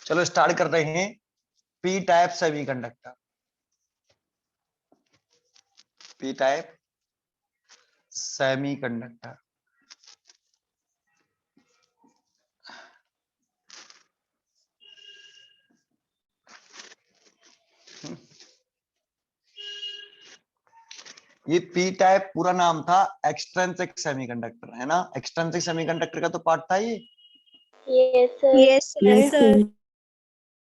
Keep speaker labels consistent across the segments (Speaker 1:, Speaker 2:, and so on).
Speaker 1: चलो स्टार्ट कर रहे हैं। P type semiconductor. P type semiconductor. ये पी टाइप पूरा नाम था एक्सट्रिंसिक सेमीकंडक्टर, है ना। एक्सट्रिंसिक सेमीकंडक्टर का तो पार्ट था ये।
Speaker 2: Yes sir.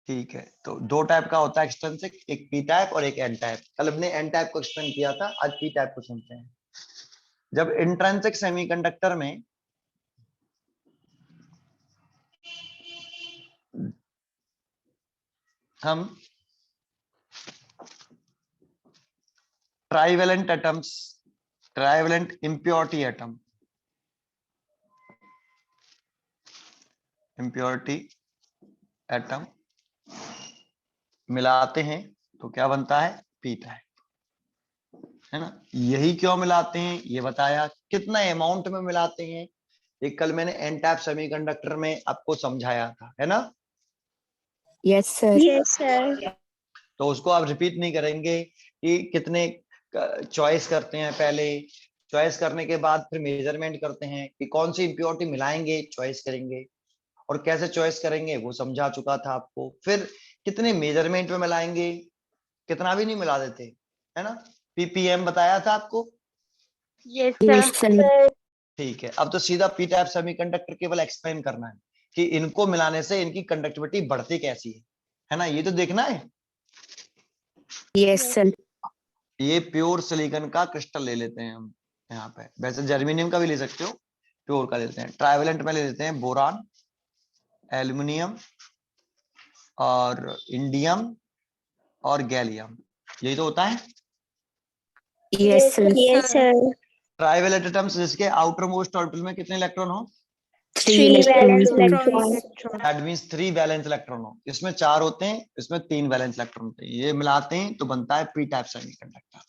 Speaker 1: ठीक है, तो दो टाइप का होता है एक्सट्रिंसिक, एक पी टाइप और एक एन टाइप। कल हमने एन टाइप को एक्सप्लेन किया था, आज पी टाइप को सुनते हैं। जब इंट्रिंसिक सेमीकंडक्टर में हम trivalent atoms, trivalent impurity atom, impurity atom मिलाते हैं तो क्या बनता है, पी टाइप, है ना। यही क्यों मिलाते हैं ये बताया, कितना अमाउंट में मिलाते हैं ये कल मैंने एन टाइप सेमीकंडक्टर में आपको समझाया था, है ना।
Speaker 2: Yes sir. Yes sir.
Speaker 1: तो उसको आप रिपीट नहीं करेंगे कि कितने चॉइस करते हैं, पहले चॉइस करने के बाद फिर मेजरमेंट करते हैं कि कौन सी इंप्योरिटी मिलाएंगे, चॉइस करेंगे और कैसे चॉइस करेंगे वो समझा चुका था आपको। फिर कितने मेजरमेंट में मिलाएंगे, कितना भी नहीं मिला देते, है ना। पीपीएम बताया था आपको।
Speaker 2: Yes sir.
Speaker 1: ठीक है, अब तो सीधा पी टाइप सेमीकंडक्टर केवल एक्सप्लेन करना है कि इनको मिलाने से इनकी कंडक्टिविटी बढ़ती कैसी है ना, ये तो देखना है।
Speaker 2: Yes sir.
Speaker 1: ये प्योर सिलिकॉन का क्रिस्टल ले लेते हैं हम यहाँ पे, वैसे जर्मेनियम का भी ले सकते हो, प्योर का लेते हैं। ट्राइवेलेंट में ले लेते हैं बोरान, एल्युमिनियम और इंडियम और गैलियम, यही तो होता है।
Speaker 2: Yes sir. Yes sir.
Speaker 1: Trivalent atoms जिसके आउटर मोस्ट ऑर्बिटल में कितने इलेक्ट्रॉन हो,
Speaker 2: 3 valence electron.
Speaker 1: That means 3 valence electron हो। इसमें 4 होते हैं, इसमें 3 वैलेंस इलेक्ट्रॉन होते हैं, ये मिलाते हैं तो बनता है पी टाइप सेमीकंडक्टर।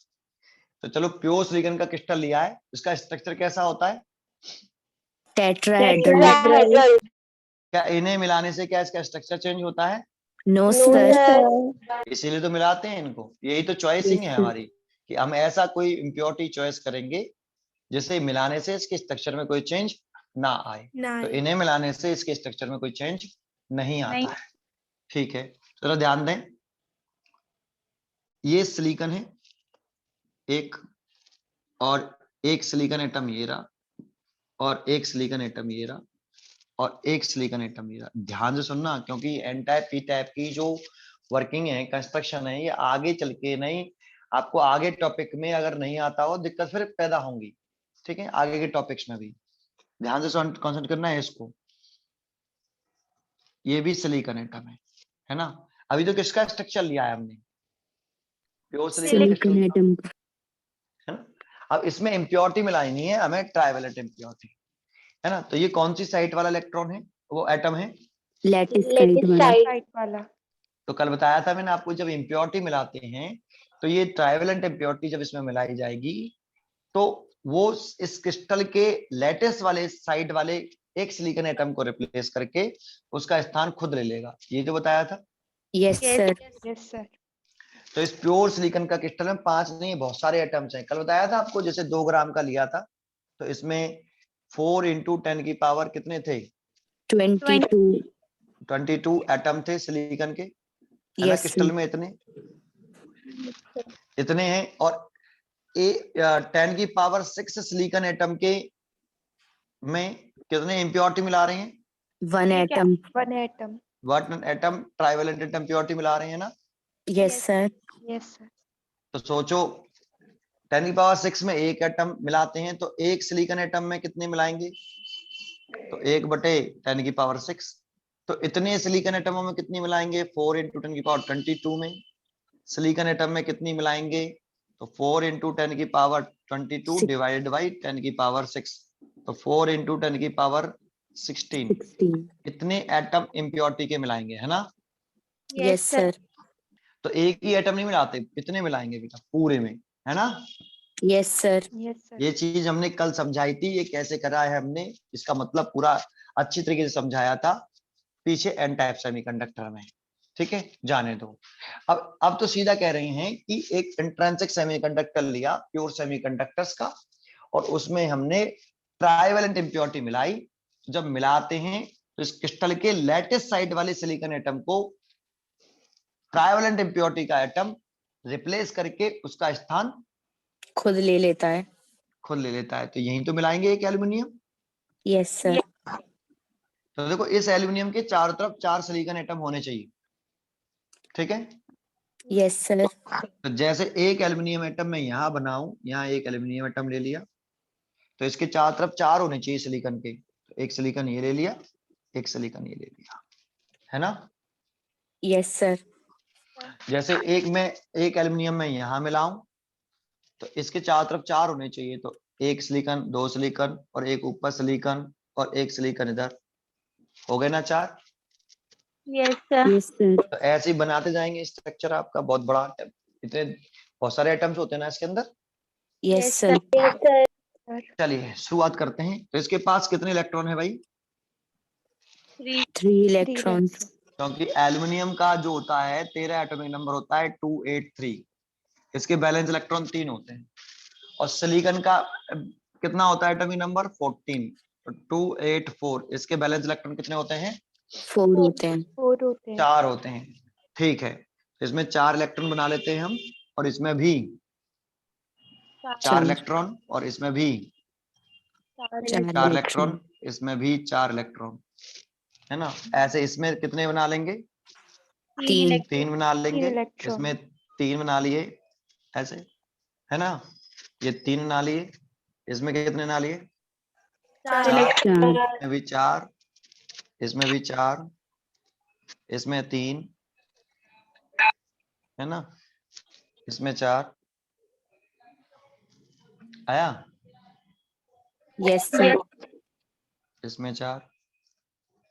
Speaker 1: तो चलो प्योर सिलिकॉन का क्रिस्टल लिया है, इसका स्ट्रक्चर कैसा होता है,
Speaker 2: टेट्राहेड्रल।
Speaker 1: क्या इन्हें मिलाने से क्या इसका स्ट्रक्चर चेंज होता है,
Speaker 2: नो सर।
Speaker 1: इसीलिए तो मिलाते हैं इनको। यही तो चॉइसिंग है हमारी कि हम ऐसा कोई इम्प्योरिटी चॉइस करेंगे जिसे मिलाने से इसके स्ट्रक्चर में कोई चेंज ना आए। तो इन्हें मिलाने से इसके स्ट्रक्चर में कोई चेंज नहीं आता है। ठीक है, चलो ध्यान दें, ये सिलिकॉन है एक, और एक सिलिकॉन एटम ये रहा, और एक सिलिकॉन एटम ये रहा, और एक सिलिकॉन एटम ये रहा। ध्यान से सुनना, क्योंकि एन टाइप पी टाइप की जो वर्किंग है, कंस्ट्रक्शन है, ये आगे चल के नहीं, आपको आगे टॉपिक में अगर नहीं आता हो दिक्कत फिर पैदा होंगी। ठीक है, आगे के टॉपिक्स में भी ध्यान से कॉन्सेंट्रेट करना है इसको। ये भी सिलिकॉन एटम है ना। अभी तो किसका स्ट्रक्चर लिया है हमने, प्योर सिलिकॉन एटम, है ना। अब इसमें इम्प्योरिटी मिलाई नहीं है हमें, ट्राइवेलेंट इम्प्योरिटी, है ना। तो ये कौन सी साइट वाला इलेक्ट्रॉन है, वो एटम है
Speaker 2: लैटिस साइट वाला।
Speaker 1: तो कल बताया था मैंने आपको, जब इम्प्योरिटी मिलाते हैं तो ये ट्राइवेलेंट इम्प्योरिटी जब इसमें मिलाई जाएगी तो वो इस क्रिस्टल के लेटेस्ट वाले साइड वाले एक सिलिकॉन एटम को रिप्लेस करके उसका स्थान खुद ले लेगा, ये जो बताया था।
Speaker 2: Yes sir. Yes sir.
Speaker 1: तो इस प्योर सिलिकॉन का क्रिस्टल में 5 नहीं बहुत सारे एटम्स हैं, कल बताया था आपको। जैसे 2 ग्राम का लिया था तो इसमें 4 इंटू 10 की पावर कितने थे, 22 एटम थे सिलिकॉन के, है ना। क्रिस्टल में इतने इतने हैं, और 10 की पावर 6 सिलिकॉन एटम के में कितने इम्प्योरिटी मिला रहे हैं,
Speaker 2: 1 एटम।
Speaker 1: 1 एटम ट्राइवेलेंट इम्प्योरिटी मिला रहे हैं ना।
Speaker 2: Yes sir. Yes sir.
Speaker 1: तो सोचो 10 की पावर 6 में एक एटम मिलाते हैं तो एक सिलिकॉन एटम में कितने मिलाएंगे, तो 1/10 की पावर 6। तो इतने सिलिकॉन एटमों में कितनी मिलाएंगे, 4 इंटू 10 की पावर 22 में। सिलिकॉन एटम में कितनी मिलाएंगे, तो 4 इंटू 10 की पावर 22 डिवाइडेड बाई 10 की पावर 6, तो 4 इंटू 10 की पावर 16। इतने एटम इम्प्योरिटी के मिलाएंगे, है ना।
Speaker 2: Yes sir.
Speaker 1: तो एक ही एटम नहीं मिलाते, इतने मिलाएंगे बेटा पूरे में, है ना।
Speaker 2: Yes sir.
Speaker 1: ये चीज हमने कल समझाई थी, ये कैसे करा है हमने, इसका मतलब पूरा अच्छी तरीके से समझाया था। पीछे एन टाइप सेमीकंडक्टर में। ठीक है, जाने दो। अब तो सीधा कह रहे हैं कि एक इंट्रिंसिक सेमीकंडक्टर लिया प्योर सेमीकंडक्टर्स का, और उसमें हमने ट्राइवेलेंट इंप्योरिटी मिलाई। जब मिलाते हैं तो इस क्रिस्टल के लेटेस्ट साइड वाले सिलिकॉन एटम को ट्राइवेलेंट इंप्योरिटी का एटम रिप्लेस करके उसका स्थान
Speaker 2: खुद ले लेता है।
Speaker 1: खुद ले लेता है। तो यहीं तो मिलाएंगे एक एल्यूमिनियम।
Speaker 2: Yes sir.
Speaker 1: तो देखो, इस एल्यूमिनियम के चारों तरफ 4 सिलिकॉन एटम होने चाहिए। ठीक है,
Speaker 2: यस सर।
Speaker 1: तो जैसे एक एल्यूमिनियम एटम मैं यहां बनाऊं, यहाँ एक एल्यूमिनियम एटम ले लिया, तो इसके चारों तरफ 4 होने चाहिए सिलिकॉन के। तो एक सिलिकॉन ये ले लिया, एक सिलिकॉन ये ले लिया, है ना।
Speaker 2: Yes sir.
Speaker 1: जैसे एक एल्यूमिनियम में यहां मिलाऊं, तो इसके चारों तरफ 4 होने चाहिए। तो एक सिलिकॉन, 2 सिलिकॉन और एक ऊपर सिलिकॉन और एक सिलिकॉन इधर, हो गए ना 4।
Speaker 3: Yes sir.
Speaker 2: Yes sir.
Speaker 1: तो ऐसे ही बनाते जाएंगे स्ट्रक्चर आपका बहुत बड़ा। इतने बहुत सारे आइटम्स होते हैं ना इसके अंदर।
Speaker 2: Yes sir.
Speaker 1: चलिए शुरुआत करते हैं। तो इसके पास कितने इलेक्ट्रॉन है भाई?
Speaker 2: 3 इलेक्ट्रॉन्स।
Speaker 1: क्योंकि एल्युमिनियम का जो होता है 13 एटॉमिक नंबर होता है 283। इसके बैलेंस इलेक्ट्रॉन 3 होते हैं। और सिलिकॉन का कितना होता है एटॉमिक नंबर? 14। तो 284। इसके बैलेंस इलेक्ट्रॉन कितने होते हैं?
Speaker 2: 4 होते हैं।
Speaker 1: 4 होते हैं। ठीक है, इसमें 4 इलेक्ट्रॉन बना लेते हैं हम, और इसमें भी 4 इलेक्ट्रॉन, और इसमें भी 4 इलेक्ट्रॉन, इसमें भी 4 इलेक्ट्रॉन, है ना। ऐसे इसमें कितने बना लेंगे? 3 बना लेंगे। इसमें 3 बना लिए ऐसे, है ना। ये 3 बना लिए। इसमें कितने बना लिए? 4। इसमें भी 4, इसमें भी 4, इसमें 3, है ना। इसमें 4 आया।
Speaker 2: Yes sir.
Speaker 1: इसमें 4,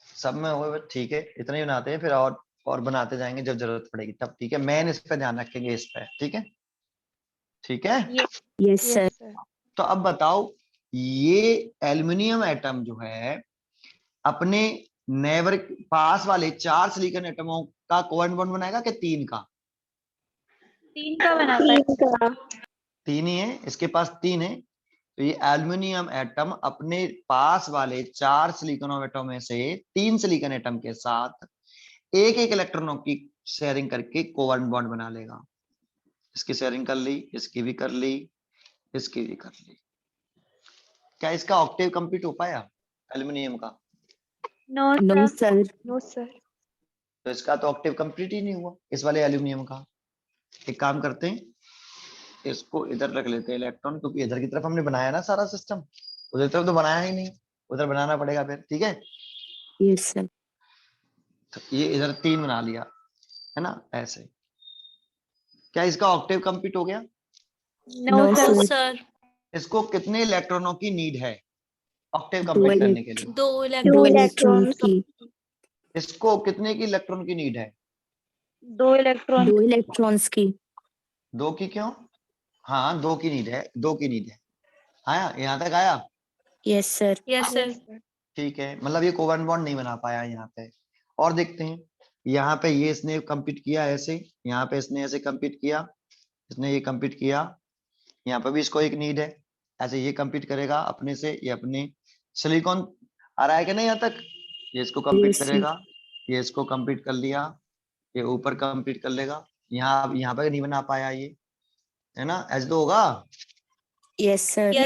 Speaker 1: सब में हो गए। ठीक है, इतने ही बनाते हैं, फिर और बनाते जाएंगे जब जरूरत पड़ेगी तब। ठीक है, मेन इस पे ध्यान रखेंगे, इस पे। ठीक है, ठीक है।
Speaker 2: Yes sir.
Speaker 1: तो अब बताओ, ये एल्युमिनियम एटम जो है अपने नेवर पास वाले 4 सिलिकॉन एटमों का कोवेलेंट बॉन्ड बनाएगा कि 3 का?
Speaker 3: 3 का बनाता है।
Speaker 1: 3 ही है, इसके पास 3 है। तो ये एल्युमिनियम एटम अपने पास वाले 4 सिलिकॉन एटम में से 3 सिलिकॉन एटम के साथ एक एक इलेक्ट्रॉनों की शेयरिंग करके कोवेलेंट बॉन्ड बना लेगा। इसकी शेयरिंग कर ली, इसकी भी कर ली, इसकी भी कर ली। क्या इसका ऑक्टेव कंप्लीट हो पाया एल्युमिनियम का?
Speaker 2: No sir.
Speaker 1: तो इसका तो ऑक्टेव कंप्लीट ही नहीं हुआ इस वाले एल्युमिनियम का। एक काम करते हैं, इसको इधर रख लेते हैं इलेक्ट्रॉन, क्योंकि इधर की तरफ हमने बनाया ना सारा सिस्टम, उधर तरफ तो बनाया ही नहीं, उधर बनाना पड़ेगा फिर। ठीक है,
Speaker 2: यस सर।
Speaker 1: तो ये इधर 3 बना लिया, है ना, ऐसे। क्या इसका ऑक्टेव कंप्लीट हो गया?
Speaker 2: No sir.
Speaker 1: इसको कितने इलेक्ट्रॉनों की नीड है ऑक्टेव
Speaker 2: 2
Speaker 1: कंप्लीट करने के लिए?
Speaker 2: 2 इलेक्ट्रॉन्स की।
Speaker 1: इसको कितने की इलेक्ट्रॉन की नीड है?
Speaker 2: 2 इलेक्ट्रॉन्स की।
Speaker 1: 2 की क्यों? हाँ, 2 की नीड है, 2 की नीड है। आया, यहाँ तक आया?
Speaker 2: Yes sir.
Speaker 1: ठीक है, मतलब ये कोवेलेंट बॉन्ड नहीं बना पाया यहाँ पे। और देखते हैं, यहाँ पे ये इसने कंप्लीट किया ऐसे, यहाँ पे इसने ऐसे कंप्लीट किया, इसने ये कंप्लीट किया, यहाँ पे भी इसको एक नीड है, ऐसे ये कंप्लीट करेगा अपने से, ये अपने सिलिकॉन आ रहा है कि नहीं यहाँ तक? ये इसको कंप्लीट
Speaker 2: Yes, sir.
Speaker 1: करेगा, ये इसको कंप्लीट कर लिया, ये ऊपर कंप्लीट कर लेगा। यहाँ पे नहीं बना पाया ये, है ना, ऐसे तो होगा
Speaker 2: यस सर।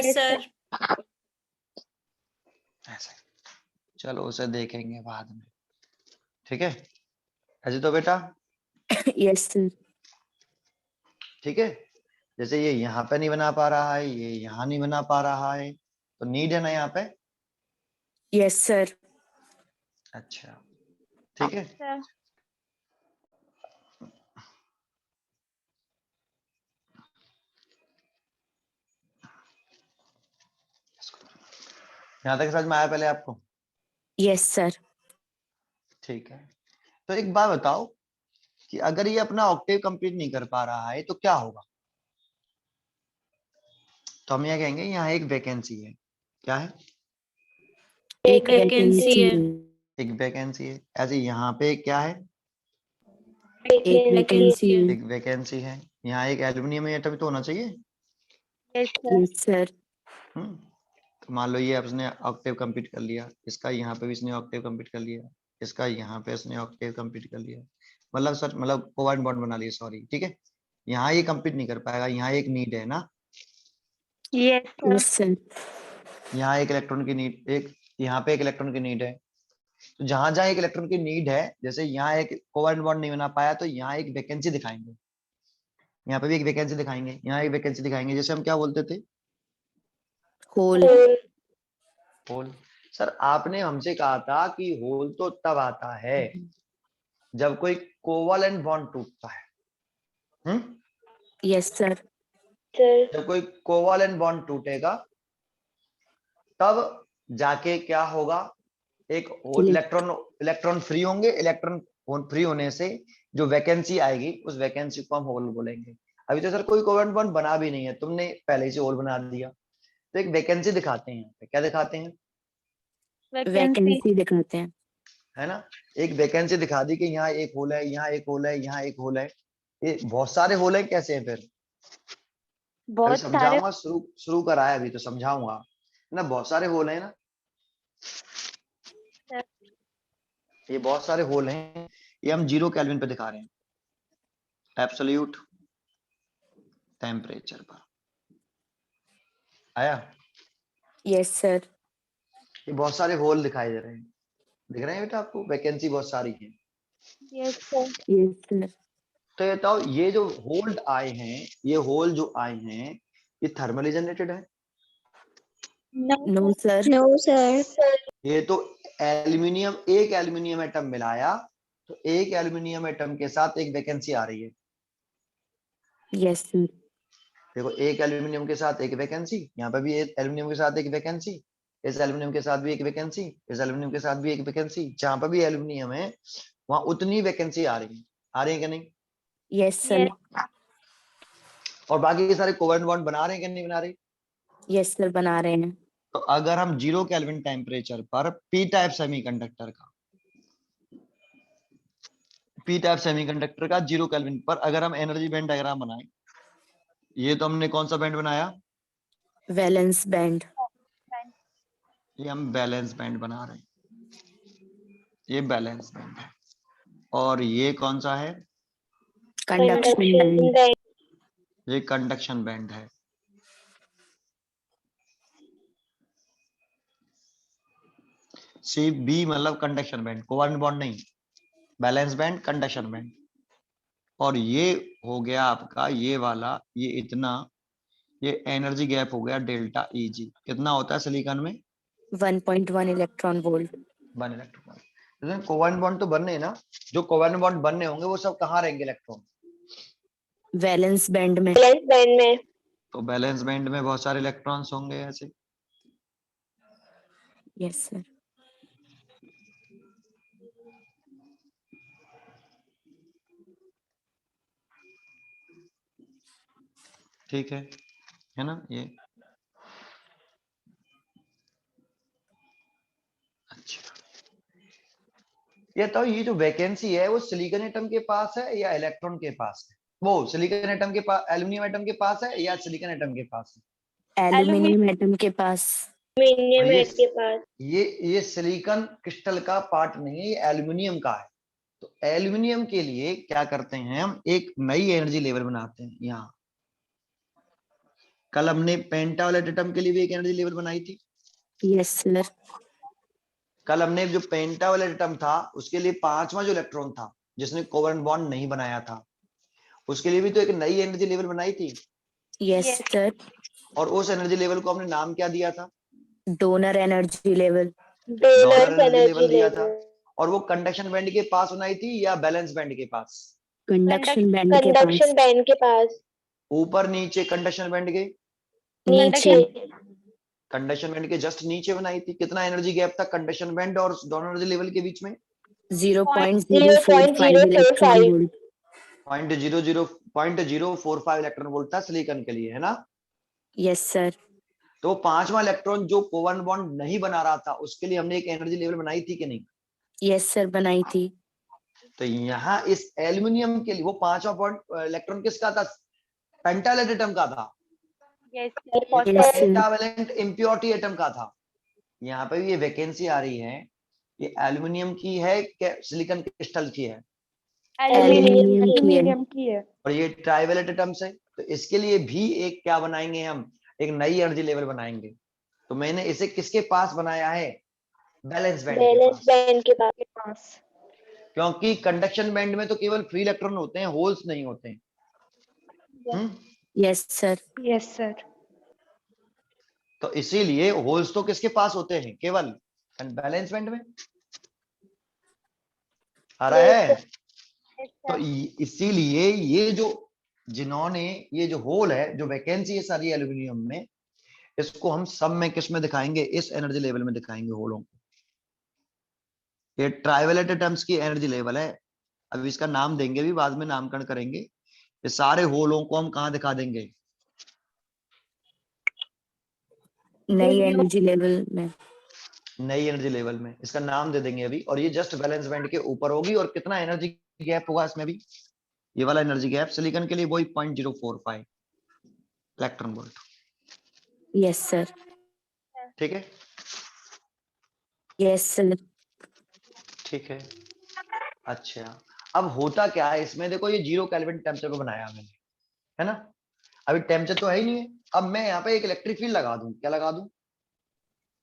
Speaker 1: ऐसे। चलो उसे देखेंगे बाद में। ठीक है, ऐसे तो बेटा।
Speaker 2: Yes sir.
Speaker 1: ठीक है, जैसे ये यहाँ पे नहीं बना पा रहा है, ये यहाँ नहीं बना पा रहा है, तो नीड है ना यहाँ पे।
Speaker 2: Yes sir.
Speaker 1: अच्छा, ठीक है। यहाँ तक समझ में आया पहले आपको?
Speaker 2: Yes sir.
Speaker 1: ठीक है, तो एक बात बताओ कि अगर ये अपना ऑक्टेव कंप्लीट नहीं कर पा रहा है तो क्या होगा? तो हम यह कहेंगे यहाँ एक वैकेंसी है। क्या है?
Speaker 2: एक वैकेंसी है।
Speaker 1: एक वैकेंसी है। ऐसे यहाँ पे क्या है,
Speaker 2: एक वैकेंसी है।
Speaker 1: एक वैकेंसी है। यहाँ एक एल्यूमिनियम एटम तो होना चाहिए।
Speaker 3: Yes sir.
Speaker 2: Yes sir.
Speaker 1: तो मान लो ये इसने ऑक्टेव कंप्लीट कर लिया, इसका यहाँ पे भी इसने ऑक्टेव कंप्लीट कर लिया, इसका यहाँ पे इसने ऑक्टेव कंप्लीट कर लिया, मतलब सर मतलब कोवेलेंट बॉन्ड बना लिया, सॉरी, ठीक है। यहाँ ये कंप्लीट नहीं कर पाएगा, यहाँ एक नीड है ना,
Speaker 3: यस सर।
Speaker 2: Yes sir.
Speaker 1: यहाँ एक इलेक्ट्रॉन की नीड, एक यहाँ पे एक इलेक्ट्रॉन की नीड है। तो जहां जहां एक इलेक्ट्रॉन की नीड है, जैसे यहाँ एक कोवेलेंट बॉन्ड नहीं बना पाया तो यहाँ एक वैकेंसी दिखाएंगे, यहाँ पे भी एक वैकेंसी दिखाएंगे, यहाँ एक वैकेंसी दिखाएंगे। जैसे हम क्या बोलते थे,
Speaker 2: होल।
Speaker 1: होल। सर आपने हमसे कहा था कि होल तो तब आता है जब कोई कोवेलेंट बॉन्ड टूटता है।
Speaker 2: Yes sir.
Speaker 1: जब कोई कोवेलेंट बॉन्ड टूटेगा तब जाके क्या होगा, एक इलेक्ट्रॉन इलेक्ट्रॉन फ्री होंगे, इलेक्ट्रॉन फ्री होने से जो वैकेंसी आएगी उस वैकेंसी को हम होल बोलेंगे। अभी तो सर कोई कोवेलेंट बॉन्ड बना भी नहीं है, तुमने पहले से होल बना दिया, तो एक वैकेंसी दिखाते हैं। क्या दिखाते हैं,
Speaker 2: वैकेंसी दिखाते हैं।
Speaker 1: है ना। एक वैकेंसी दिखा दी कि यहाँ एक होल है, यहाँ एक होल है, यहाँ एक होल है। ये बहुत सारे होल है, कैसे हैं फिर, अभी
Speaker 3: बहुत सारे।
Speaker 1: समझाऊंगा, शुरू शुरू करा है अभी तो समझाऊंगा, है ना। बहुत सारे होल है ना, ये बहुत सारे होल हैं। ये हम 0 केल्विन पे दिखा रहे हैं, एब्सोल्यूट टेम्परेचर पर। आया,
Speaker 2: यस सर।
Speaker 1: ये बहुत सारे होल दिखाई दे रहे हैं, दिख रहे हैं बेटा आपको, वैकेंसी बहुत सारी है।
Speaker 3: Yes sir.
Speaker 2: Yes sir.
Speaker 1: तो ये बताओ, ये जो होल्ड आए हैं, ये होल जो आए हैं, ये थर्मली जनरेटेड है।
Speaker 2: No sir.
Speaker 4: No sir.
Speaker 1: ये तो एल्यूमिनियम, एक एल्यूमिनियम एटम मिलाया तो एक एल्यूमिनियम एटम के साथ एक वैकेंसी आ रही है।
Speaker 2: Yes sir.
Speaker 1: देखो, एक एल्यूमिनियम के साथ एक वैकेंसी, यहाँ पे भी एक एल्यूमिनियम के साथ एक वैकेंसी, इस एल्यूमिनियम के साथ भी एक वैकेंसी, इस एल्यूमिनियम के साथ भी एक वैकेंसी। जहां पर भी एल्यूमिनियम है वहां उतनी वैकेंसी आ रही है, आ रही है कि नहीं।
Speaker 2: Yes sir.
Speaker 1: और बाकी के सारे कोवेलेंट बॉन्ड बना रहे हैं कि नहीं बना रहे।
Speaker 2: यस सर बना रहे हैं।
Speaker 1: तो अगर हम 0 केल्विन टेम्परेचर पर पी टाइप सेमीकंडक्टर का 0 केल्विन पर अगर हम एनर्जी बैंड डायग्राम बनाएं, ये तो हमने कौन सा बैंड बनाया,
Speaker 2: वैलेंस बैंड।
Speaker 1: ये हम बैलेंस बैंड बना रहे हैं, ये बैलेंस बैंड है। और ये कौन सा है,
Speaker 2: कंडक्शन बैंड।
Speaker 1: ये कंडक्शन बैंड है। सी बी मतलब कंडक्शन बैंड, कोवेलेंट बॉन्ड नहीं, बैलेंस बैंड, कंडक्शन बैंड। और ये हो गया आपका ये वाला, ये इतना, ये एनर्जी गैप हो गया डेल्टा Eg। कितना होता है सिलिकॉन में,
Speaker 2: 1.1 इलेक्ट्रॉन वोल्ट।
Speaker 1: 1 इलेक्ट्रॉन। लेकिन कोवेलेंट बॉन्ड तो बनने हैं ना, जो कोवेलेंट बॉन्ड बनने होंगे वो सब कहाँ रहेंगे, इलेक्ट्रॉन
Speaker 2: वैलेंस बैंड में।
Speaker 1: तो बैलेंस बैंड में बहुत सारे इलेक्ट्रॉन्स होंगे ऐसे।
Speaker 2: Yes sir.
Speaker 1: ठीक है ना ये। अच्छा, ये तो ये जो वैकेंसी है वो सिलिकॉन एटम के पास है या इलेक्ट्रॉन के पास है, वो सिलिकॉन एटम के पास, एल्यूमिनियम एटम के पास है या सिलिकॉन एटम के पास है।
Speaker 2: एल्यूमिनियम एटम के पास।
Speaker 1: और ये सिलिकॉन क्रिस्टल का पार्ट नहीं है, ये एल्यूमिनियम का है। तो एल्यूमिनियम के लिए क्या करते हैं, हम एक नई एनर्जी लेवल बनाते हैं। यहाँ कल हमने पेंटावलेट एटम के लिए भी एक एनर्जी लेवल बनाई थी।
Speaker 2: Yes sir.
Speaker 1: कल हमने जो पेंटावलेट एटम था उसके लिए 5वां जो इलेक्ट्रॉन था जिसने कोवेलेंट बॉन्ड नहीं बनाया था, उसके लिए भी तो एक नई एनर्जी लेवल बनाई थी।
Speaker 2: Yes sir.
Speaker 1: और उस एनर्जी लेवल को हमने नाम क्या दिया था,
Speaker 2: donor energy level.
Speaker 1: Donor energy level दिया था। और वो कंडक्शन बैंड के पास बनाई थी या बैलेंस बैंड के पास,
Speaker 2: कंडक्शन बैंड के पास।
Speaker 1: ऊपर नीचे कंडक्शन बैंड के,
Speaker 2: नीचे।
Speaker 1: कंडक्शन बैंड के जस्ट नीचे बनाई थी। कितना एनर्जी गैप था कंडक्शन बैंड और डोनर एनर्जी लेवल के बीच में,
Speaker 2: 0.045 इलेक्ट्रॉन वोल्ट।
Speaker 1: 0.045 इलेक्ट्रॉन वोल्ट था सिलिकॉन के लिए, है ना।
Speaker 2: Yes sir.
Speaker 1: तो 5वां इलेक्ट्रॉन जो कोवेलेंट बॉन्ड नहीं बना रहा था उसके लिए हमने एक एनर्जी लेवल बनाई थी कि नहीं,
Speaker 2: यस सर, बनाई थी।
Speaker 1: तो यहाँ इस एल्यूमिनियम के लिए वो 5वां पॉइंट इलेक्ट्रॉन किसका था? पेंटावैलेंट एटम का था।
Speaker 3: Yes, sir.
Speaker 2: Yes, sir.
Speaker 1: Pentavalent impurity atom का था। यहाँ पे ये वैकेंसी आ रही है, ये एल्यूमिनियम की है कि सिलिकॉन क्रिस्टल की है?
Speaker 2: एल्यूमिनियम की है।
Speaker 1: और ये ट्राइवैलेंट एटम्स है, तो इसके लिए भी एक क्या बनाएंगे हम? एक नई एनर्जी लेवल बनाएंगे। तो मैंने इसे किसके पास बनाया है? बैलेंस बैंड के पास। क्योंकि कंडक्शन बैंड में तो केवल फ्री इलेक्ट्रॉन होते हैं, होल्स नहीं होते हैं।
Speaker 2: Yes sir.
Speaker 3: Yes, sir.
Speaker 1: तो इसीलिए होल्स तो किसके पास होते हैं? केवल बैलेंस बैंड में। आ रहा है?
Speaker 3: Yes,
Speaker 1: तो
Speaker 3: sir.
Speaker 1: इसीलिए ये जो जिन्होंने ये जो होल है, जो वैकेंसी है सारी एल्यूमिनियम में, इसको हम सब में किस में दिखाएंगे? इस एनर्जी लेवल में दिखाएंगे होलों को। ये ट्राइवैलेंट एटम्स की एनर्जी लेवल है। अब इसका नाम देंगे भी, बाद में नामकरण करेंगे। ये सारे होलों को हम कहाँ दिखा देंगे?
Speaker 2: नई एनर्जी लेवल में।
Speaker 1: नई एनर्जी लेवल में इसका नाम दे देंगे अभी। और ये जस्ट बैलेंस बैंड के ऊपर होगी। और कितना एनर्जी गैप होगा इसमें भी? ये वाला एनर्जी गैप सिलिकॉन के लिए वही 0.045 इलेक्ट्रॉन वोल्ट।
Speaker 2: Yes sir.
Speaker 1: ठीक है,
Speaker 2: यस सर।
Speaker 1: ठीक है। अच्छा, अब होता क्या है इसमें? देखो, ये 0 केल्विन टेम्परेचर पे बनाया मैंने, है ना? अभी टेम्परेचर तो है ही नहीं है। अब मैं यहाँ पे एक इलेक्ट्रिक फील्ड लगा दूं। क्या लगा दूं?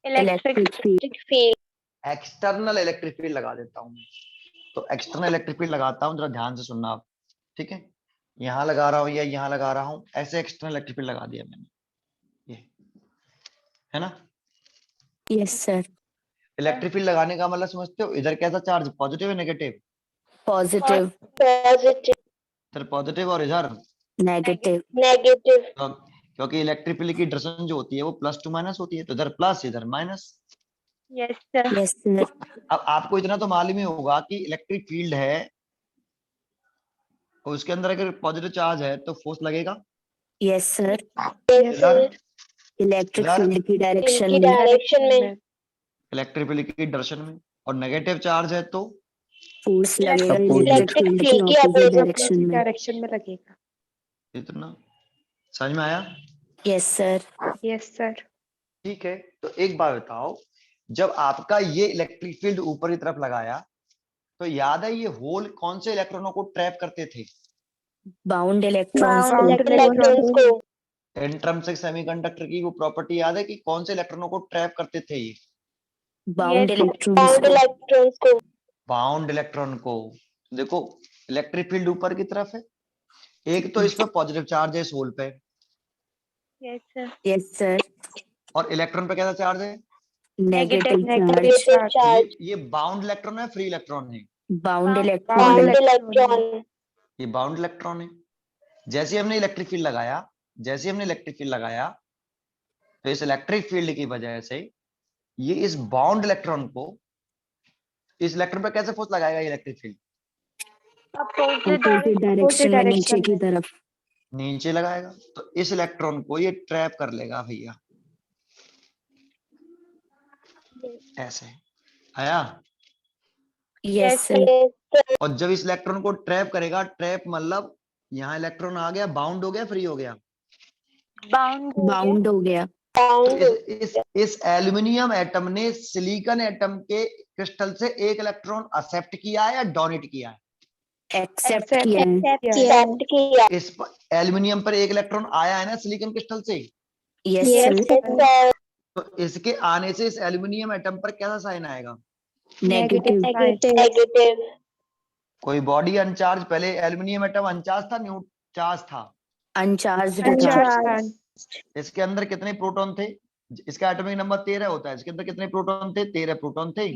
Speaker 2: Electric field.
Speaker 1: External electric field लगा देता हूँ। तो एक्सटर्नल इलेक्ट्रिक फील्ड लगाता हूँ, जरा ध्यान से सुनना आप। ठीक है, यहाँ लगा रहा हूँ या यहाँ लगा रहा हूँ, ऐसे एक्सटर्नल इलेक्ट्रिक फील्ड लगा दिया मैंने, ये है ना?
Speaker 2: Yes sir.
Speaker 1: इलेक्ट्रिक फील्ड लगाने का मतलब समझते हो? इधर कैसा चार्ज? पॉजिटिव है नेगेटिव?
Speaker 2: पॉजिटिव।
Speaker 1: इधर पॉजिटिव और इधर
Speaker 2: नेगेटिव।
Speaker 1: तो, क्योंकि इलेक्ट्रिक फील्ड की डायरेक्शन जो होती है वो +2 होती है, तो इधर प्लस इधर minus.
Speaker 3: Yes, sir.
Speaker 2: Yes sir.
Speaker 1: अब आपको इतना तो मालूम ही होगा कि इलेक्ट्रिक फील्ड है और उसके अंदर अगर पॉजिटिव चार्ज है तो फोर्स लगेगा।
Speaker 2: Yes sir.
Speaker 1: इधर
Speaker 2: इलेक्ट्रिक
Speaker 1: इधर
Speaker 2: फील्ड की डायरेक्शन में
Speaker 1: इलेक्ट्रिक फील्ड की डायरेक्शन में, और नेगेटिव चार्ज है तो
Speaker 2: फोर्स लगेगा
Speaker 1: Opposite.
Speaker 2: इलेक्ट्रिक फील्ड की ऑपोजिट डायरेक्शन में।
Speaker 3: लगेगा.
Speaker 1: इतना समझ में आया?
Speaker 2: Yes sir.
Speaker 3: Yes, sir.
Speaker 1: ठीक है, तो एक बात बताओ, जब आपका ये इलेक्ट्रिक फील्ड ऊपर की तरफ लगाया तो याद है ये होल कौन से इलेक्ट्रॉनों को ट्रैप करते थे?
Speaker 2: बाउंड इलेक्ट्रॉन्स
Speaker 3: Electrons को.
Speaker 1: इंट्रिंसिक सेमीकंडक्टर की वो प्रॉपर्टी याद है कि कौन से इलेक्ट्रॉनों को ट्रैप करते थे ये?
Speaker 2: बाउंड
Speaker 3: Yes,
Speaker 2: इलेक्ट्रॉन्स को।
Speaker 1: बाउंड इलेक्ट्रॉन को। देखो, इलेक्ट्रिक फील्ड ऊपर की तरफ है, एक तो इसमें पॉजिटिव चार्ज है इस होल पे,
Speaker 3: Yes, sir.
Speaker 2: Yes sir.
Speaker 1: और इलेक्ट्रॉन पे कैसा चार्ज है?
Speaker 2: Negative
Speaker 3: Negative
Speaker 2: charge.
Speaker 3: charge.
Speaker 1: ये बाउंड इलेक्ट्रॉन है, फ्री इलेक्ट्रॉन है?
Speaker 2: Bound
Speaker 3: Bound
Speaker 2: electron.
Speaker 1: ये बाउंड इलेक्ट्रॉन है। जैसे हमने इलेक्ट्रिक फील्ड लगाया, तो इस इलेक्ट्रिक फील्ड की वजह से ये इस बाउंड इलेक्ट्रॉन को, इस इलेक्ट्रॉन पर कैसे फोर्स लगाएगा इलेक्ट्रिक फील्ड?
Speaker 2: ऑपोजिट डायरेक्शन में, नीचे की तरफ।
Speaker 1: नीचे लगाएगा, तो इस इलेक्ट्रॉन को ये ट्रैप कर लेगा भैया, ऐसे। आया?
Speaker 2: Yes sir.
Speaker 1: और जब इस इलेक्ट्रॉन को ट्रैप करेगा, ट्रैप मतलब यहाँ इलेक्ट्रॉन आ गया, बाउंड हो गया, फ्री हो गया?
Speaker 2: बाउंड हो गया।
Speaker 1: तो इस एल्यूमिनियम एटम ने सिलिकॉन एटम के क्रिस्टल से एक इलेक्ट्रॉन एक्सेप्ट किया है या डोनेट किया है?
Speaker 2: एक्सेप्ट किया।
Speaker 1: इस एल्यूमिनियम पर एक इलेक्ट्रॉन आया है ना सिलिकॉन क्रिस्टल से?
Speaker 2: Yes sir.
Speaker 1: तो इसके आने से इस एल्यूमिनियम एटम पर कैसा साइन आएगा?
Speaker 2: नेगेटिव।
Speaker 1: कोई बॉडी अनचार्ज, पहले एल्यूमिनियम एटम अनचार्ज था, न्यू चार्ज था?
Speaker 2: अनचार्ज।
Speaker 1: इसके अंदर कितने प्रोटॉन थे? इसका एटॉमिक नंबर 13 होता है। इसके अंदर कितने प्रोटॉन थे? 13 प्रोटॉन थे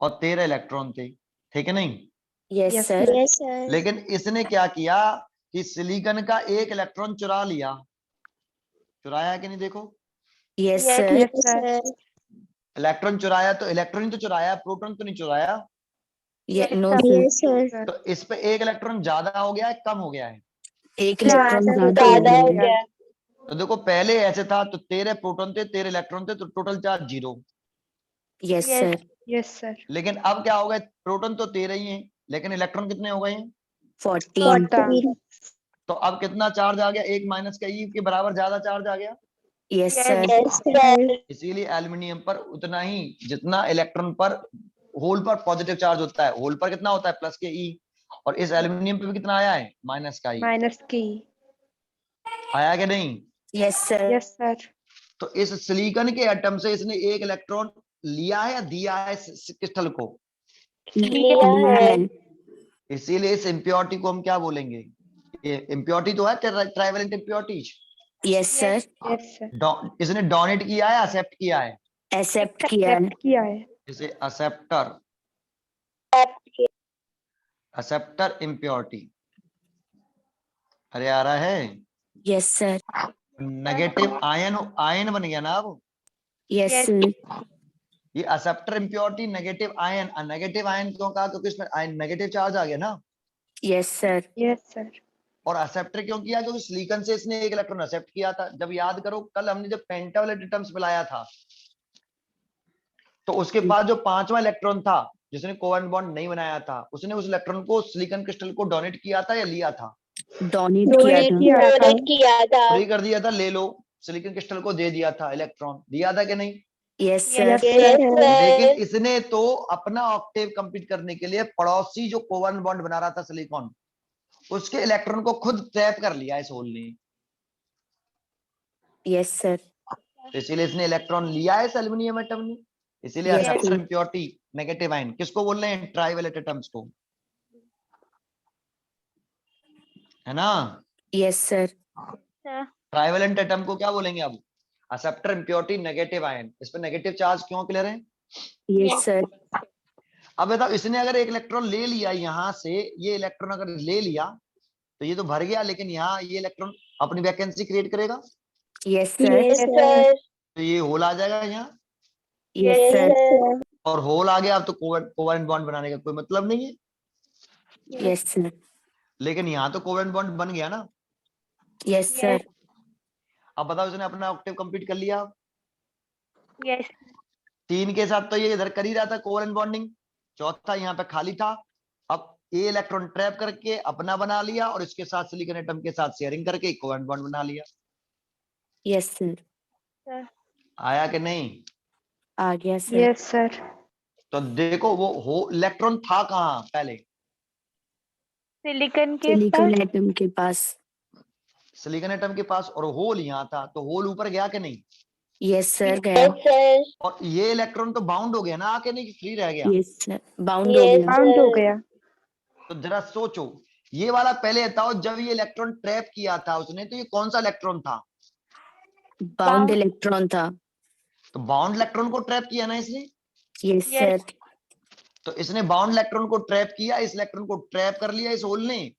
Speaker 1: और 13 इलेक्ट्रॉन थे, ठीक है नहीं?
Speaker 2: Yes sir.
Speaker 1: लेकिन इसने क्या किया कि सिलिकॉन का एक इलेक्ट्रॉन चुरा लिया। चुराया है कि नहीं? देखो,
Speaker 2: यस सर।
Speaker 1: इलेक्ट्रॉन चुराया, तो इलेक्ट्रॉन ही तो चुराया, प्रोटॉन तो नहीं चुराया।
Speaker 2: No sir.
Speaker 1: तो इस पे एक इलेक्ट्रॉन ज्यादा हो गया है, कम हो गया है?
Speaker 2: एक इलेक्ट्रॉन ज्यादा हो गया।
Speaker 1: तो देखो, पहले ऐसे था तो 13 प्रोटॉन थे, 13 इलेक्ट्रॉन थे, तो total charge 0।
Speaker 2: Yes sir.
Speaker 3: Yes, sir.
Speaker 1: लेकिन अब क्या हो गया, प्रोटॉन तो 13 ही है, लेकिन इलेक्ट्रॉन कितने हो गए हैं?
Speaker 2: 14.
Speaker 3: 14.
Speaker 1: तो अब कितना चार्ज आ गया, 1 माइनस का ई के बराबर ज्यादा चार्ज आ गया।
Speaker 2: Yes,
Speaker 3: Yes,
Speaker 2: sir.
Speaker 3: sir.
Speaker 1: इसीलिए एल्युमिनियम पर उतना ही जितना इलेक्ट्रॉन पर होल पर पॉजिटिव चार्ज होता है, होल पर कितना होता है प्लस के ई, और इस एल्युमिनियम पे भी कितना आया है, माइनस का ई।
Speaker 3: Minus K.
Speaker 1: आया कि नहीं?
Speaker 2: Yes, sir.
Speaker 3: Yes, sir.
Speaker 1: तो इस सिलिकॉन के एटम से इसने एक इलेक्ट्रॉन लिया है या दिया है क्रिस्टल को?
Speaker 2: लिया है.
Speaker 1: इसीलिए इस इम्प्योरिटी को हम क्या बोलेंगे, ये इम्प्योरिटी तो है, trivalent impurities.
Speaker 2: Yes, sir.
Speaker 3: Yes, sir.
Speaker 1: इसने डोनेट किया है, एक्सेप्ट किया है?
Speaker 2: Accept किया है.
Speaker 3: Accept किया है.
Speaker 1: इसे एक्सेप्टर, एक्सेप्टर इम्प्योरिटी। अरे आ रहा है?
Speaker 2: Yes, sir.
Speaker 1: Negative ion, ion बन गया ना अब।
Speaker 2: Yes,
Speaker 3: Yes.
Speaker 2: sir.
Speaker 1: ये acceptor impurity negative ion, negative ion क्यों कहा, क्योंकि इसमें आयन नेगेटिव चार्ज आ गया ना।
Speaker 2: Yes, sir.
Speaker 3: Yes, sir.
Speaker 1: और एक्सेप्टर क्यों किया, क्योंकि सिलिकॉन से इसने एक इलेक्ट्रॉन एक्सेप्ट किया था। जब याद करो कल हमने जब पेंटावलेट एटम्स मिलाया था, तो उसके बाद जो 5वां इलेक्ट्रॉन था जिसने कोवेलेंट बॉन्ड नहीं बनाया था, उसने उस इलेक्ट्रॉन को सिलिकॉन क्रिस्टल को डोनेट किया था या लिया था?
Speaker 2: Donate किया था.
Speaker 1: फ्री कर दिया था, ले लो, सिलिकॉन क्रिस्टल को दे दिया था इलेक्ट्रॉन, दिया था कि नहीं?
Speaker 2: Yes, sir.
Speaker 3: Yes, sir.
Speaker 1: लेकिन इसने तो अपना ऑक्टेव कंप्लीट करने के लिए पड़ोसी जो कोवेलेंट बॉन्ड बना रहा था सिलिकॉन, उसके इलेक्ट्रॉन को खुद ट्रैप कर लिया इस होल ने।
Speaker 2: Yes, sir.
Speaker 1: तो इसीलिए इसने इलेक्ट्रॉन लिया है इस एल्युमिनियम एटम ने। इसीलिए
Speaker 2: Yes,
Speaker 1: acceptor
Speaker 2: sir.
Speaker 1: Impurity negative ion किसको बोल रहे हैं, ट्राइवेलेंट एटम्स को, है ना।
Speaker 2: Yes, sir.
Speaker 1: ट्राइवेलेंट एटम को क्या बोलेंगे अब, एक्सेप्टर इम्प्योरिटी नेगेटिव आयन। इस पर नेगेटिव चार्ज क्यों, क्लियर है?
Speaker 2: Yes, sir.
Speaker 1: अब बताओ, इसने अगर एक इलेक्ट्रॉन ले लिया यहां से, ये इलेक्ट्रॉन अगर ले लिया तो ये तो भर गया, लेकिन यहाँ ये इलेक्ट्रॉन अपनी वैकेंसी क्रिएट करेगा।
Speaker 2: Yes, sir.
Speaker 3: Yes, sir.
Speaker 1: तो ये होल आ जाएगा यहाँ,
Speaker 2: Yes, sir.
Speaker 1: और होल आ गया, अब तो कोवेलेंट बॉन्ड बनाने का कोई मतलब नहीं है।
Speaker 2: Yes, sir.
Speaker 1: लेकिन यहाँ तो कोवेलेंट बॉन्ड बन गया ना।
Speaker 2: Yes, sir.
Speaker 1: अब बताओ, इसने अपना ऑक्टेव कंप्लीट कर लिया।
Speaker 3: Yes.
Speaker 1: 3 के साथ तो ये इधर कर ही रहा था कोवेलेंट बॉन्डिंग, चौथा यहाँ पे खाली था। अब ये इलेक्ट्रॉन ट्रैप करके अपना बना लिया, और इसके साथ सिलिकॉन एटम के साथ शेयरिंग करके कोवेलेंट बॉन्ड बना लिया।
Speaker 2: Yes, sir.
Speaker 1: आया कि नहीं?
Speaker 2: आ गया sir.
Speaker 3: Yes, sir.
Speaker 1: तो देखो वो हो इलेक्ट्रॉन था कहाँ पहले,
Speaker 3: सिलिकॉन के
Speaker 2: सिलिकॉन
Speaker 3: पास.
Speaker 2: एटम के पास.
Speaker 1: सिलिकॉन एटम के पास, और होल यहाँ था, तो होल ऊपर गया कि नहीं?
Speaker 2: Yes, sir. गया.
Speaker 1: और ये इलेक्ट्रॉन तो बाउंड हो गया ना आके, नहीं कि फ्री रह गया?
Speaker 2: Yes, sir. बाउंड हो गया.
Speaker 3: बाउंड हो गया.
Speaker 1: तो जरा सोचो, ये वाला पहले बताओ, जब ये इलेक्ट्रॉन ट्रैप किया था उसने, तो ये कौन सा इलेक्ट्रॉन था?
Speaker 2: बाउंड इलेक्ट्रॉन था.
Speaker 1: तो बाउंड इलेक्ट्रॉन को ट्रैप किया ना इसने।
Speaker 2: Yes, sir.
Speaker 1: तो इसने बाउंड इलेक्ट्रॉन को ट्रैप किया, इस इलेक्ट्रॉन को ट्रैप कर लिया इस होल ने,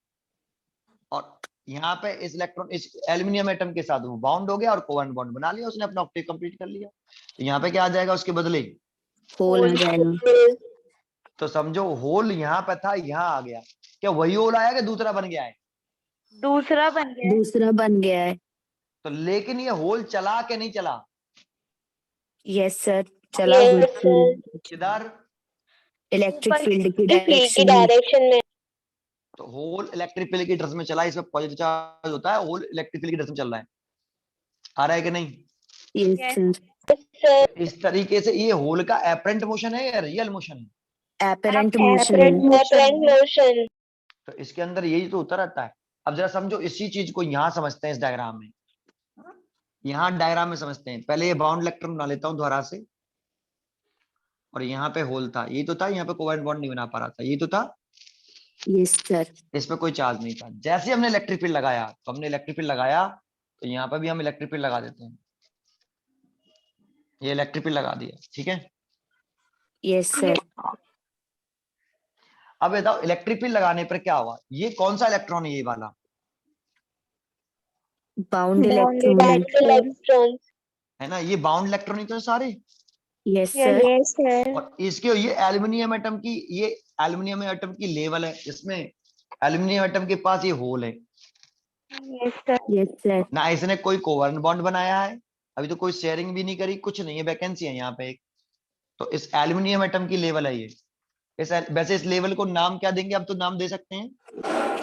Speaker 1: और यहाँ पे इस इलेक्ट्रॉन इस एल्युमिनियम एटम के साथ वो बाउंड हो गया और कोवेलेंट बॉन्ड बना लिया, उसने अपना ऑक्टेव कंप्लीट कर लिया। तो यहाँ पे क्या आ जाएगा उसके बदले,
Speaker 2: होल आ जाएगा.
Speaker 1: तो समझो होल यहाँ पे था, यहाँ आ गया। क्या वही होल आया कि दूसरा बन गया है?
Speaker 3: दूसरा बन गया.
Speaker 2: दूसरा बन गया है.
Speaker 1: तो लेकिन ये होल चला के नहीं चला,
Speaker 2: Yes, sir. चला
Speaker 1: किधर?
Speaker 2: इलेक्ट्रिक
Speaker 3: ऊपर
Speaker 2: फील्ड की डायरेक्शन में.
Speaker 1: तो होल इलेक्ट्रिक फील्ड की डायरेक्शन में चला, इसमें पॉजिटिव चार्ज होता है, होल इलेक्ट्रिक फील्ड की डायरेक्शन में चल रहा है। आ रहा है कि नहीं?
Speaker 2: Yes, sir.
Speaker 1: इस तरीके से ये होल का एपरेंट मोशन है या रियल मोशन है?
Speaker 2: Apparent motion.
Speaker 1: तो इसके अंदर यही तो होता रहता है। अब जरा समझो, इसी चीज को यहाँ समझते हैं, इस डायग्राम में, यहाँ डायग्राम में समझते हैं। पहले ये बाउंड इलेक्ट्रॉन बना लेता हूँ दोबारा से, और यहाँ पे होल था, ये तो था, यहाँ पे कोवेलेंट बॉन्ड नहीं बना पा रहा था, ये तो था।
Speaker 2: Yes, sir.
Speaker 1: इसमें कोई चार्ज नहीं था। जैसे हमने इलेक्ट्रिक फील्ड लगाया, तो हमने इलेक्ट्रिक फील्ड लगाया, तो यहाँ पे भी हम इलेक्ट्रिक फील्ड लगा देते हैं। ये इलेक्ट्रिक फील्ड लगा दिया, ठीक है।
Speaker 2: Yes, sir.
Speaker 1: अब बताओ, इलेक्ट्रिक फील्ड लगाने पर क्या हुआ? ये कौन सा इलेक्ट्रॉन है, ये वाला
Speaker 2: Bound electron.
Speaker 1: है ना, ये बाउंड इलेक्ट्रॉन ही तो है सारे।
Speaker 2: Yes, sir.
Speaker 1: और इसके ये एल्युमिनियम एटम की, ये एल्युमिनियम एटम की लेवल है, इसमें एल्युमिनियम एटम के पास ये होल है
Speaker 2: Yes, sir.
Speaker 1: ना, इसने कोई कोवेलेंट बॉन्ड बनाया है, अभी तो कोई शेयरिंग भी नहीं करी, कुछ नहीं है, वैकेंसी है यहाँ पे एक। तो इस एल्यूमिनियम एटम की लेवल है ये। वैसे इस लेवल को नाम क्या देंगे, अब तो नाम दे सकते हैं,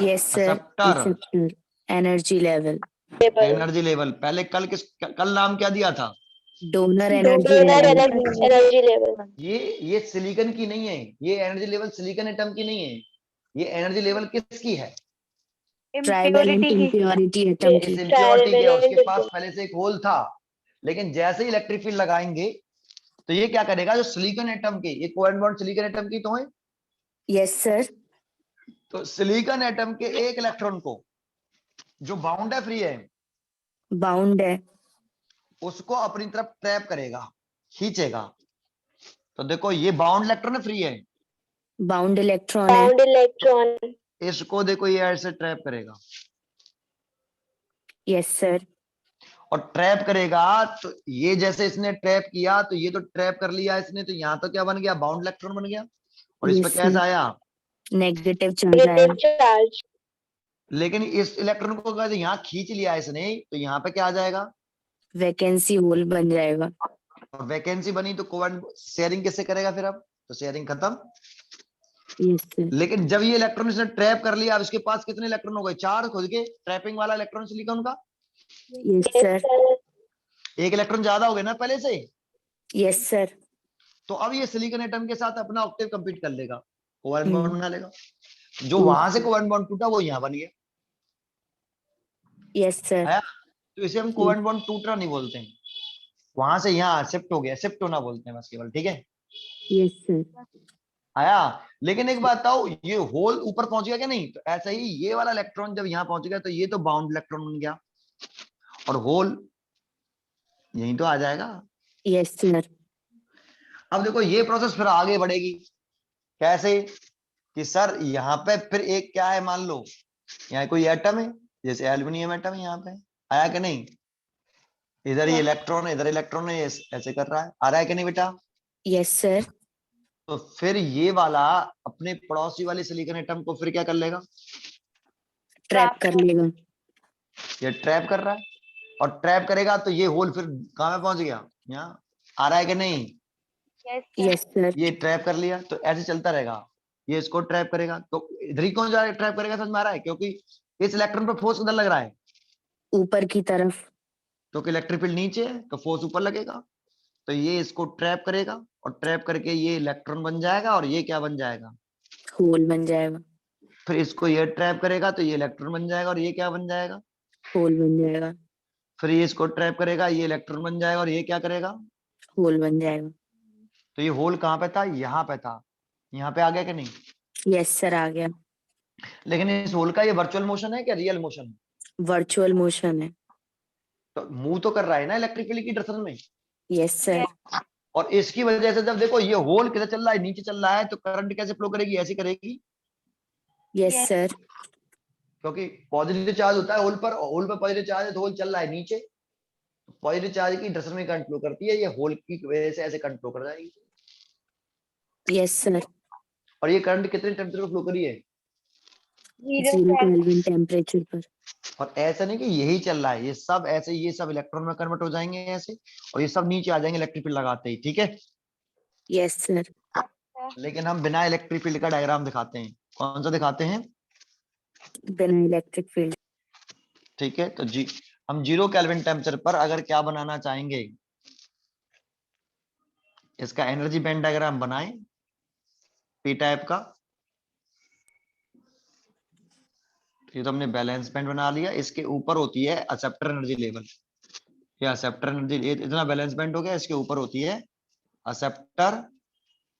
Speaker 2: Yes, sir.
Speaker 1: Acceptor
Speaker 2: Receptor. Energy level.
Speaker 1: Energy level. पहले कल नाम क्या दिया था?
Speaker 2: Donor energy level.
Speaker 3: Energy level.
Speaker 1: ये सिलिकॉन की नहीं है, ये एनर्जी लेवल सिलिकॉन एटम की नहीं है, ये एनर्जी लेवल किसकी है?
Speaker 2: Trivalent impurity atom
Speaker 1: इस
Speaker 2: की.
Speaker 1: इम्प्योरिटी के, उसके पास पहले से एक होल था, लेकिन जैसे ही इलेक्ट्रिक फील्ड लगाएंगे तो ये क्या करेगा, जो सिलिकॉन एटम के, ये कोवेलेंट बॉन्ड सिलिकॉन एटम की तो है,
Speaker 2: Yes, sir.
Speaker 1: तो सिलिकॉन एटम के एक इलेक्ट्रॉन को जो बाउंड है, फ्री है,
Speaker 2: Bound है.
Speaker 1: उसको अपनी तरफ ट्रैप करेगा, खींचेगा। तो देखो ये बाउंड इलेक्ट्रॉन है, फ्री है,
Speaker 2: Bound electron है.
Speaker 1: इसको देखो ये ऐसे ट्रैप करेगा,
Speaker 2: Yes, sir.
Speaker 1: और ट्रैप करेगा तो ये जैसे इसने ट्रैप किया तो ये तो ट्रैप कर लिया इसने, तो यहाँ तो क्या बन गया, बाउंड इलेक्ट्रॉन बन गया, और इस
Speaker 2: Yes,
Speaker 1: पर कैसा
Speaker 2: sir.
Speaker 1: आया,
Speaker 2: Negative charge आया.
Speaker 1: लेकिन इस इलेक्ट्रॉन को अगर यहाँ खींच लिया इसने तो यहाँ पे क्या आ जाएगा,
Speaker 2: Vacancy hole बन जाएगा.
Speaker 1: और वैकेंसी बनी तो कोवेलेंट शेयरिंग किससे करेगा फिर, अब तो शेयरिंग खत्म।
Speaker 2: Yes, sir.
Speaker 1: लेकिन जब ये इलेक्ट्रॉन इसने ट्रैप कर लिया, अब इसके पास कितने इलेक्ट्रॉन हो गए, 4 खुद के ट्रैपिंग वाला इलेक्ट्रॉन सिलिकॉन का,
Speaker 2: Yes, sir.
Speaker 1: एक इलेक्ट्रॉन ज्यादा हो गए ना पहले से।
Speaker 2: Yes, sir.
Speaker 1: तो अब ये सिलिकॉन एटम के साथ अपना ऑक्टेव कंप्लीट कर लेगा, कोवेलेंट बॉन्ड बना लेगा, जो वहां से कोवेलेंट बॉन्ड टूटा वो यहाँ बन गया।
Speaker 2: Yes, sir.
Speaker 1: आया? तो इसे हम कोवेलेंट बॉन्ड टूटना नहीं बोलते हैं, वहां से यहाँ शिफ्ट हो गया, शिफ्ट होना बोलते हैं बस केवल, ठीक है।
Speaker 2: Yes, sir.
Speaker 1: आया? लेकिन एक बात बताओ, ये होल ऊपर पहुंच गया क्या, नहीं? तो ऐसा ही ये वाला इलेक्ट्रॉन जब यहाँ पहुंच गया तो ये तो बाउंड इलेक्ट्रॉन बन गया, और होल यहीं तो आ जाएगा।
Speaker 2: Yes, sir.
Speaker 1: अब देखो ये प्रोसेस फिर आगे बढ़ेगी, कैसे कि सर यहाँ पे फिर एक क्या है, मान लो यहाँ कोई एटम है, जैसे एल्यूमिनियम एटम है यहाँ पे, आया कि नहीं, इधर ये इलेक्ट्रॉन है, इधर इलेक्ट्रॉन है, ये ऐसे कर रहा है, आ रहा है कि नहीं बेटा?
Speaker 2: Yes, sir.
Speaker 1: तो फिर ये वाला अपने पड़ोसी वाले सिलिकॉन एटम को फिर क्या कर लेगा,
Speaker 2: Trap कर लेगा.
Speaker 1: ये ट्रैप कर रहा है, और ट्रैप करेगा तो ये होल फिर कहां में पहुंच गया, यहाँ आ रहा है कि नहीं,
Speaker 2: Yes, sir.
Speaker 1: ये ट्रैप कर लिया, तो ऐसे चलता रहेगा, ये इसको ट्रैप करेगा, तो इधर ही कौन जा रहा है, ट्रैप करेगा, समझ में आ रहा है, क्योंकि इस इलेक्ट्रॉन पर फोर्स किधर लग रहा है,
Speaker 2: ऊपर की तरफ.
Speaker 1: क्योंकि इलेक्ट्रिक फील्ड नीचे है तो फोर्स ऊपर लगेगा, तो ये इसको ट्रैप करेगा, और ट्रैप करके ये इलेक्ट्रॉन बन जाएगा, और ये क्या बन जाएगा,
Speaker 2: होल बन जाएगा.
Speaker 1: फिर इसको ये ट्रैप करेगा तो ये इलेक्ट्रॉन बन जाएगा, और ये क्या बन जाएगा,
Speaker 2: होल बन जाएगा.
Speaker 1: फिर ये इसको ट्रैप करेगा, ये इलेक्ट्रॉन बन जाएगा, और ये क्या करेगा,
Speaker 2: होल बन जाएगा.
Speaker 1: तो ये होल कहाँ पे था, यहाँ पे था, यहाँ पे आ गया कि नहीं?
Speaker 2: Yes, sir. आ गया.
Speaker 1: लेकिन इस होल का ये वर्चुअल मोशन है क्या रियल मोशन?
Speaker 2: वर्चुअल मोशन है.
Speaker 1: तो मूव तो कर रहा है ना इलेक्ट्रिक फील्ड की डायरेक्शन में,
Speaker 2: Yes, sir.
Speaker 1: और इसकी वजह से जब देखो ये होल किधर चल रहा है, नीचे चल रहा है, तो करंट कैसे फ्लो करेगी, ऐसी करेगी,
Speaker 2: Yes, sir.
Speaker 1: क्योंकि पॉजिटिव चार्ज होता है होल पर, होल पर पॉजिटिव चार्ज है तो होल चल रहा है नीचे, पॉजिटिव चार्ज की डायरेक्शन में करंट फ्लो करती है, ये होल की वजह से ऐसे करंट फ्लो कर जाएगी।
Speaker 2: Yes, sir.
Speaker 1: और ये करंट कितने टेम्परेचर पर फ्लो करी है,
Speaker 2: 0 Kelvin टेम्परेचर पर.
Speaker 1: और ऐसा नहीं कि यही चल रहा है, ये सब ऐसे, ये सब इलेक्ट्रॉन में कन्वर्ट हो जाएंगे ऐसे, और ये सब नीचे आ जाएंगे इलेक्ट्रिक फील्ड लगाते ही, ठीक है।
Speaker 2: Yes, sir.
Speaker 1: लेकिन हम बिना इलेक्ट्रिक फील्ड का डायग्राम दिखाते हैं, कौन सा दिखाते हैं,
Speaker 2: बिना इलेक्ट्रिक फील्ड.
Speaker 1: ठीक है। तो हम 0 केल्विन टेम्परेचर पर अगर क्या बनाना चाहेंगे, इसका एनर्जी बैंड डायग्राम बनाएं, पी टाइप का, ये तो हमने बैलेंस बैंड बना लिया, इसके ऊपर होती है एक्सेप्टर एनर्जी लेवल, या एक्सेप्टर एनर्जी, इतना बैलेंस बैंड हो गया, इसके ऊपर होती है एक्सेप्टर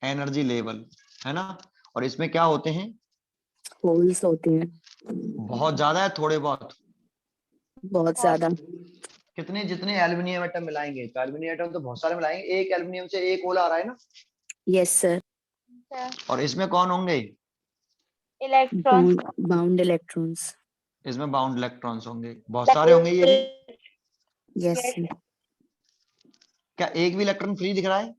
Speaker 1: एनर्जी लेवल, है ना। और इसमें क्या होते हैं,
Speaker 2: होल्स होते हैं.
Speaker 1: बहुत ज्यादा है, थोड़े बहुत,
Speaker 2: बहुत ज्यादा.
Speaker 1: कितने, जितने एल्यूमिनियम एटम मिलाएंगे, तो एल्यूमिनियम एटम तो बहुत सारे मिलाएंगे, एक एल्यूमिनियम से एक होल आ रहा है ना,
Speaker 2: Yes, sir.
Speaker 1: और इसमें कौन होंगे,
Speaker 3: इलेक्ट्रॉन।
Speaker 2: Bound electrons.
Speaker 1: इसमें बाउंड इलेक्ट्रॉन्स होंगे, बहुत सारे होंगे ये भी।
Speaker 2: Yes, sir.
Speaker 1: क्या एक भी इलेक्ट्रॉन फ्री दिख रहा है,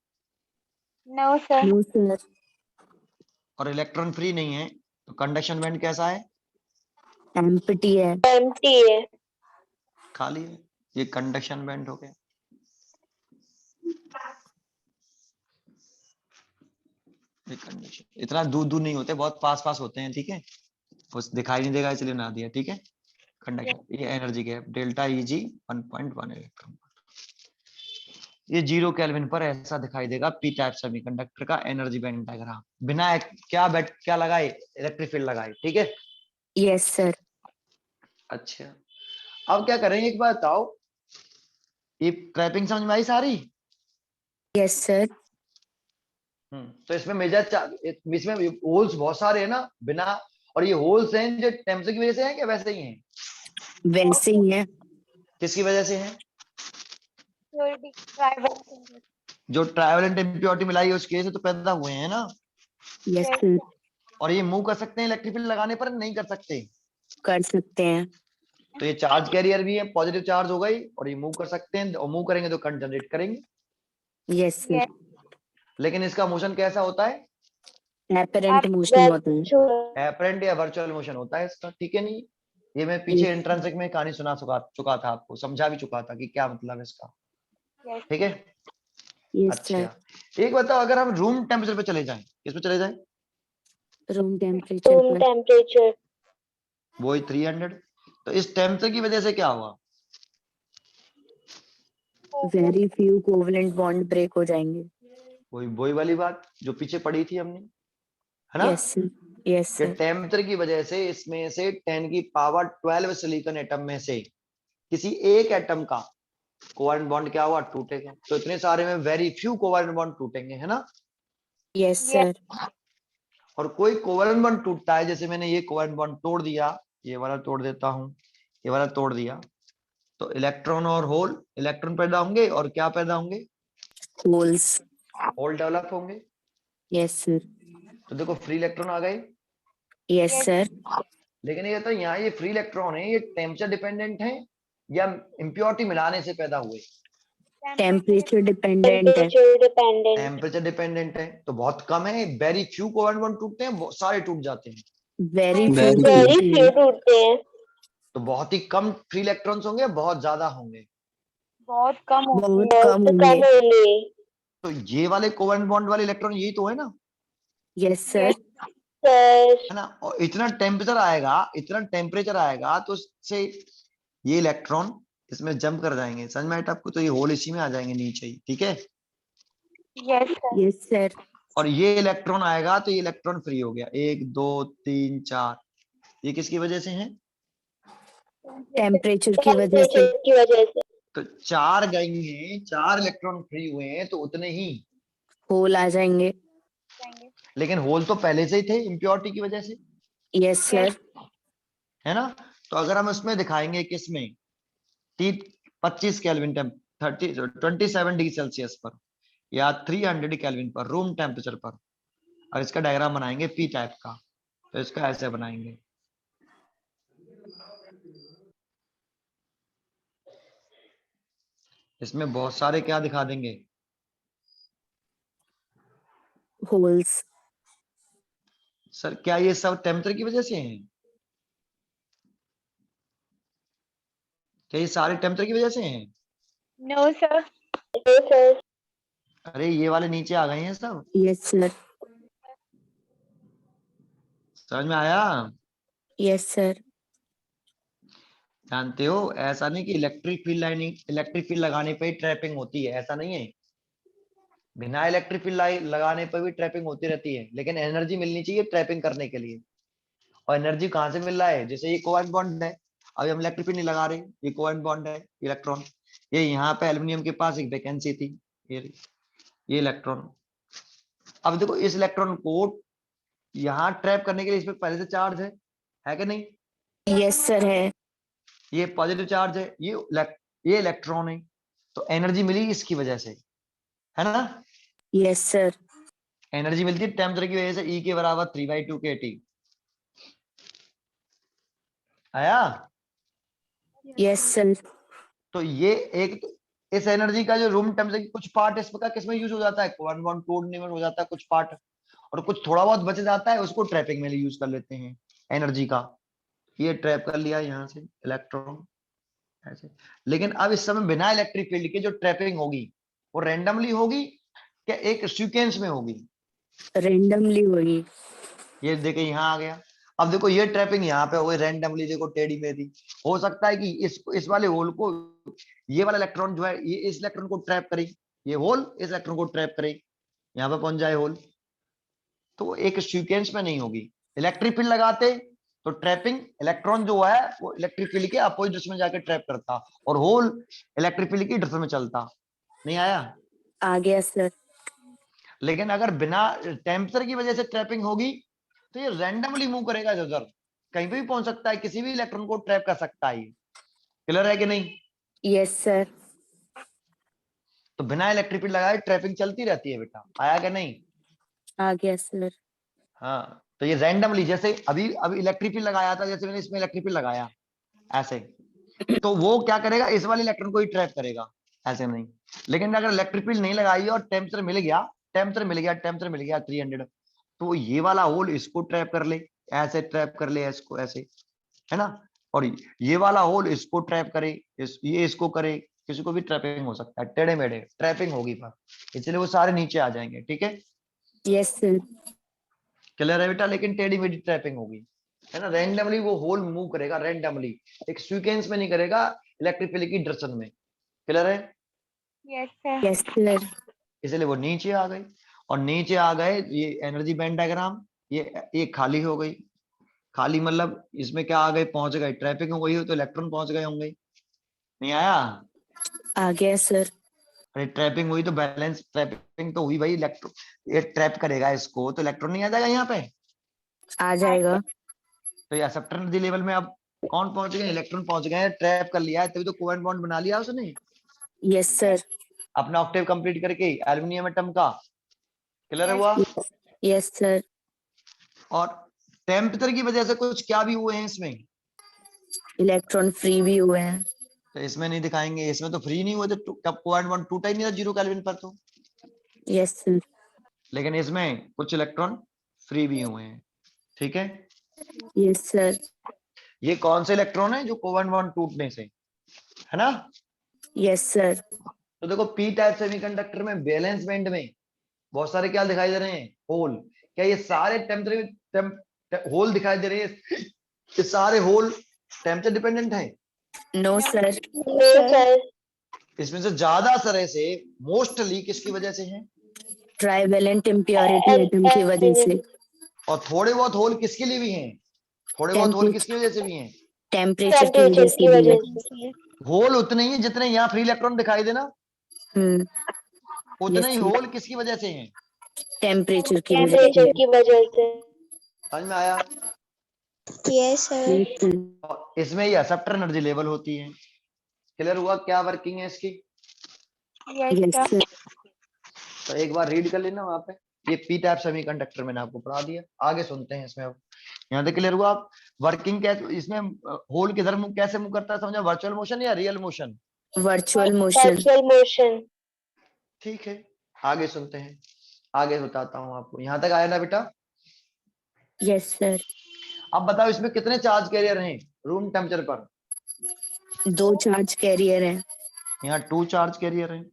Speaker 3: नो सर।
Speaker 2: No, sir.
Speaker 1: और इलेक्ट्रॉन फ्री नहीं है, तो कंडक्शन बैंड कैसा है,
Speaker 2: एम्प्टी है.
Speaker 3: एम्प्टी है।
Speaker 1: खाली है, ये कंडक्शन बैंड हो गया। कंडीशन इतना दूर दूर नहीं होते, बहुत पास पास होते हैं, ठीक है, कुछ दिखाई नहीं देगा इसलिए ना दिया, ठीक है। कंडक्शन, ये energy gap delta Eg 1.1 electron, ये 0 केल्विन पर ऐसा दिखाई देगा पी टाइप सेमीकंडक्टर का एनर्जी बैंड डायग्राम, बिना क्या लगाए, इलेक्ट्रिक फील्ड लगाए, ठीक है।
Speaker 2: Yes sir.
Speaker 1: अच्छा, अब क्या करेंगे, एक बात बताओ, ये ट्रैपिंग समझ में आई सारी?
Speaker 2: Yes sir.
Speaker 1: तो इसमें इसमें होल्स बहुत सारे हैं ना बिना, और ये होल्स हैं जो टेम्परेचर की वजह से हैं क्या वैसे ही हैं?
Speaker 2: वैसे ही है।
Speaker 1: किसकी वजह से हैं?
Speaker 3: ट्राइवल।
Speaker 1: जो ट्राइवेलेंट इम्प्योरिटी मिलाई है उसकी वजह से तो पैदा हुए हैं ना।
Speaker 2: Yes sir.
Speaker 1: और ये मूव कर सकते हैं इलेक्ट्रिक फील्ड लगाने पर, नहीं कर सकते?
Speaker 2: कर सकते हैं।
Speaker 1: तो ये चार्ज कैरियर भी है, पॉजिटिव चार्ज हो गई, और ये मूव कर सकते हैं, और मूव करेंगे तो करंट जनरेट करेंगे।
Speaker 2: Yes sir.
Speaker 1: लेकिन इसका मोशन कैसा होता है?
Speaker 2: एपरेंट मोशन होता है।
Speaker 1: एपरेंट या वर्चुअल मोशन होता है इसका, ठीक है। नहीं, ये मैं पीछे इंट्रांसिक में कहानी सुना चुका था आपको, समझा भी चुका था कि क्या मतलब है इसका, ठीक है।
Speaker 2: Yes sir.
Speaker 1: अच्छा, एक बताओ, अगर हम रूम टेम्परेचर पे चले जाएं, किस पे चले जाएं?
Speaker 2: रूम टेम्परेचर पर।
Speaker 3: टेम्परेचर।
Speaker 1: वही 300। तो इस टेम्परेचर की वजह से क्या हुआ?
Speaker 2: Very few covalent bond break हो जाएंगे।
Speaker 1: वही वाली बात जो पीछे पढ़ी थी हमने, है ना,
Speaker 2: यस सर। यस
Speaker 1: कि
Speaker 2: सर।
Speaker 1: टेम्परेचर की वजह से इसमें से 10 की पावर 12 सिलिकॉन एटम में से किसी एक एटम का कोवलेंट बॉन्ड क्या हुआ, टूटेगा। तो इतने सारे में वेरी फ्यू कोवलेंट बॉन्ड टूटेंगे, है ना।
Speaker 2: Yes sir.
Speaker 1: और कोई कोवलेंट बॉन्ड टूटता है, जैसे मैंने ये कोवलेंट बॉन्ड तोड़ दिया, ये वाला तोड़ देता हूं, ये वाला तोड़ दिया, तो इलेक्ट्रॉन और होल, इलेक्ट्रॉन पैदा होंगे और क्या पैदा होंगे,
Speaker 2: होल्स।
Speaker 1: होल डेवलप होंगे।
Speaker 2: Yes sir.
Speaker 1: तो देखो फ्री इलेक्ट्रॉन आ गए।
Speaker 2: Yes sir.
Speaker 1: लेकिन ये तो यहाँ ये फ्री इलेक्ट्रॉन है, ये टेम्परेचर डिपेंडेंट है या इम्प्योरिटी मिलाने से पैदा हुए?
Speaker 2: टेम्परेचर डिपेंडेंट है।
Speaker 3: डिपेंडेंट।
Speaker 1: टेम्परेचर डिपेंडेंट है, तो बहुत कम है, वेरी फ्यू कोवलेंट बॉन्ड टूटते हैं, सारे टूट जाते हैं।
Speaker 2: वेरी फ्यू
Speaker 3: वेरी फ्यू टूटते हैं।
Speaker 1: तो बहुत ही कम फ्री इलेक्ट्रॉन्स होंगे, बहुत ज्यादा होंगे।
Speaker 3: बहुत कम
Speaker 2: बहुत कम
Speaker 3: कम
Speaker 2: होंगे।
Speaker 3: होंगे।
Speaker 1: तो ये वाले कोवलेंट बॉन्ड वाले इलेक्ट्रॉन यही तो है ना,
Speaker 2: यस सर।
Speaker 1: है ना। और इतना टेम्परेचर आएगा तो उससे ये इलेक्ट्रॉन इसमें जंप कर जाएंगे, समझ में आया आपको? तो ये होल इसी में आ जाएंगे नीचे ही, ठीक है।
Speaker 2: Yes sir.
Speaker 1: और ये इलेक्ट्रॉन आएगा तो ये इलेक्ट्रॉन फ्री हो गया, 1 2 3 4, ये किसकी वजह से है?
Speaker 2: टेम्परेचर की वजह से।
Speaker 3: की वजह से।
Speaker 1: तो 4 गएंगे, 4 इलेक्ट्रॉन फ्री हुए हैं तो उतने ही,
Speaker 2: होल आ जाएंगे।
Speaker 1: लेकिन होल तो पहले से ही थे इम्प्योरिटी की वजह से,
Speaker 2: यस सर।
Speaker 1: है ना। तो अगर हम उसमें दिखाएंगे किसमें, 25 केल्विन 27 डिग्री सेल्सियस पर या 300 केल्विन पर रूम टेम्परेचर पर, और इसका डायग्राम बनाएंगे पी टाइप का, तो इसका ऐसे बनाएंगे। इसमें बहुत सारे क्या दिखा देंगे,
Speaker 2: होल्स।
Speaker 1: सर क्या ये सब टेम्परेचर की वजह से हैं? क्या ये सारे टेम्परेचर की वजह से हैं?
Speaker 3: No sir. No sir.
Speaker 1: अरे ये वाले नीचे आ गए हैं सब,
Speaker 2: यस सर।
Speaker 1: समझ में आया?
Speaker 2: Yes sir.
Speaker 1: जानते हो, ऐसा नहीं कि इलेक्ट्रिक फील्ड लगाने पे ही ट्रैपिंग होती है, ऐसा नहीं है। बिना इलेक्ट्रिक फील्ड लगाने पर भी ट्रैपिंग होती रहती है, लेकिन एनर्जी मिलनी चाहिए ट्रैपिंग करने के लिए। और एनर्जी कहाँ से मिल रहा है, जैसे ये कोवेलेंट बॉन्ड है, अभी हम इलेक्ट्रिक फील्ड नहीं लगा रहे, ये कोवेलेंट बॉन्ड है, इलेक्ट्रॉन, ये यहाँ पे एल्यूमिनियम के पास एक वैकेंसी थी, ये इलेक्ट्रॉन। अब देखो इस इलेक्ट्रॉन को यहाँ ट्रैप करने के लिए इसमें पहले से चार्ज है कि नहीं?
Speaker 2: यस सर है।
Speaker 1: ये पॉजिटिव चार्ज है, ये इलेक्ट्रॉन है, तो एनर्जी मिली इसकी वजह से, है ना।
Speaker 2: Yes sir.
Speaker 1: एनर्जी मिलती है टेम्परेचर की वजह से, E के बराबर 3/2 kT आया।
Speaker 2: Yes sir.
Speaker 1: तो ये एक, इस एनर्जी का जो रूम टेम्परेचर की कुछ पार्ट इसका किसमें यूज हो जाता है, कोवेलेंट बॉन्ड तोड़ने में हो जाता है कुछ पार्ट, और कुछ थोड़ा बहुत बच जाता है उसको ट्रैपिंग में यूज कर लेते हैं एनर्जी का। ये ट्रैप कर लिया यहाँ से इलेक्ट्रॉन ऐसे। लेकिन अब इस समय बिना इलेक्ट्रिक फील्ड के जो ट्रैपिंग होगी वो रैंडमली होगी क्या एक सीक्वेंस में होगी?
Speaker 2: रेंडमली होगी।
Speaker 1: ये देखिए यहाँ आ गया। अब देखो ये ट्रैपिंग यहाँ पे हो गई रैंडमली, देखो टेढ़ी मेढ़ी। हो सकता है कि इस वाले होल को ये वाला इलेक्ट्रॉन जो है ये इस इलेक्ट्रॉन को ट्रैप करे, ये होल इस इलेक्ट्रॉन को ट्रैप करे, यहाँ पे पहुंच जाए होल। तो एक सीक्वेंस में नहीं होगी। इलेक्ट्रिक फील्ड लगाते तो ट्रैपिंग इलेक्ट्रॉन जो है वो इलेक्ट्रिक फील्ड के अपोजिट डायरेक्शन में जाकर ट्रैप करता, और होल इलेक्ट्रिक फील्ड की डायरेक्शन में चलता। नहीं आया?
Speaker 2: आ गया सर।
Speaker 1: लेकिन अगर बिना टेम्परेचर की वजह से ट्रैपिंग होगी तो ये रैंडमली मूव करेगा इधर उधर, कहीं पे भी पहुंच सकता है, किसी भी इलेक्ट्रॉन को ट्रैप कर सकता है। क्लियर है कि नहीं?
Speaker 2: Yes sir.
Speaker 1: तो बिना इलेक्ट्रिक फील्ड लगाए ट्रैपिंग चलती रहती है बेटा। आया कि नहीं?
Speaker 2: आ गया सर।
Speaker 1: हाँ, तो ये रैंडमली, जैसे अभी अभी इलेक्ट्रिक फील्ड लगाया था, जैसे मैंने इसमें इलेक्ट्रिक फील्ड लगाया ऐसे, तो वो क्या करेगा, इस वाले इलेक्ट्रॉन को ही ट्रैप करेगा, ऐसे नहीं। लेकिन अगर इलेक्ट्रिक फील्ड नहीं लगाई और टेम्परेचर मिल गया, टेम्परेचर मिल गया 300, तो ये वाला होल इसको ट्रैप कर ले, ऐसे ट्रैप कर ले इसको ऐसे, है ना। और ये वाला होल इसको ट्रैप करे, ये इसको करे, किसी को भी ट्रैपिंग हो सकता है, टेढ़े मेढ़े ट्रैपिंग होगी, पर इसलिए वो सारे नीचे आ जाएंगे। ठीक है,
Speaker 2: यस सर।
Speaker 1: क्लियर है बेटा? लेकिन टेढ़ी मेढ़ी ट्रैपिंग होगी, है ना। रैंडमली वो होल मूव करेगा, रैंडमली, एक सीक्वेंस में नहीं करेगा, इलेक्ट्रिक फील्ड की डायरेक्शन में। क्लियर है?
Speaker 3: Yes sir.
Speaker 2: Yes sir.
Speaker 1: इसलिए वो नीचे आ गए, और नीचे आ गए, ये एनर्जी बैंड डायग्राम, ये खाली हो गई। खाली मतलब इसमें क्या आ गए, पहुंच गए, ट्रैपिंग हो गई हो तो इलेक्ट्रॉन पहुंच गए होंगे। नहीं आया?
Speaker 2: आ गया सर।
Speaker 1: अरे ट्रैपिंग हुई तो बैलेंस, ट्रैपिंग तो हुई भाई, इलेक्ट्रॉन ये ट्रैप करेगा इसको तो इलेक्ट्रॉन नहीं आ जाएगा यहाँ पे।
Speaker 2: आ जाएगा।
Speaker 1: तो ये एक्सेप्टर एनर्जी लेवल में अब कौन पहुंच गए, इलेक्ट्रॉन पहुंच गए, ट्रैप कर लिया है, तभी तो कोवेलेंट बॉन्ड बना लिया उसने
Speaker 2: यस सर।
Speaker 1: अपना ऑक्टेव कंप्लीट करके एल्युमिनियम एटम का। क्लियर हुआ?
Speaker 2: Yes sir.
Speaker 1: और टेम्परेचर की वजह से कुछ क्या भी हुए हैं इसमें,
Speaker 2: इलेक्ट्रॉन फ्री भी हुए हैं।
Speaker 1: तो इसमें नहीं दिखाएंगे, इसमें तो फ्री नहीं हुए, तो कोवेलेंट बॉन्ड टूटा ही नहीं था 0 केल्विन पर तो।
Speaker 2: Yes sir.
Speaker 1: लेकिन इसमें कुछ इलेक्ट्रॉन फ्री भी हुए हैं। ठीक है,
Speaker 2: यस सर।
Speaker 1: ये कौन से इलेक्ट्रॉन है जो कोवेलेंट बॉन्ड टूटने से, है ना।
Speaker 2: Yes sir.
Speaker 1: तो देखो पी टाइप सेमीकंडक्टर में वैलेंस बैंड में बहुत सारे क्या दिखाई दे रहे हैं, होल। क्या ये सारे टेम्परेचर होल दिखाई दे रहे हैं? ये सारे होल टेम्परेचर डिपेंडेंट है?
Speaker 2: No sir.
Speaker 3: सर।
Speaker 1: इसमें से ज्यादा तरह से मोस्टली किसकी वजह से है,
Speaker 2: ट्राइवेलेंट इम्प्योरिटी एटम की वजह से।
Speaker 1: और थोड़े बहुत होल किसके लिए भी हैं, थोड़े बहुत होल किसकी वजह से भी हैं,
Speaker 2: टेम्परेचर की वजह से भी है।
Speaker 3: से।
Speaker 1: होल उतने ही हैं जितने यहाँ फ्री इलेक्ट्रॉन दिखाई देना, उतने ही
Speaker 2: यस
Speaker 1: होल किसकी वजह से हैं,
Speaker 2: टेम्परेचर की वजह
Speaker 3: टेम्परेचर
Speaker 2: से।
Speaker 3: की वजह से।
Speaker 1: समझ में आया?
Speaker 3: Yes sir.
Speaker 2: Yes sir.
Speaker 1: और इसमें ये एक्सेप्टर एनर्जी लेवल होती है। क्लियर हुआ क्या वर्किंग है इसकी?
Speaker 2: Yes sir.
Speaker 1: तो एक बार रीड कर लेना वहां पे, ये पी टाइप सेमीकंडक्टर मैंने आपको पढ़ा दिया, आगे सुनते हैं इसमें। अब यहाँ तक क्लियर हुआ? आप वर्किंग कैसे, इसमें होल किधर मूव कैसे मूव करता है समझा, वर्चुअल मोशन या real motion?
Speaker 2: Virtual motion.
Speaker 3: Virtual motion.
Speaker 1: ठीक है, आगे सुनते हैं, आगे बताता हूँ आपको। यहाँ तक आया ना बेटा?
Speaker 2: Yes sir.
Speaker 1: अब बताओ इसमें कितने चार्ज कैरियर हैं रूम टेम्परेचर पर?
Speaker 2: 2 चार्ज कैरियर हैं।
Speaker 1: यहाँ 2 चार्ज कैरियर हैं,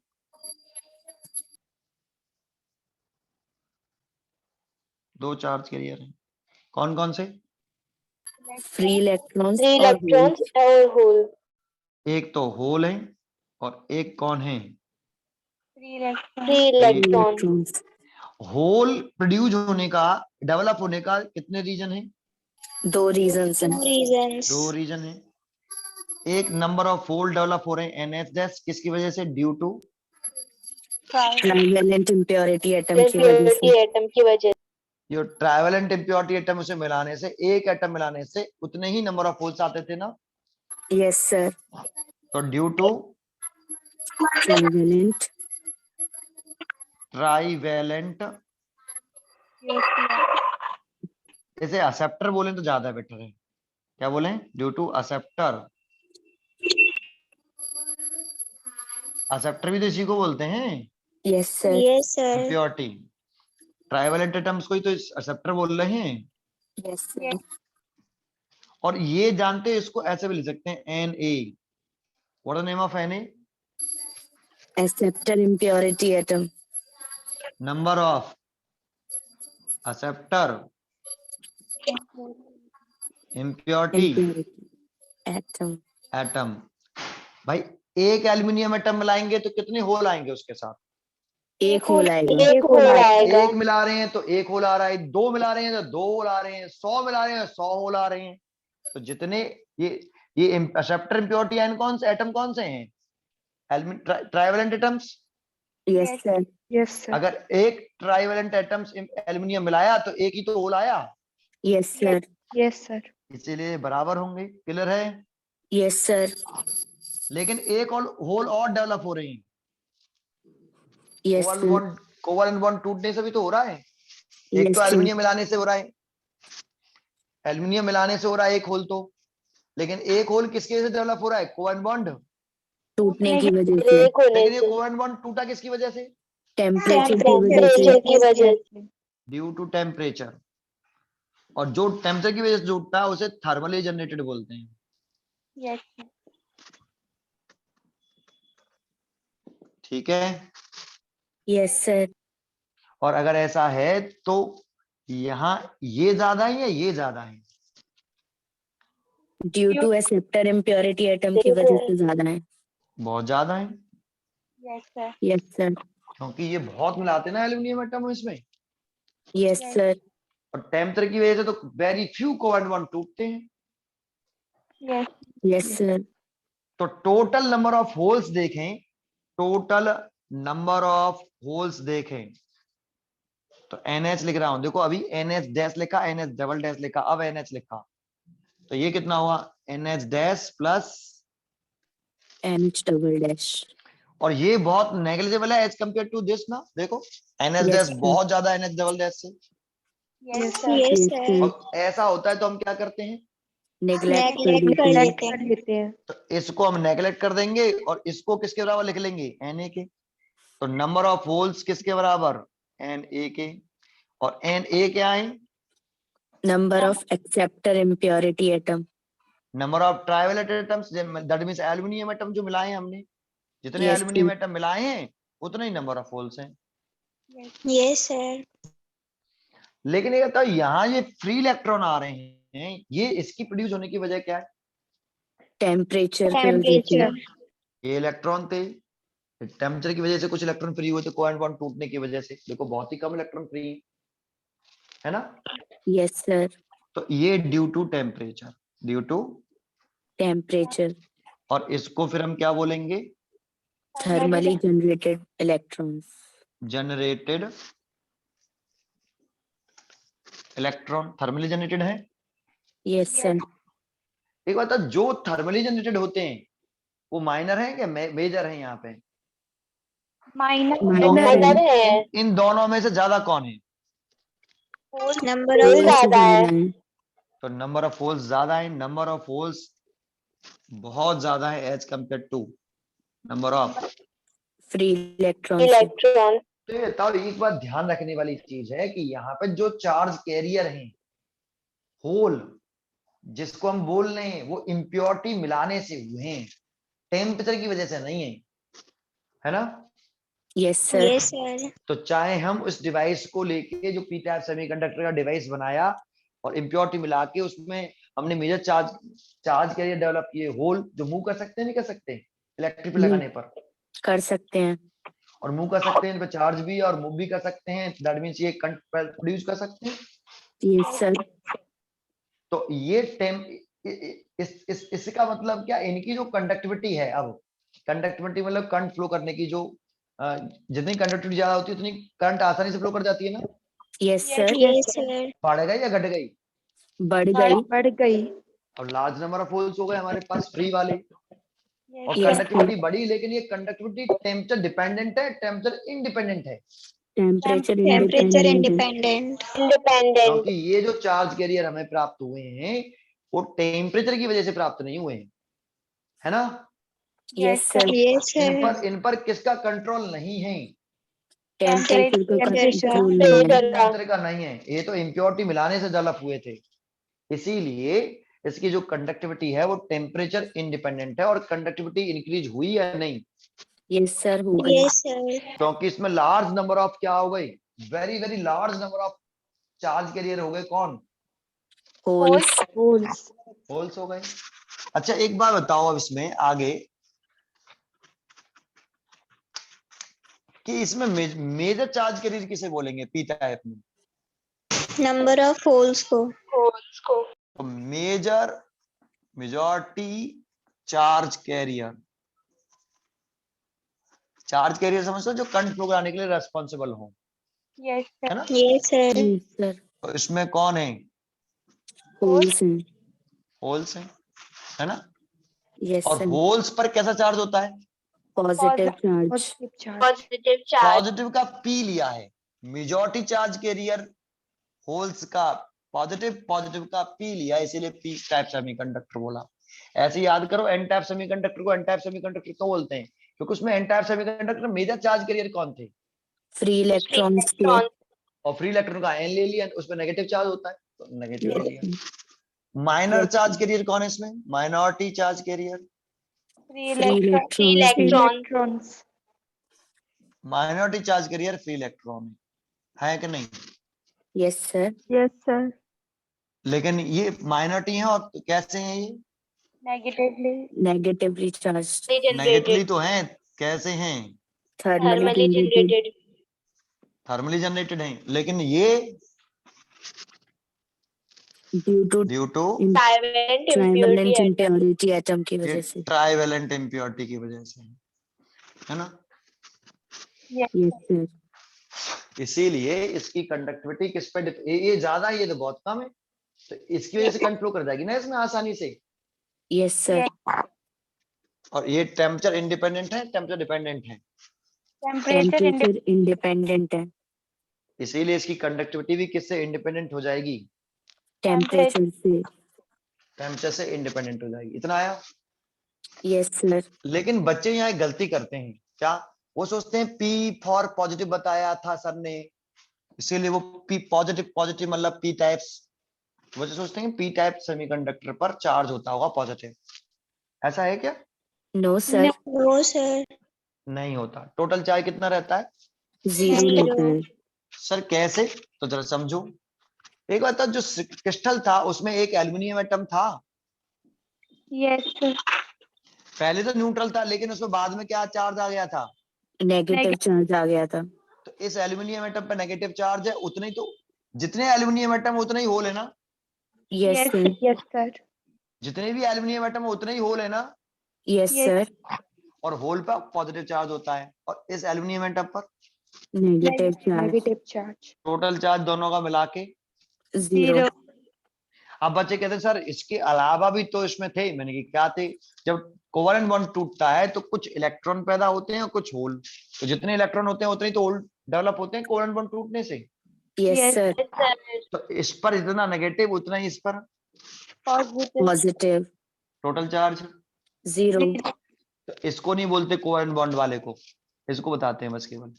Speaker 1: 2 चार्ज कैरियर हैं। कौन कौन से?
Speaker 2: फ्री इलेक्ट्रॉन्स
Speaker 3: थ्री
Speaker 2: और होल।
Speaker 3: इलेक्ट्रॉन्स और होल।
Speaker 1: एक तो होल है, और एक कौन है?
Speaker 3: Three electron.
Speaker 2: Electrons.
Speaker 1: Whole produce होने का, डेवलप होने का कितने रीजन है?
Speaker 2: 2 रीजंस हैं।
Speaker 3: रीजंस।
Speaker 1: 2 रीजन है। एक नंबर ऑफ होल डेवलप हो रहे हैं NH किसकी वजह से, due to
Speaker 2: trivalent impurity atom की वजह से।
Speaker 3: एटम की वजह।
Speaker 1: जो ट्राइवेलेंट इम्प्योरिटी एटम उसे मिलाने से, एक एटम मिलाने से उतने ही नंबर ऑफ होल्स आते थे ना।
Speaker 2: Yes sir.
Speaker 1: तो ड्यू टू
Speaker 2: ट्राइवेलेंट।
Speaker 1: ट्राइवेलेंट, इसे एक्सेप्टर बोले तो ज्यादा बेटर है। क्या बोले? Due to acceptor. एक्सेप्टर भी तो इसी को बोलते हैं,
Speaker 2: yes sir.
Speaker 3: Yes sir.
Speaker 1: Impurity. Trivalent atoms को ही तो एक्सेप्टर बोल रहे हैं।
Speaker 2: Yes sir.
Speaker 1: और ये जानते हैं, इसको ऐसे भी लिख सकते हैं Na। What the name of Na?
Speaker 2: Acceptor impurity atom.
Speaker 1: Number of acceptor impurity
Speaker 2: atom
Speaker 1: atom. भाई एक एल्यूमिनियम एटम मिलाएंगे तो कितने होल आएंगे उसके साथ?
Speaker 2: एक होल आएगा।
Speaker 3: एक होल आएगा।
Speaker 1: एक मिला रहे हैं तो एक होल आ रहा है, दो मिला रहे हैं तो दो होल आ रहे हैं, 100 मिला रहे हैं तो 100 होल आ रहे हैं। तो जितने ये एक्सेप्टर इम्प्योरिटी आयन कौन से एटम कौन से हैं? Trivalent atoms.
Speaker 2: Yes sir.
Speaker 4: Yes sir.
Speaker 1: अगर एक ट्राइवेलेंट एटम्स एल्यूमिनियम मिलाया तो एक ही तो होल आया,
Speaker 2: यस सर।
Speaker 4: Yes sir.
Speaker 1: इसीलिए बराबर होंगे। क्लियर है?
Speaker 2: Yes sir.
Speaker 1: लेकिन एक और होल और डेवलप हो रही है।
Speaker 2: Yes sir.
Speaker 1: कोवलेंट बॉन्ड टूटने से भी तो हो रहा है। एक
Speaker 2: यस
Speaker 1: तो
Speaker 2: सर।
Speaker 1: एल्यूमिनियम मिलाने से हो रहा है, एल्यूमिनियम मिलाने से हो रहा है एक होल तो, लेकिन एक होल किसके वजह से डेवलप हो रहा है? Covalent bond.
Speaker 2: टूटने की वजह से,
Speaker 3: ब्रेक होने
Speaker 1: लेकिन ये
Speaker 3: से,
Speaker 1: कोवलेंट बॉन्ड टूटा किसकी वजह से?
Speaker 2: टेम्परेचर की वजह से।
Speaker 3: टेम्परेचर की वजह से।
Speaker 1: Due to temperature. और जो टेम्परेचर की वजह से टूटता है उसे थर्मली जनरेटेड बोलते हैं।
Speaker 3: यस
Speaker 1: ठीक है?
Speaker 2: Yes sir.
Speaker 1: और अगर ऐसा है तो यहाँ ये ज्यादा है या ये ज्यादा है?
Speaker 2: Due to acceptor impurity atom की वजह से ज्यादा है।
Speaker 1: बहुत ज्यादा है,
Speaker 3: सर।
Speaker 2: Yes sir.
Speaker 1: क्योंकि ये बहुत मिलाते हैं ना एल्यूमिनियम एटम इसमें,
Speaker 2: यस सर।
Speaker 1: और टेम्परेचर की वजह से तो वेरी फ्यू कोवलेंट बॉन्ड टूटते हैं।
Speaker 2: Yes sir.
Speaker 1: तो टोटल नंबर ऑफ होल्स देखें, टोटल नंबर ऑफ होल्स देखें तो NH लिख रहा हूं, देखो अभी NH डैश लिखा, NH डबल डैश लिखा, अब NH लिखा, तो ये कितना हुआ? NH dash plus,
Speaker 2: NH double dash.
Speaker 1: और ये बहुत नेग्लिजिबल है एज कंपेयर टू दिस ना। देखो NH
Speaker 2: Yes,
Speaker 1: डैश
Speaker 2: sir.
Speaker 1: बहुत ज्यादा NH डबल डैश से।
Speaker 3: Yes
Speaker 2: Yes,
Speaker 3: sir.
Speaker 2: sir.
Speaker 1: और ऐसा होता है तो हम क्या करते हैं?
Speaker 2: नेग्लेक्ट कर
Speaker 3: नेगलेक्ट कर
Speaker 2: देते हैं।
Speaker 3: लेते
Speaker 4: कर
Speaker 3: हैं।
Speaker 4: लेते हैं।
Speaker 1: तो इसको हम नेग्लेक्ट कर देंगे और इसको किसके बराबर लिख लेंगे? Na के। तो नंबर ऑफ होल्स किसके बराबर? Na के। और Na क्या है?
Speaker 2: Number of acceptor impurity atom.
Speaker 1: Number of trivalent atoms, that means aluminium atom जो मिलाए हैं हमने, जितने
Speaker 2: Yes,
Speaker 1: एल्यूमिनियम
Speaker 2: sir.
Speaker 1: एटम मिलाए हैं उतने ही नंबर ऑफ होल्स हैं।
Speaker 3: Yes sir.
Speaker 1: लेकिन ये बताओ यहाँ ये फ्री इलेक्ट्रॉन आ रहे हैं, ये इसकी प्रोड्यूस होने की वजह क्या है?
Speaker 2: टेम्परेचर की वजह से।
Speaker 3: टेम्परेचर।
Speaker 1: ये इलेक्ट्रॉन थे, टेम्परेचर की वजह से कुछ इलेक्ट्रॉन फ्री हुए थे, कोवलेंट बॉन्ड टूटने की वजह से देखो बहुत ही कम इलेक्ट्रॉन फ्री है ना।
Speaker 2: Yes sir.
Speaker 1: तो ये due to temperature, due to,
Speaker 2: temperature.
Speaker 1: और इसको फिर हम क्या बोलेंगे?
Speaker 2: Thermally generated electrons.
Speaker 1: Generated electron. Thermally generated है।
Speaker 2: Yes sir.
Speaker 1: एक बात है, जो थर्मली जनरेटेड होते हैं वो माइनर है क्या मेजर है? यहाँ पे
Speaker 3: माइनर है।
Speaker 1: इन दोनों में से ज्यादा कौन है?
Speaker 3: नंबर ऑफ ज्यादा है।
Speaker 1: तो नंबर ऑफ होल्स ज्यादा है, नंबर ऑफ होल्स बहुत ज्यादा है as compare to number of
Speaker 2: free electrons.
Speaker 3: Electron.
Speaker 1: तो ये बताओ, एक बात ध्यान रखने वाली चीज है कि यहाँ पे जो चार्ज कैरियर हैं, होल जिसको हम बोल रहे हैं, वो इम्प्योरिटी मिलाने से हुए हैं, टेम्परेचर की वजह से नहीं है ना।
Speaker 2: Yes sir.
Speaker 3: Yes sir.
Speaker 1: तो चाहे हम उस डिवाइस को लेके जो पी टाइप सेमीकंडक्टर का डिवाइस बनाया और इम्प्योरिटी मिला के उसमें हमने मेजर चार्ज कैरियर डेवलप किए, होल जो मूव कर सकते हैं, नहीं कर सकते इलेक्ट्रिक लगाने पर?
Speaker 2: कर सकते हैं।
Speaker 1: और मूव कर सकते हैं, इन पर चार्ज भी और मूव भी कर सकते हैं, दैट मींस ये करंट प्रोड्यूस कर सकते हैं।
Speaker 2: Yes sir.
Speaker 1: तो ये इसका मतलब क्या? इनकी जो कंडक्टिविटी है, अब कंडक्टिविटी मतलब करंट फ्लो करने की जो जितनी कंडक्टिविटी ज्यादा होती है उतनी करंट आसानी से फ्लो कर जाती है ना।
Speaker 2: Yes sir.
Speaker 3: Yes sir.
Speaker 1: बढ़ गई या घट गई?
Speaker 2: बढ़ गई।
Speaker 4: बढ़ गई।
Speaker 1: और लार्ज नंबर ऑफ होल्स हो गए हमारे पास फ्री वाले, और
Speaker 2: Yes,
Speaker 1: कंडक्टिविटी बढ़ी, लेकिन ये कंडक्टिविटी टेम्परेचर डिपेंडेंट है, टेम्परेचर इंडिपेंडेंट है।
Speaker 2: Temperature
Speaker 3: temperature
Speaker 2: independent.
Speaker 3: इंडिपेंडेंट।
Speaker 1: क्योंकि ये जो चार्ज कैरियर हमें प्राप्त हुए हैं वो टेम्परेचर की वजह से प्राप्त नहीं हुए हैं, है ना।
Speaker 2: Yes sir.
Speaker 3: Yes sir.
Speaker 1: इन पर किसका कंट्रोल नहीं है?
Speaker 2: टेम्परेचर का
Speaker 4: Temperature।
Speaker 2: कंट्रोल नहीं है।
Speaker 1: टेम्परेचर का नहीं है, ये तो इम्प्योरिटी मिलाने से डेवलप हुए थे, इसीलिए इसकी जो कंडक्टिविटी है वो टेम्परेचर इंडिपेंडेंट है। और कंडक्टिविटी इंक्रीज हुई या नहीं?
Speaker 2: यस सर, हो गई।
Speaker 3: Yes sir.
Speaker 1: क्योंकि इसमें लार्ज नंबर ऑफ क्या हो गई? Very very large number of charge carrier हो गए कौन?
Speaker 2: होल्स।
Speaker 1: होल्स हो गए। अच्छा एक बात बताओ अब इसमें आगे कि इसमें मेजर चार्ज कैरियर किसे बोलेंगे पी टाइप में?
Speaker 3: नंबर ऑफ होल्स को।
Speaker 1: तो majority charge carrier, charge carrier समझते हो जो करंट फ्लो कराने के लिए रेस्पॉन्सिबल हो,
Speaker 4: यस
Speaker 1: है ना?
Speaker 3: Yes sir.
Speaker 2: सर
Speaker 1: तो इसमें कौन है?
Speaker 2: होल्स हैं।
Speaker 1: होल्स है ना?
Speaker 2: यस
Speaker 1: और
Speaker 2: सर।
Speaker 1: होल्स पर कैसा चार्ज होता है?
Speaker 2: Positive charge.
Speaker 3: Positive charge.
Speaker 1: Positive का पी लिया है, मेजॉरिटी चार्ज कैरियर होल्स का पॉजिटिव, पॉजिटिव का पी लिया, इसीलिए पी टाइप सेमीकंडक्टर बोला। ऐसे याद करो एन टाइप सेमीकंडक्टर को एन टाइप सेमीकंडक्टर क्यों बोलते हैं? क्योंकि उसमें N type semiconductor major charge carrier कौन थे?
Speaker 2: फ्री इलेक्ट्रॉन्स के।
Speaker 1: और फ्री इलेक्ट्रॉन का एन ले लिया, उसमें नेगेटिव चार्ज होता है तो नेगेटिव ले लिया।
Speaker 2: Yes.
Speaker 1: Minor
Speaker 2: Yes.
Speaker 1: Charge carrier कौन है इसमें? Minority charge carrier.
Speaker 2: Free electrons.
Speaker 1: Minority charge carrier free electron है कि नहीं?
Speaker 2: Yes sir.
Speaker 4: Yes sir.
Speaker 1: लेकिन ये माइनॉरिटी है और कैसे हैं ये?
Speaker 2: Negatively charge.
Speaker 1: नेगेटिवली तो हैं, कैसे हैं?
Speaker 2: Thermally generated.
Speaker 1: थर्मली जनरेटेड हैं, लेकिन ये due to
Speaker 2: trivalent impurity atom की वजह से।
Speaker 1: ट्राइवेलेंट इम्प्योरिटी की वजह से, है ना?
Speaker 2: Yes sir.
Speaker 1: इसीलिए इसकी कंडक्टिविटी किस पे ये ज्यादा है, ये तो बहुत कम है, तो इसकी वजह से करंट फ्लो कर जाएगी ना इसमें आसानी से।
Speaker 2: Yes sir.
Speaker 1: और ये टेम्परेचर इंडिपेंडेंट है, टेम्परेचर डिपेंडेंट है,
Speaker 2: टेम्परेचर इंडिपेंडेंट है।
Speaker 1: इसीलिए इसकी कंडक्टिविटी भी किससे इंडिपेंडेंट हो जाएगी?
Speaker 2: टेम्परेचर से।
Speaker 1: टेम्परेचर से इंडिपेंडेंट हो जाएगी। इतना आया?
Speaker 2: Yes sir.
Speaker 1: लेकिन बच्चे यहाँ एक गलती करते हैं, क्या? वो सोचते हैं पी फॉर पॉजिटिव बताया था सर ने, इसीलिए वो पी पॉजिटिव, पॉजिटिव मतलब पी टाइप्स, वो जो सोचते हैं पी टाइप सेमीकंडक्टर पर चार्ज होता होगा पॉजिटिव। ऐसा है क्या?
Speaker 2: No sir.
Speaker 3: No sir.
Speaker 1: नहीं होता। टोटल चार्ज कितना रहता है?
Speaker 2: 0 रहता है।
Speaker 1: सर कैसे? तो जरा समझो। एक बात था, जो क्रिस्टल था उसमें एक एल्युमिनियम एटम था,
Speaker 4: यस सर।
Speaker 1: पहले तो न्यूट्रल था, लेकिन उसमें बाद में क्या चार्ज आ गया था?
Speaker 2: नेगेटिव चार्ज आ गया था।
Speaker 1: तो इस एल्युमिनियम एटम पे नेगेटिव चार्ज है, उतने ही तो, जितने एल्युमिनियम एटम उतने ही होल है ना?
Speaker 2: Yes sir.
Speaker 4: Yes sir.
Speaker 1: जितने भी एल्युमिनियम एटम उतने ही होल है ना?
Speaker 2: Yes sir.
Speaker 1: और होल पर पॉजिटिव चार्ज होता है, और इस एल्युमिनियम एटम पर
Speaker 2: नेगेटिव चार्ज।
Speaker 1: टोटल चार्ज दोनों का मिला के
Speaker 2: 0।
Speaker 1: अब बच्चे कहते हैं सर इसके अलावा भी तो इसमें थे, मैंने कहा क्या थे? जब कोवलेंट बॉन्ड टूटता है तो कुछ इलेक्ट्रॉन पैदा होते हैं और कुछ होल, तो जितने इलेक्ट्रॉन होते हैं उतने ही तो होल डेवलप होते हैं कोवलेंट बॉन्ड टूटने से।
Speaker 2: Yes sir.
Speaker 1: तो इस पर इतना नेगेटिव, उतना ही इस पर
Speaker 2: पॉजिटिव।
Speaker 1: Total charge
Speaker 2: 0।
Speaker 1: तो इसको नहीं बोलते कोवलेंट बॉन्ड वाले को, इसको बताते हैं बस केवल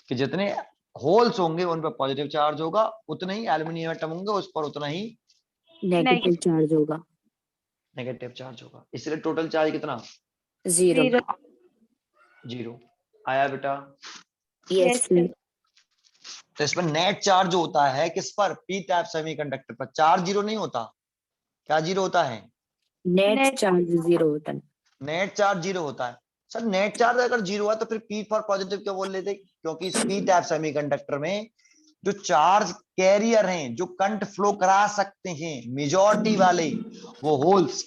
Speaker 1: कि जितने होल्स होंगे उन पर पॉजिटिव चार्ज होगा, उतने ही एल्युमिनियम एटम होंगे उस पर उतना ही
Speaker 2: नेगेटिव चार्ज होगा।
Speaker 1: नेगेटिव चार्ज होगा। इसलिए टोटल चार्ज कितना?
Speaker 2: 0।
Speaker 1: 0 आया बेटा?
Speaker 2: Yes sir.
Speaker 1: तो इसमें नेट चार्ज होता है किस पर? पी टाइप सेमीकंडक्टर पर। चार्ज 0 नहीं होता। क्या 0 होता है?
Speaker 2: नेट चार्ज 0 होता है।
Speaker 1: नेट चार्ज 0 होता है। सर नेट चार्ज अगर 0 हुआ तो फिर पी फॉर पॉजिटिव क्यों बोल लेते? क्योंकि इस पी टाइप सेमीकंडक्टर में जो चार्ज कैरियर हैं, जो करंट फ्लो करा सकते हैं मेजॉरिटी वाले, वो होल्स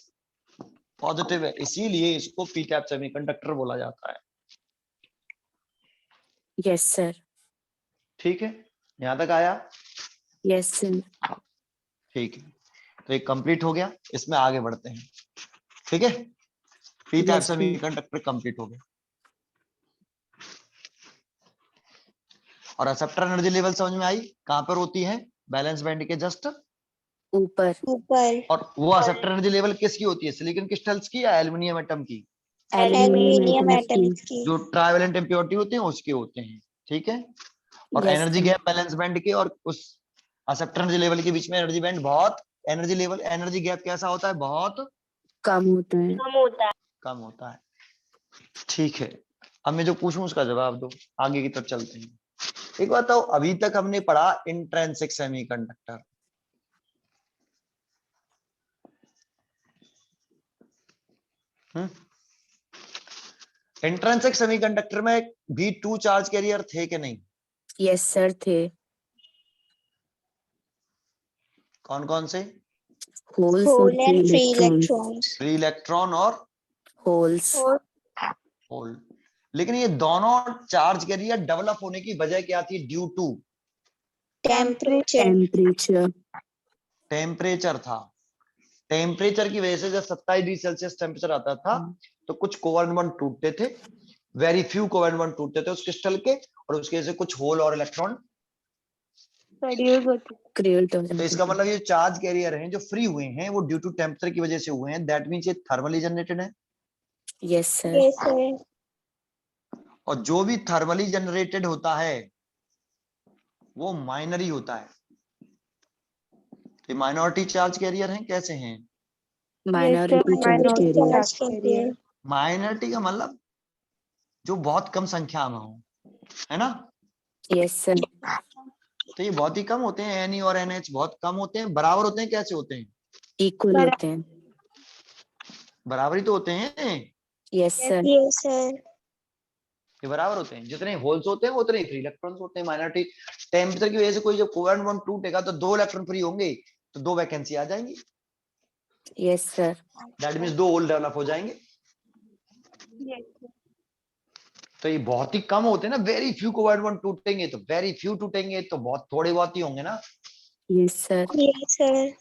Speaker 1: पॉजिटिव है, इसीलिए इसको पी टाइप सेमीकंडक्टर बोला जाता है।
Speaker 2: Yes sir.
Speaker 1: ठीक है, यहां तक आया?
Speaker 2: Yes sir.
Speaker 1: ठीक है, तो एक कंप्लीट हो गया, इसमें आगे बढ़ते हैं। ठीक है, P type
Speaker 2: Yes,
Speaker 1: semiconductor complete हो गया। और एक्सेप्टर एनर्जी लेवल समझ में आई? कहां पर होती है? बैलेंस बैंड के जस्ट
Speaker 2: ऊपर।
Speaker 1: और वो एक्सेप्टर एनर्जी लेवल किसकी होती है? सिलिकॉन क्रिस्टल्स की या एल्युमिनियम एटम की?
Speaker 2: एल्युमिनियम एटम्स की।
Speaker 1: जो ट्राइवेलेंट इम्प्योरिटी होते हैं उसके होते हैं। ठीक है, और
Speaker 2: Yes,
Speaker 1: energy
Speaker 2: sir.
Speaker 1: Gap balance band के और उस एक्सेप्टर एनर्जी लेवल के बीच में एनर्जी बैंड बहुत, एनर्जी लेवल, एनर्जी गैप कैसा होता है? बहुत
Speaker 2: कम होता है।
Speaker 1: कम होता है। ठीक है, अब मैं जो पूछूं उसका जवाब दो, आगे की तरफ चलते हैं। एक बात बताओ, अभी तक हमने पढ़ा इंट्रिंसिक सेमीकंडक्टर, इंट्रिंसिक सेमीकंडक्टर में भी 2 चार्ज कैरियर थे कि नहीं?
Speaker 2: यस सर थे।
Speaker 1: कौन कौन से?
Speaker 2: होल्स और
Speaker 3: hole
Speaker 2: free
Speaker 3: and free
Speaker 2: electrons.
Speaker 3: Electrons.
Speaker 1: Free electron और
Speaker 2: होल्स।
Speaker 1: होल। लेकिन ये दोनों चार्ज कैरियर डेवलप होने की वजह क्या थी? Due to
Speaker 3: temperature.
Speaker 2: Temperature.
Speaker 1: Temperature था। टेम्परेचर की वजह से जब 27 डिग्री सेल्सियस टेम्परेचर आता था तो कुछ कोवलेंट बॉन्ड टूटते थे, वेरी फ्यू कोवलेंट बॉन्ड टूटते थे उस क्रिस्टल के, और उसकी वजह से कुछ होल और इलेक्ट्रॉन
Speaker 4: प्रोड्यूस होती
Speaker 2: क्रिएट हो
Speaker 1: तो
Speaker 2: जाते
Speaker 1: इसका
Speaker 2: थे।
Speaker 1: मतलब ये चार्ज कैरियर हैं जो फ्री हुए हैं वो ड्यू टू टेम्परेचर की वजह से हुए हैं, दैट मींस ये थर्मली जनरेटेड है।
Speaker 2: Yes sir.
Speaker 3: Yes sir.
Speaker 1: और जो भी थर्मली जनरेटेड होता है वो माइनरी होता है। ये माइनॉरिटी चार्ज कैरियर हैं, कैसे हैं?
Speaker 2: Minority charge
Speaker 3: minority
Speaker 2: carrier.
Speaker 3: Charge carrier.
Speaker 1: Minority का मतलब जो बहुत कम संख्या में हो, है ना?
Speaker 2: Yes sir.
Speaker 1: तो ये बहुत ही कम होते हैं, एन और एनएच बहुत कम होते हैं। बराबर होते हैं, कैसे होते हैं?
Speaker 2: इक्वल होते हैं।
Speaker 1: बराबर ही तो होते हैं।
Speaker 2: Yes sir.
Speaker 3: Yes sir.
Speaker 1: ये बराबर होते हैं, जितने होल्स होते हैं उतने ही फ्री इलेक्ट्रॉन्स होते हैं। माइनॉरिटी टेम्परेचर की वजह से कोई जब कोवेलेंट बॉन्ड टूटेगा तो 2 इलेक्ट्रॉन फ्री होंगे, तो 2 वैकेंसी आ जाएंगी,
Speaker 2: yes sir.
Speaker 1: That means 2 hole develop हो जाएंगे। तो ये बहुत ही कम होते हैं ना, वेरी फ्यू कोवेलेंट बॉन्ड टूटेंगे तो वेरी फ्यू टूटेंगे, तो बहुत थोड़े बहुत ही होंगे ना।
Speaker 2: Yes sir.
Speaker 3: Yes sir.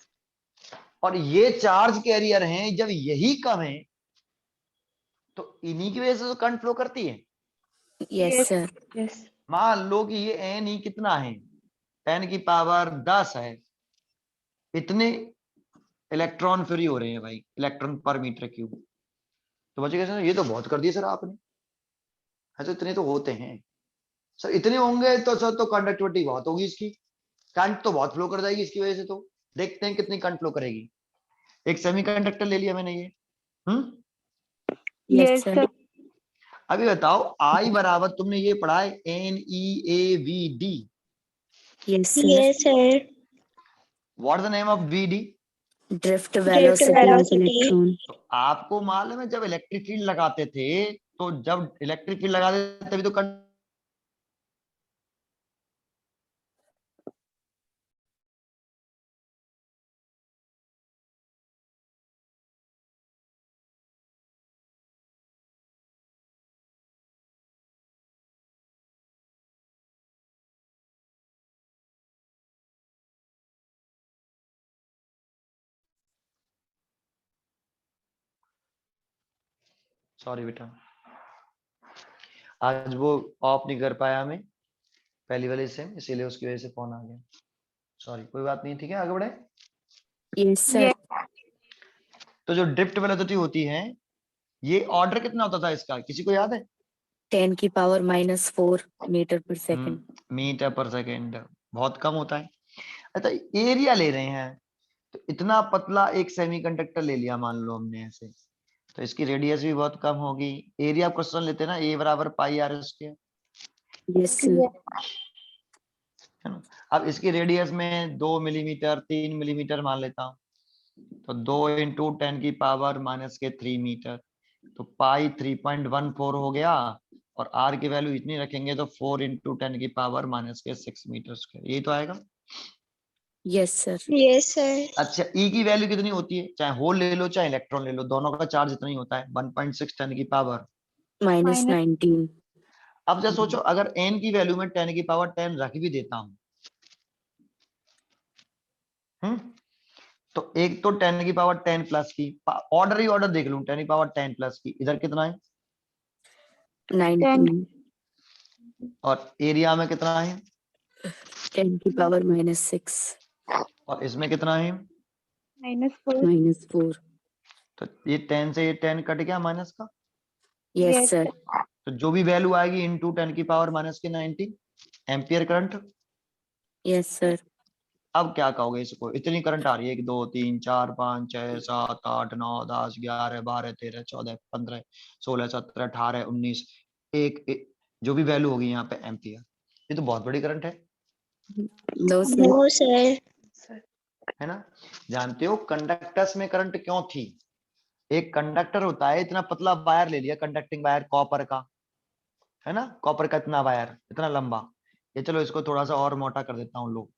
Speaker 1: और ये चार्ज कैरियर हैं, जब यही कम है तो इन्हीं की वजह से तो करंट फ्लो करती है।
Speaker 2: Yes sir.
Speaker 4: यस।
Speaker 1: मान लो कि ये एन ही कितना है, 10 की पावर 10 है, इतने इलेक्ट्रॉन फ्री हो रहे हैं भाई, इलेक्ट्रॉन पर मीटर क्यूब। तो बच्चे कैसे, ये तो बहुत कर दिया सर आपने, ऐसे इतने तो होते हैं सर, इतने होंगे तो सर तो कंडक्टिविटी बहुत होगी इसकी, करंट तो बहुत फ्लो कर जाएगी इसकी वजह से। तो देखते हैं कितनी करंट फ्लो करेगी। एक सेमीकंडक्टर ले लिया मैंने ये।
Speaker 2: Yes sir.
Speaker 1: अभी बताओ, आई बराबर तुमने ये पढ़ा है NeAVD।
Speaker 2: Yes sir.
Speaker 3: Yes sir.
Speaker 1: What is the name of VD?
Speaker 2: Drift
Speaker 3: drift
Speaker 2: velocity of
Speaker 3: velocity.
Speaker 2: Electron.
Speaker 1: तो आपको मालूम है जब इलेक्ट्रिक फील्ड लगाते थे, तो जब इलेक्ट्रिक फील्ड लगाते थे तभी तो सॉरी बेटा, आज वो ऑफ नहीं कर पाया मैं पहली वाले से, इसीलिए उसकी वजह से फोन आ गया। सॉरी, कोई बात नहीं, ठीक है, आगे बढ़े।
Speaker 2: Yes sir.
Speaker 1: तो जो ड्रिफ्ट वेलोसिटी होती है, ये ऑर्डर कितना होता था इसका, किसी को याद है?
Speaker 2: 10 की पावर -4 मीटर पर सेकंड।
Speaker 1: मीटर पर सेकेंड, बहुत कम होता है। अच्छा, एरिया ले रहे हैं, तो इतना पतला एक सेमीकंडक्टर ले लिया मान लो हमने ऐसे, तो इसकी रेडियस भी बहुत कम होगी। एरिया क्वेश्चन लेते हैं ना, A बराबर पाई आर स्क्वायर,
Speaker 2: यस सर।
Speaker 1: है ना। अब इसकी रेडियस में 2 मिलीमीटर 3 मिलीमीटर मान लेता हूँ, तो 2 इंटू 10 की पावर -3 मीटर, तो पाई 3.14 हो गया, और आर की वैल्यू इतनी रखेंगे तो 4 इंटू 10 की पावर -6 मीटर स्क्वायर, यही तो आएगा।
Speaker 2: Yes sir.
Speaker 3: Yes sir.
Speaker 1: अच्छा, ई की वैल्यू कितनी होती है, चाहे होल ले लो चाहे इलेक्ट्रॉन ले लो, दोनों का चार्ज इतना ही होता है, 1.6 10 की पावर।
Speaker 2: -19।
Speaker 1: अब जब सोचो, अगर n की वैल्यू में 10 की पावर 10 रख भी देता हूं, तो एक तो 10 की पावर 10 प्लस की, ऑर्डर ही ऑर्डर देख लूं, 10 की पावर 10 प्लस की, इधर कितना है
Speaker 2: 19।
Speaker 1: और एरिया में कितना है
Speaker 2: 10 की पावर -6।
Speaker 1: और इसमें कितना है,
Speaker 4: -4।
Speaker 2: -4।
Speaker 1: तो ये 10 से ये 10 कट गया माइनस का,
Speaker 2: यस सर।
Speaker 1: तो जो भी वैल्यू आएगी इंटू 10 की power -90 ampere current.
Speaker 2: Yes sir.
Speaker 1: अब क्या कहोगे इसको, इतनी करंट आ रही है, 1 2 3 4 5 6 7 8 9 10 11 12 13 14 15 16 17 18 19, एक जो भी वैल्यू होगी यहाँ पे एम्पियर, ये तो बहुत बड़ी करंट है
Speaker 2: नो सर।
Speaker 3: No sir.
Speaker 1: है ना। जानते हो कंडक्टर्स में करंट क्यों थी? एक कंडक्टर होता है, इतना पतला वायर ले लिया, कंडक्टिंग वायर कॉपर का, है ना, कॉपर का इतना वायर, इतना लंबा। ये चलो इसको थोड़ा सा और मोटा कर देता हूँ लो।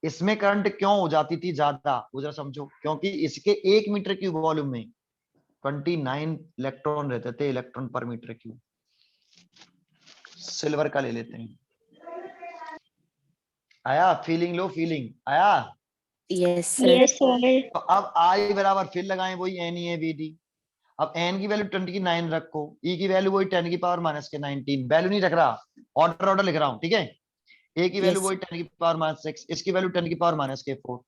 Speaker 1: इसमें करंट क्यों हो जाती थी ज्यादा, वो जरा समझो। क्योंकि इसके 1 मीटर क्यूब वॉल्यूम में 29 इलेक्ट्रॉन रहते थे, इलेक्ट्रॉन पर मीटर क्यूब। सिल्वर का ले लेते हैं। आया फीलिंग, लो फीलिंग आया।
Speaker 2: Yes sir.
Speaker 3: Yes sir.
Speaker 1: तो अब आई बराबर फिर लगाएं वही N E A B D. अब एन की वैल्यू 29 रखो, ई की वैल्यू वही 10 की पावर माइनस के 19, वैल्यू नहीं रख रहा, ऑर्डर लिख रहा हूं, ठीक है। ए की वैल्यू
Speaker 2: यस
Speaker 1: वही 10 की पावर माइनस 6, इसकी वैल्यू 10 की पावर माइनस के 4।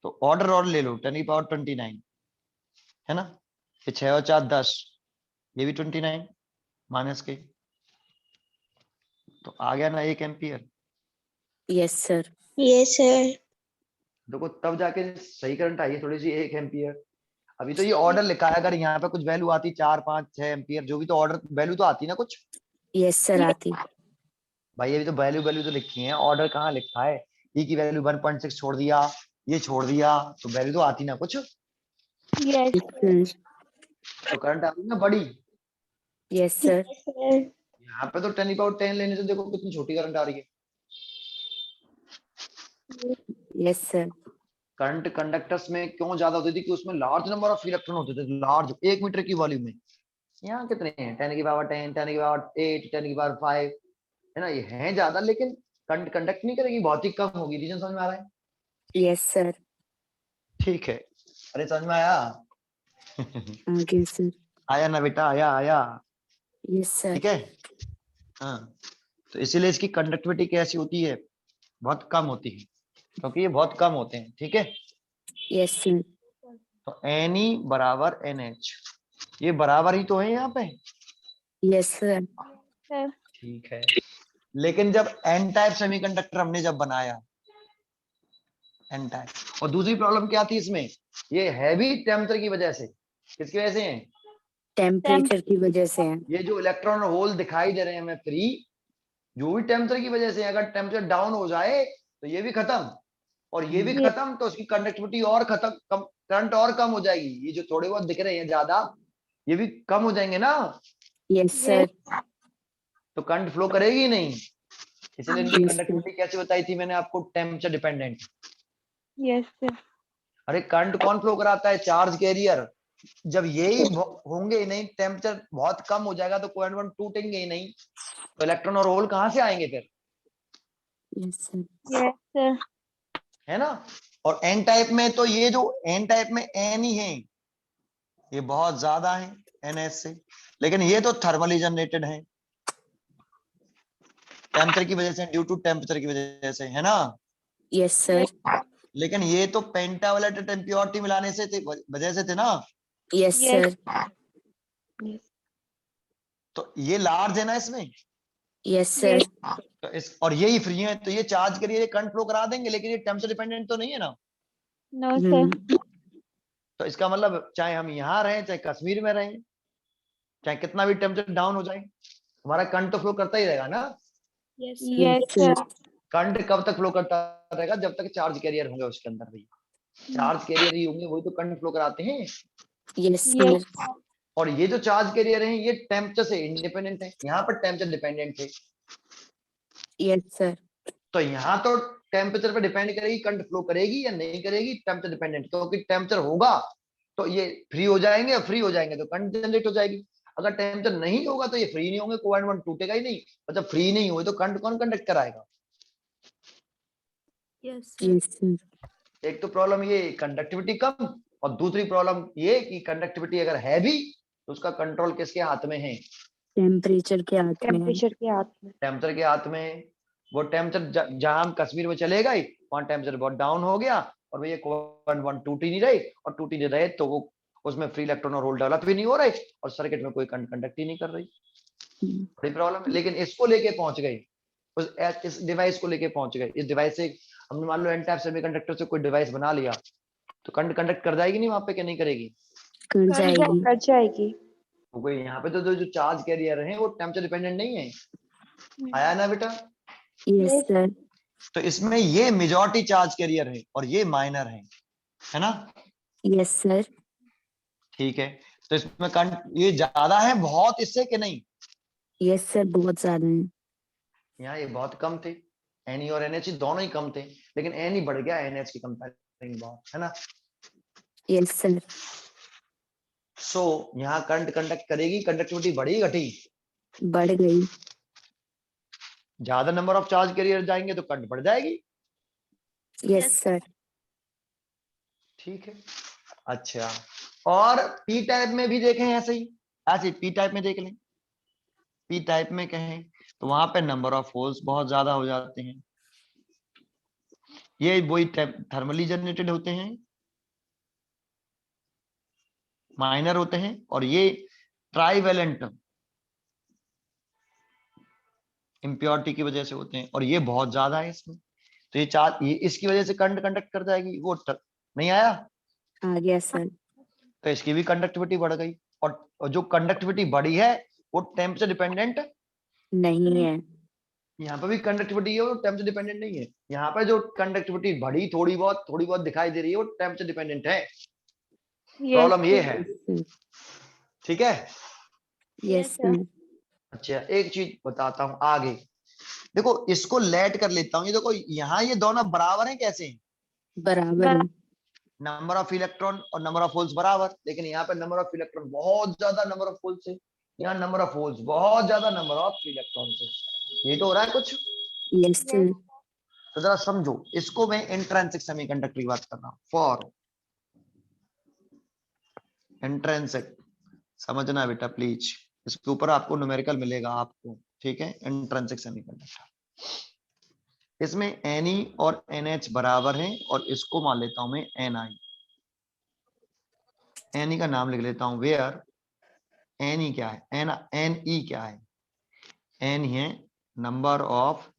Speaker 1: तो ऑर्डर ले लो, 10 की पावर 29, है ना। ये 6 और 4 10, ये भी 29 माइनस के। तो आ गया ना 1 ampere.
Speaker 2: Yes sir.
Speaker 3: Yes sir.
Speaker 1: देखो तब जाके सही करंट आई है थोड़ी सी, 1 एम्पियर। अभी तो ये ऑर्डर लिखा है, अगर यहाँ पे कुछ वैल्यू आती 4 5 6 एम्पियर, जो भी, तो ऑर्डर वैल्यू तो आती ना कुछ।
Speaker 2: यस सर आती।
Speaker 1: भाई अभी तो वैल्यू वैल्यू तो लिखी है, ऑर्डर कहाँ लिखा है। ई की वैल्यू 1.6 छोड़ दिया, ये छोड़ दिया, तो वैल्यू तो आती ना कुछ।
Speaker 4: Yes
Speaker 2: yes sir.
Speaker 1: तो करंट आ रही ना बड़ी।
Speaker 2: Yes sir.
Speaker 3: Yes sir.
Speaker 1: यहाँ पे तो 10 लेने से देखो कितनी छोटी करंट आ रही है।
Speaker 2: Yes sir.
Speaker 1: करंट कंडक्टर्स में क्यों ज्यादा होती थी? कि उसमें लार्ज नंबर ऑफ इलेक्ट्रॉन होते थे, लार्ज, 1 मीटर की वॉल्यूम में। यहाँ कितने हैं? 10 की पावर 10, 10 की पावर 8, 10 की पावर 5, है ना। ये है ज्यादा, लेकिन कंडक्ट नहीं करेगी, बहुत ही कम होगी। रीजन समझ में आ रहा है?
Speaker 2: Yes sir.
Speaker 1: ठीक है। अरे समझ में आया?
Speaker 2: आगे सर।
Speaker 1: आया ना बेटा, आया आया।
Speaker 2: Yes sir.
Speaker 1: ठीक है। हाँ, तो इसीलिए इसकी कंडक्टिविटी कैसी होती है? बहुत कम होती है, क्योंकि ये बहुत कम होते हैं। ठीक है।
Speaker 2: Yes sir.
Speaker 1: तो एन ई बराबर एन एच, ये बराबर ही तो है यहाँ पे।
Speaker 2: Yes sir.
Speaker 4: सर।
Speaker 1: ठीक है। लेकिन जब एन टाइप सेमीकंडक्टर हमने जब बनाया, एन टाइप, और दूसरी प्रॉब्लम क्या थी इसमें? ये हैवी टेम्परेचर की वजह से। किसकी वजह से है?
Speaker 2: टेम्परेचर की वजह से है।
Speaker 1: ये जो इलेक्ट्रॉन और होल दिखाई दे रहे हैं हमें फ्री, जो भी टेम्परेचर की वजह से। अगर टेम्परेचर डाउन हो जाए तो ये भी खत्म, और ये भी
Speaker 4: Yes.
Speaker 1: खत्म, तो उसकी कंडक्टिविटी और खत्म, कम, करंट और कम हो जाएगी। ये जो थोड़े बहुत दिख रहे हैं ज्यादा, ये भी कम हो जाएंगे ना।
Speaker 2: Yes sir.
Speaker 1: तो करंट फ्लो करेगी ही नहीं। इसलिए इनकी
Speaker 2: Yes,
Speaker 1: कंडक्टिविटी कैसे बताई थी मैंने आपको? Temperature dependent.
Speaker 4: Yes sir.
Speaker 1: अरे करंट कौन फ्लो कराता है? Charge carrier. जब यही होंगे ही नहीं, टेम्परेचर बहुत कम हो जाएगा, तो कोएलेंट बॉन्ड टूटेंगे ही नहीं, तो इलेक्ट्रॉन और होल कहां से आएंगे फिर?
Speaker 2: Yes sir.
Speaker 4: Yes sir.
Speaker 1: है ना। और एन टाइप में तो ये जो एन टाइप में एन ही है, ये बहुत ज्यादा है एनएस से, लेकिन ये तो थर्मली जनरेटेड है, टेम्परेचर की वजह से, ड्यू टू टेम्परेचर की वजह से, है ना।
Speaker 2: Yes sir.
Speaker 1: लेकिन ये तो पेंटावलेटेड इम्प्योरिटी मिलाने से थे, वजह से थे ना।
Speaker 2: Yes
Speaker 4: Yes.
Speaker 2: सर।
Speaker 1: तो ये लार्ज है ना इसमें,
Speaker 2: यस सर।
Speaker 1: तो इस, और यही फ्री है, तो ये चार्ज करिए, ये करंट फ्लो करा देंगे, लेकिन ये टेम्परेचर डिपेंडेंट तो नहीं है ना।
Speaker 4: No sir.
Speaker 1: तो इसका मतलब चाहे हम यहाँ रहें, चाहे कश्मीर में रहें, चाहे कितना भी टेम्परेचर डाउन हो जाए, हमारा करंट तो फ्लो करता ही रहेगा ना।
Speaker 4: Yes
Speaker 2: yes
Speaker 4: sir.
Speaker 2: Sir.
Speaker 1: Current कब तक फ्लो करता रहेगा? जब तक चार्ज कैरियर होंगे उसके अंदर भी। चार्ज कैरियर ही होंगे, वही तो करंट फ्लो कराते हैं।
Speaker 2: Yes
Speaker 4: Yes.
Speaker 2: सर।
Speaker 1: और ये जो चार्ज कैरियर हैं, ये टेम्परेचर से इंडिपेंडेंट है, यहाँ पर टेम्परेचर डिपेंडेंट है।
Speaker 2: Yes sir.
Speaker 1: तो यहाँ तो टेम्परेचर पे डिपेंड करेगी, करंट फ्लो करेगी या नहीं करेगी, टेम्परेचर डिपेंडेंट। क्योंकि टेम्परेचर होगा तो ये फ्री हो जाएंगे, और फ्री हो जाएंगे तो करंट जनरेट हो जाएगी। अगर टेम्परेचर नहीं होगा तो ये फ्री नहीं होंगे, कोएलेंट बॉन्ड टूटेगा ही नहीं। और जब फ्री नहीं हुए तो करंट कौन कंडक्ट कराएगा?
Speaker 2: Yes sir.
Speaker 1: एक तो प्रॉब्लम ये कंडक्टिविटी कम, और दूसरी प्रॉब्लम ये कि कंडक्टिविटी अगर है भी, तो उसका कंट्रोल किसके हाथ में है?
Speaker 2: टेम्परेचर के हाथ में है।
Speaker 4: टेम्परेचर के हाथ में।
Speaker 1: टेम्परेचर के हाथ में। वो टेम्परेचर जहां हम कश्मीर में चले गए, वहां टेम्परेचर बहुत डाउन हो गया, और भैया कोएलेंट बॉन्ड टूट ही नहीं रही, और टूट ही नहीं रहे तो वो उसमें फ्री इलेक्ट्रॉन और होल डेवलप भी नहीं हो रहे, और सर्किट में कोई कंडक्ट ही नहीं कर रही। बड़ी प्रॉब्लम है। लेकिन इसको लेके पहुंच गए, इस डिवाइस को लेके पहुंच गए। इस डिवाइस से हमने मान लो एन टाइप सेमीकंडक्टर से कोई डिवाइस बना लिया, तो कंडक्ट कर जाएगी नहीं वहां पे, क्या नहीं करेगी?
Speaker 2: कर जाएगी।
Speaker 4: कर जाएगी।
Speaker 1: तो यहाँ पे तो जो चार्ज कैरियर है वो टेम्परेचर डिपेंडेंट नहीं है। आया ना बेटा?
Speaker 2: Yes sir.
Speaker 1: तो इसमें ये मेजॉरिटी चार्ज कैरियर है और ये माइनर है ना?
Speaker 2: Yes sir.
Speaker 1: ठीक है, तो इसमें ये ज्यादा है बहुत इससे कि नहीं?
Speaker 2: यस सर, बहुत ज्यादा है।
Speaker 1: यहाँ ये बहुत कम थे, एन और एनएच दोनों ही कम थे, लेकिन एन ही बढ़ गया एनएच की कंपेरिजन बहुत, है ना?
Speaker 2: Yes sir.
Speaker 1: सो यहाँ करंट कंडक्ट करेगी, कंडक्टिविटी बढ़ी घटी?
Speaker 2: बढ़ गई।
Speaker 1: ज्यादा नंबर ऑफ चार्ज कैरियर जाएंगे तो करंट बढ़ जाएगी।
Speaker 2: Yes sir.
Speaker 1: ठीक है, अच्छा, और पी टाइप में भी देखें ऐसे ही, ऐसे पी टाइप में देख लें। पी टाइप में कहें तो वहां पे नंबर ऑफ होल्स बहुत ज्यादा हो जाते हैं, ये वही थर्मली जनरेटेड होते हैं, माइनर होते हैं, और ये ट्राइवेलेंट इम्प्योरिटी की वजह से होते हैं, और ये बहुत ज्यादा है इसमें, तो ये चार्ज ये इसकी वजह से करंट कंडक्ट कर जाएगी, वो नहीं आया,
Speaker 2: आ गया सर।
Speaker 1: तो इसकी भी कंडक्टिविटी बढ़ गई, और जो कंडक्टिविटी बढ़ी है वो टेम्परेचर डिपेंडेंट
Speaker 2: नहीं है।
Speaker 1: यहाँ पे भी कंडक्टिविटी है, वो टेम्परेचर डिपेंडेंट नहीं है। यहाँ पे जो कंडक्टिविटी बढ़ी थोड़ी बहुत दिखाई दे रही है, वो टेम्परेचर डिपेंडेंट है। प्रॉब्लम ये है, ठीक है?
Speaker 2: Yes sir.
Speaker 1: अच्छा, एक चीज बताता हूं आगे, देखो इसको लेट कर लेता हूं, ये देखो यहाँ ये दोनों बराबर हैं, कैसे हैं?
Speaker 2: बराबर है।
Speaker 1: नंबर ऑफ इलेक्ट्रॉन और नंबर ऑफ होल्स बराबर, लेकिन यहाँ पे नंबर ऑफ इलेक्ट्रॉन बहुत ज्यादा नंबर ऑफ होल्स है, यहाँ नंबर ऑफ होल्स बहुत ज्यादा नंबर ऑफ इलेक्ट्रॉन है, ये तो हो रहा है कुछ।
Speaker 2: Yes sir.
Speaker 1: तो जरा समझो इसको, मैं इंट्रिंसिक सेमीकंडक्टर की बात कर रहा हूँ, फॉर इंट्रिंसिक, समझना बेटा प्लीज, इसके ऊपर आपको न्यूमेरिकल मिलेगा आपको, ठीक है? इंट्रिंसिक सेमीकंडक्टर, इसमें Ne और NH बराबर हैं, और इसको मान लेता हूं मैं Ni, Ne का नाम लिख लेता हूं, वेयर Ne क्या है, Ne क्या है, N है नंबर ऑफ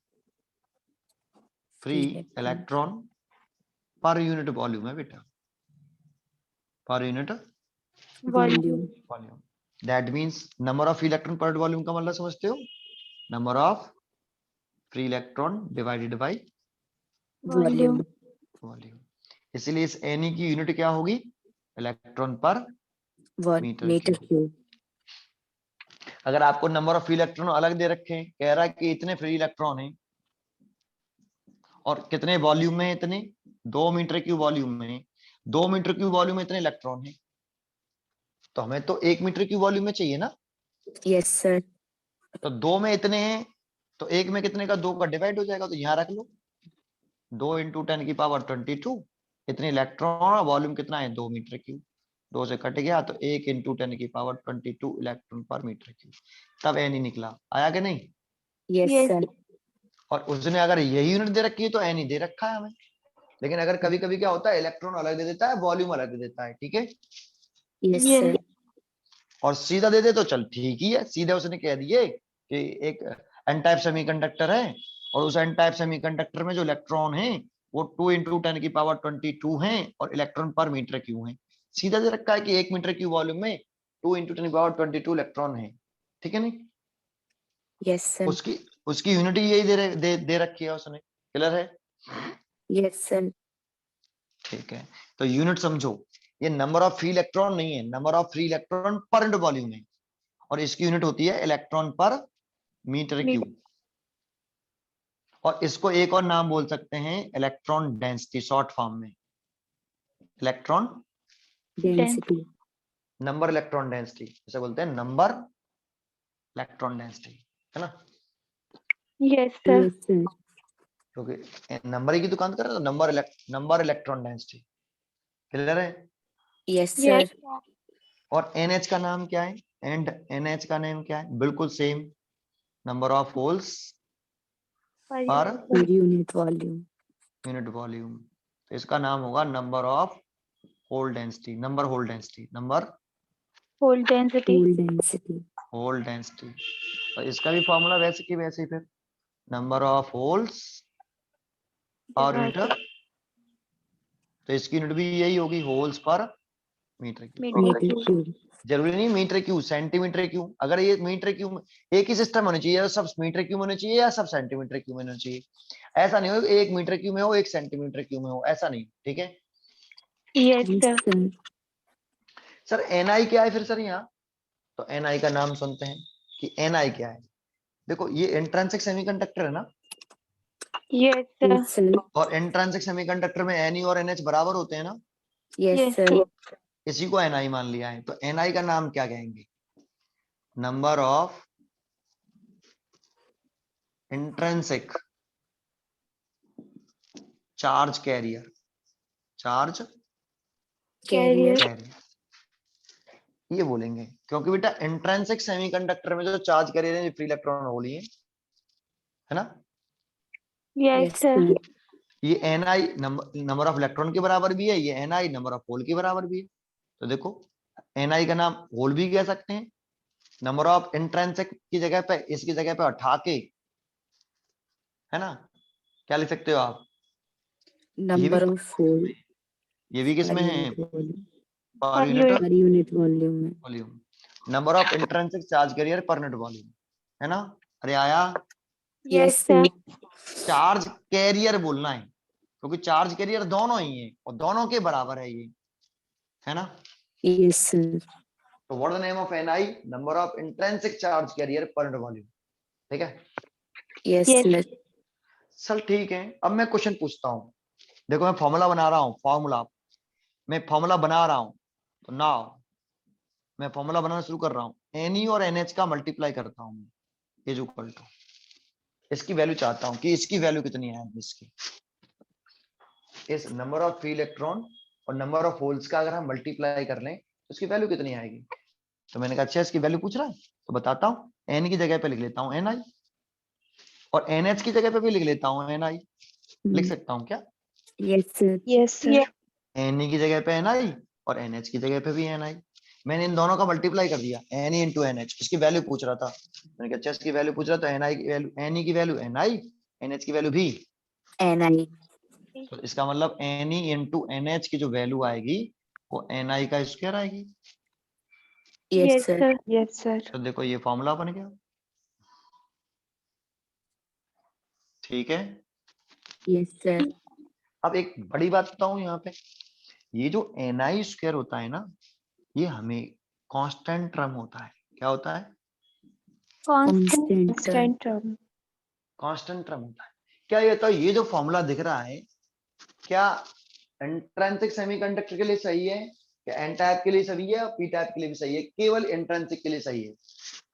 Speaker 1: फ्री इलेक्ट्रॉन पर यूनिट वॉल्यूम है बेटा, पर unit
Speaker 2: volume.
Speaker 1: Volume, that means number of electron पर वॉल्यूम का मतलब समझते हो, number of free electron divided by
Speaker 2: volume.
Speaker 1: Volume, इसलिए इस Ne की यूनिट क्या होगी, इलेक्ट्रॉन पर मीटर
Speaker 2: मीटर
Speaker 1: क्यूब।
Speaker 2: क्यूब।
Speaker 1: अगर आपको नंबर ऑफ इलेक्ट्रॉन अलग दे रखे हैं, कह रहा है कि इतने फ्री इलेक्ट्रॉन हैं और कितने वॉल्यूम में, इतने 2 मीटर क्यूब वॉल्यूम में, 2 मीटर क्यूब वॉल्यूम में इतने इलेक्ट्रॉन हैं, तो हमें तो 1 मीटर क्यूब वॉल्यूम में चाहिए ना,
Speaker 2: यस सर।
Speaker 1: तो 2 में इतने हैं, तो 1 में कितने का, 2 का डिवाइड हो जाएगा, तो यहाँ रख लो 2 इंटू 10 की पावर 22, इतने इलेक्ट्रॉन, और वॉल्यूम कितना है 2 मीटर क्यूब, 2 से कट गया तो 1 इंटू 10 की पावर 22 इलेक्ट्रॉन पर मीटर क्यूब, तब एन निकला, आया कि नहीं?
Speaker 2: Yes sir.
Speaker 1: और उसने अगर यही यूनिट दे रखी है तो एन दे रखा है हमें, लेकिन अगर कभी कभी क्या होता है, इलेक्ट्रॉन अलग दे देता है, वॉल्यूम अलग दे देता है, ठीक है?
Speaker 2: Yes sir.
Speaker 1: और सीधा दे दे तो चल ठीक ही है, सीधे उसने कह दिए कि एक एन टाइप सेमीकंडक्टर है, और उस एन टाइप सेमीकंडक्टर में जो इलेक्ट्रॉन है वो 2 इंटू 10 की पावर 22 है, और इलेक्ट्रॉन पर मीटर क्यूब है, सीधा दे रखा है कि 1 मीटर क्यूब वॉल्यूम में 2 इंटू 10 की पावर 22 इलेक्ट्रॉन है, ठीक है नहीं?
Speaker 2: Yes sir.
Speaker 1: उसकी यूनिट यही दे रखी है उसने, क्लियर है?
Speaker 2: Yes sir.
Speaker 1: ठीक है, तो यूनिट समझो, ये नंबर ऑफ फ्री इलेक्ट्रॉन नहीं है, नंबर ऑफ फ्री इलेक्ट्रॉन पर वॉल्यूम है, और इसकी यूनिट होती है इलेक्ट्रॉन पर मीटर क्यूब, और इसको एक और नाम बोल सकते हैं इलेक्ट्रॉन डेंसिटी, शॉर्ट फॉर्म में electron
Speaker 2: density.
Speaker 1: Number electron density, इसे बोलते हैं नंबर इलेक्ट्रॉन डेंसिटी, है ना?
Speaker 4: Yes sir.
Speaker 2: Yes sir.
Speaker 1: क्योंकि नंबर की दुकान कर रहे हो, नंबर इलेक्ट्रॉन डेंसिटी, क्लियर है?
Speaker 2: Yes sir.
Speaker 1: और NH का नाम क्या है, एंड NH का नेम क्या है, बिल्कुल same, number of holes per
Speaker 2: unit volume.
Speaker 1: Unit volume, तो इसका नाम होगा number of hole density, number hole density, number
Speaker 4: hole density.
Speaker 2: Hole density.
Speaker 1: Hole density, और इसका भी फॉर्मूला वैसे की वैसे ही, फिर number of holes per metre, तो इसकी यूनिट भी यही होगी, holes per metre cube.
Speaker 4: Metre
Speaker 2: metre
Speaker 4: cube.
Speaker 2: Cube.
Speaker 1: जरूरी नहीं मीटर क्यूब, सेंटीमीटर क्यूब। अगर ये मीटर क्यूब एक ही सिस्टम होना चाहिए, या सब मीटर क्यूब होने चाहिए या सब सेंटीमीटर क्यूब होना चाहिए। ऐसा नहीं हो एक मीटर क्यूब में हो एक सेंटीमीटर क्यूब में हो, ऐसा नहीं, ठीक है।
Speaker 4: Yes
Speaker 2: Yes,
Speaker 4: sir.
Speaker 2: sir.
Speaker 1: Sir NI क्या है फिर सर यहाँ? तो एनआई का नाम सुनते हैं कि एनआई क्या है। देखो ये इंट्रिंसिक सेमीकंडक्टर है ना,
Speaker 4: यस सर।
Speaker 2: Yes, sir.
Speaker 1: और इंट्रिंसिक सेमीकंडक्टर में एनई और एनएच बराबर होते हैं ना,
Speaker 2: Yes,
Speaker 4: यस
Speaker 2: sir.
Speaker 4: सर।
Speaker 1: इसी को एनआई मान लिया है। तो एनआई का नाम क्या कहेंगे? Number of intrinsic charge carrier, charge
Speaker 2: Carrier.
Speaker 1: Carrier ये बोलेंगे, क्योंकि बेटा इंट्रिंसिक सेमीकंडक्टर में जो चार्ज कैरियर है फ्री इलेक्ट्रॉन होल ही है ना।
Speaker 4: Yes
Speaker 2: Yes,
Speaker 4: sir.
Speaker 2: sir.
Speaker 1: ये एनआई नंबर ऑफ इलेक्ट्रॉन के बराबर भी है, ये एनआई नंबर ऑफ होल के बराबर भी है। तो देखो एनआई का नाम होल भी कह सकते हैं, नंबर ऑफ इंट्रिंसिक की जगह पे इसकी जगह पे उठा के, है ना, क्या लिख सकते हो आप?
Speaker 2: Number of hole
Speaker 1: ये भी
Speaker 2: per
Speaker 1: किसमें है?
Speaker 2: unit volume.
Speaker 1: पर
Speaker 4: और
Speaker 1: यूनिट
Speaker 2: Per unit volume में.
Speaker 1: Volume. Number of intrinsic charge carrier per unit volume, है ना। अरे आया,
Speaker 4: यस सर।
Speaker 1: चार्ज कैरियर बोलना है, क्योंकि चार्ज कैरियर दोनों ही है और दोनों के बराबर है ये, है ना।
Speaker 2: Yes, sir.
Speaker 1: तो what the name of NI? Number of intrinsic charge carrier per unit volume, ठीक है।
Speaker 2: Yes,
Speaker 4: Yes.
Speaker 2: sir.
Speaker 1: चल ठीक है, अब मैं क्वेश्चन पूछता हूँ। देखो मैं फॉर्मूला बना रहा हूँ, मैं फॉर्मूला बना रहा हूँ। तो नाउ मैं फॉर्मूला बनाना शुरू कर रहा हूँ, एनई और एनएच का मल्टीप्लाई करता हूँ, इज इक्वल टू, इसकी वैल्यू चाहता हूँ कि इसकी वैल्यू कितनी है इसकी, इस नंबर ऑफ फ्री इलेक्ट्रॉन और नंबर ऑफ होल्स का अगर हम मल्टीप्लाई कर लें तो इसकी वैल्यू कितनी आएगी। तो मैंने कहा अच्छा इसकी वैल्यू पूछ रहा है तो बताता हूँ, एन की जगह पे लिख लेता हूँ एन आई, और एनएच की जगह पे भी लिख लेता हूँ एन आई। लिख सकता हूँ क्या?
Speaker 2: Yes, sir.
Speaker 3: Yes, sir.
Speaker 1: N की जगह पे एन आई और एनएच की जगह पे भी एन आई। मैंने इन दोनों का मल्टीप्लाई कर दिया, N E into N H, इसकी वैल्यू पूछ रहा था। मैंने कहा अच्छा इसकी वैल्यू पूछ रहा, तो एन आई की वैल्यू एन ई की वैल्यू एन आई, एनएच की वैल्यू भी।
Speaker 2: NI.
Speaker 1: तो इसका मतलब N E into N H की जो वैल्यू आएगी वो एन आई का स्क्वायर आएगी।
Speaker 2: Yes,
Speaker 4: Yes
Speaker 2: sir.
Speaker 4: sir.
Speaker 3: Yes, sir.
Speaker 1: तो देखो ये फॉर्मूला बन गया, ठीक है।
Speaker 2: Yes, sir.
Speaker 1: अब एक बड़ी बात बताऊं यहाँ पे, ये जो एन आई स्क्वायर होता है ना, ये हमें कांस्टेंट टर्म होता है। क्या होता है?
Speaker 4: Constant.
Speaker 3: Constant term.
Speaker 1: Constant term होता है। क्या ये तो ये जो फॉर्मूला दिख रहा है, क्या इंट्रिंसिक सेमीकंडक्टर के लिए सही है, क्या एन टाइप के लिए सही है और पी टाइप के लिए भी सही है, केवल इंट्रिंसिक के लिए सही है?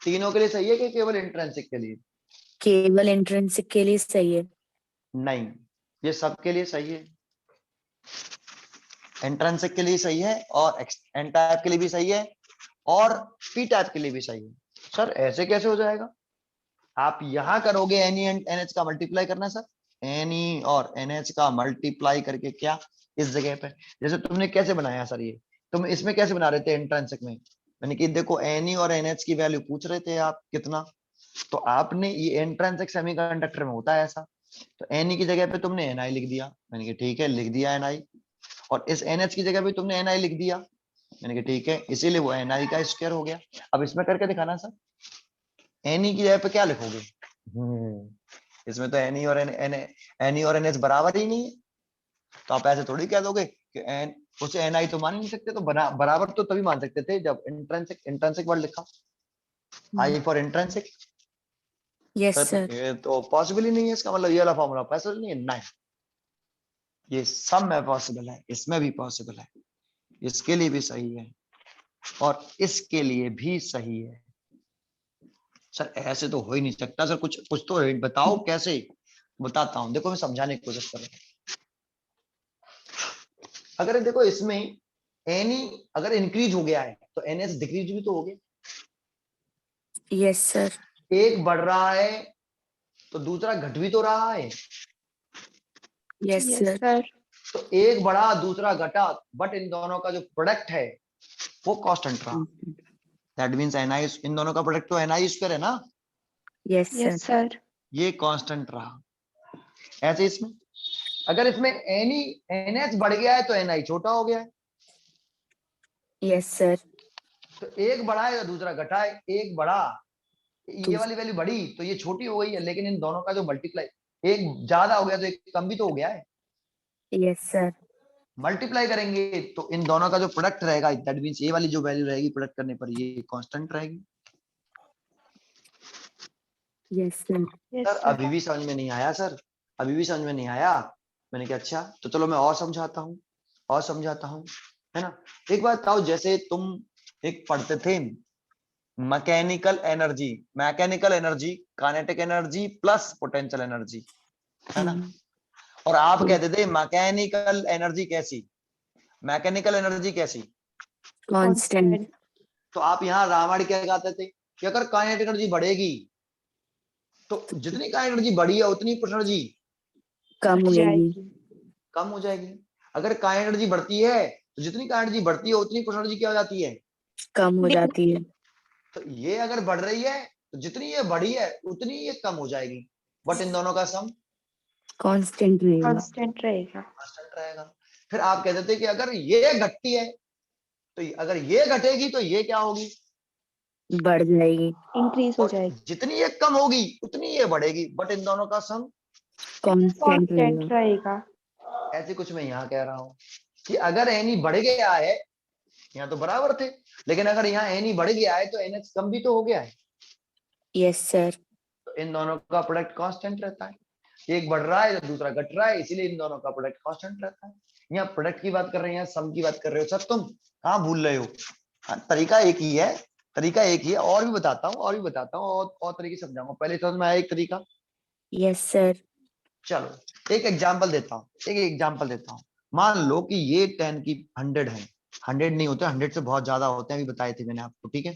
Speaker 1: तीनों के लिए सही है कि केवल इंट्रिंसिक के लिए?
Speaker 2: केवल इंट्रिंसिक के लिए सही है.
Speaker 1: नहीं, ये सबके लिए सही है। इंट्रिंसिक के लिए सही है और एन टाइप के लिए भी सही है और पी टाइप के लिए भी सही है। सर ऐसे कैसे हो जाएगा? आप यहां करोगे एन ई एंड एनएच का मल्टीप्लाई करना सर, एन ई और एनएच का मल्टीप्लाई करके क्या इस जगह पे, जैसे तुमने कैसे बनाया सर, ये तुम इसमें कैसे बना रहे थे इंट्रिंसिक में, यानी कि देखो एन ई और एनएच की वैल्यू पूछ रहे थे आप कितना, तो आपने ये इंट्रिंसिक सेमीकंडक्टर में होता है ऐसा, तो एन ई की जगह पे तुमने एन आई लिख दिया, मैंने कहा ठीक है लिख दिया एन आई, और इस एनएच की जगह पे तुमने एन आई लिख दिया, मैंने कहा ठीक है, इसीलिए वो एन आई का स्क्वायर हो गया। अब इसमें करके दिखाना सर, एन ई की जगह पे क्या लिखोगे? इसमें तो एन ई और एन एच बराबर ही नहीं है, तो आप ऐसे थोड़ी कह दोगे कि एन उसे एन आई तो मान ही नहीं सकते, तो बराबर तो तभी मान सकते थे जब इंट्रिंसिक वर्ड लिखा, I for intrinsic.
Speaker 2: Yes, sir.
Speaker 1: ये तो पॉसिबल ही नहीं है, इसका मतलब ये वाला फॉर्मूला पॉसिबल नहीं है, नहीं। ये सब में पॉसिबल है, इसमें भी पॉसिबल है, इसके लिए भी सही है और इसके लिए भी सही है। सर ऐसे तो हो ही नहीं सकता सर, कुछ कुछ तो बताओ कैसे। बताता हूं, देखो मैं समझाने की कोशिश कर रहा हूं। अगर देखो इसमें एनी अगर इंक्रीज हो गया है तो एनएस डिक्रीज भी तो हो गया,
Speaker 2: Yes, sir.
Speaker 1: एक बढ़ रहा है तो दूसरा घट भी तो रहा है,
Speaker 2: Yes,
Speaker 3: Yes,
Speaker 2: sir.
Speaker 3: sir.
Speaker 1: तो एक बढ़ा दूसरा घटा, बट इन दोनों का जो प्रोडक्ट है वो कांस्टेंट रहा। दैट मींस एनआई, इन दोनों का प्रोडक्ट तो एनआई स्क्वायर है ना,
Speaker 2: Yes, sir.
Speaker 3: Yes, sir.
Speaker 1: ये कांस्टेंट रहा। ऐसे इसमें अगर इसमें एनी एनएच बढ़ गया है तो एनआई छोटा हो गया है,
Speaker 2: यस सर।
Speaker 1: तो एक बढ़ा है या दूसरा घटा है? एक बढ़ा, ये वाली वैल्यू बढ़ी तो ये छोटी हो गई है, लेकिन इन दोनों का जो मल्टीप्लाई, एक ज्यादा हो गया तो एक कम भी तो हो गया है।
Speaker 2: Yes sir.
Speaker 1: मल्टीप्लाई करेंगे तो इन दोनों का जो प्रोडक्ट रहेगा, दैट मींस ये वाली जो वैल्यू रहेगी प्रोडक्ट करने पर ये कांस्टेंट रहेगी।
Speaker 2: Yes sir.
Speaker 1: सर अभी भी समझ में नहीं आया सर, अभी भी समझ में नहीं आया। मैंने कहा अच्छा, तो चलो मैं और समझाता हूँ, और समझाता हूँ, है ना। एक बात बताओ, जैसे तुम एक पढ़ते थे mechanical energy, mechanical energy kinetic energy plus potential energy, है ना। और आप कहते थे मैकेनिकल एनर्जी कैसी, मैकेनिकल एनर्जी कैसी,
Speaker 2: कांस्टेंट।
Speaker 1: तो आप यहाँ रामायण क्या कहते थे कि अगर काइनेटिक एनर्जी बढ़ेगी तो जितनी काइनेटिक एनर्जी बढ़ी है उतनी एनर्जी
Speaker 2: कम हो जाएगी।
Speaker 1: कम हो जाएगी। अगर काइनेटिक एनर्जी बढ़ती है तो जितनी काइनेटिक एनर्जी बढ़ती है उतनी एनर्जी क्या हो जाती है,
Speaker 2: कम हो जाती है।
Speaker 1: तो ये अगर बढ़ रही है तो जितनी ये बढ़ी है उतनी ये कम हो जाएगी, बट इन दोनों का सम
Speaker 2: कांस्टेंट रहेगा।
Speaker 4: कांस्टेंट रहेगा।
Speaker 1: कांस्टेंट रहेगा। फिर आप कहते थे कि अगर ये घटती है तो अगर ये घटेगी तो ये क्या होगी,
Speaker 2: बढ़ जाएगी।
Speaker 4: इंक्रीज हो
Speaker 1: और
Speaker 4: जाएगी।
Speaker 1: जितनी ये कम होगी उतनी ये बढ़ेगी, बट इन दोनों का सम
Speaker 2: कांस्टेंट
Speaker 4: कांस्टेंट
Speaker 2: रहेगा।
Speaker 4: रहेगा।
Speaker 1: ऐसे कुछ मैं यहाँ कह रहा हूँ कि अगर एनी बढ़ गया है, यहाँ तो बराबर थे, लेकिन अगर यहाँ एनी बढ़ गया है तो एनएच कम भी तो हो गया है,
Speaker 2: यस सर।
Speaker 1: तो इन दोनों का प्रोडक्ट कांस्टेंट रहता है। एक बढ़ रहा है तो दूसरा घट रहा है, इसीलिए इन दोनों का प्रोडक्ट कांस्टेंट रहता है। यहाँ प्रोडक्ट की बात कर रहे हैं, यहाँ सम की बात कर रहे हो सर, तुम कहाँ भूल रहे हो। तरीका एक ही है, तरीका एक ही है, और भी बताता हूँ, और भी बताता हूँ, और तरीके से समझाऊंगा। पहले समझ में आया एक तरीका।
Speaker 2: Yes sir.
Speaker 1: चलो एक एग्जाम्पल देता हूँ, एक एग्जाम्पल देता हूँ। मान लो कि ये 10 की 100 है, 100 नहीं होते, 100 से बहुत ज्यादा होते हैं, अभी बताए थे मैंने आपको, ठीक है।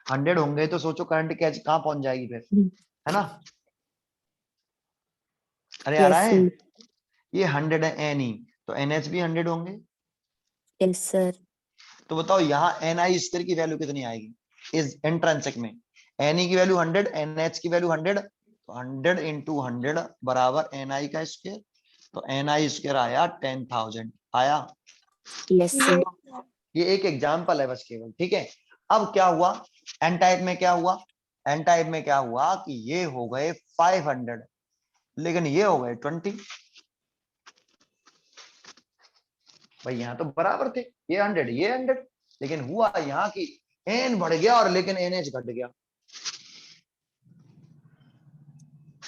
Speaker 1: 100 होंगे तो सोचो करंट कैच कहाँ पहुंच जाएगी फिर, है ना। अरे आ
Speaker 2: यस
Speaker 1: रहा है,
Speaker 2: सर।
Speaker 1: ये 100 है एन ई, तो एन एच भी 100 होंगे।
Speaker 2: Yes sir.
Speaker 1: तो बताओ यहाँ एन आई स्क्वायर की वैल्यू कितनी आएगी इस इंट्रिंसिक में, एन ई की वैल्यू 100, एन एच की वैल्यू 100, तो 100 इंटू 100 बराबर एन आई का स्क्वायर, तो एन आई स्क्वायर आया 10,000 आया।
Speaker 2: Yes sir.
Speaker 1: ये एक एग्जाम्पल है बस केवल, ठीक है। अब क्या हुआ एन टाइप में, क्या हुआ एन टाइप में, क्या हुआ कि ये हो गए 500, लेकिन ये हो गए 20। भाई यहाँ तो बराबर थे, ये 100 ये 100, लेकिन हुआ यहाँ की एन बढ़ गया और लेकिन एन एच घट गया,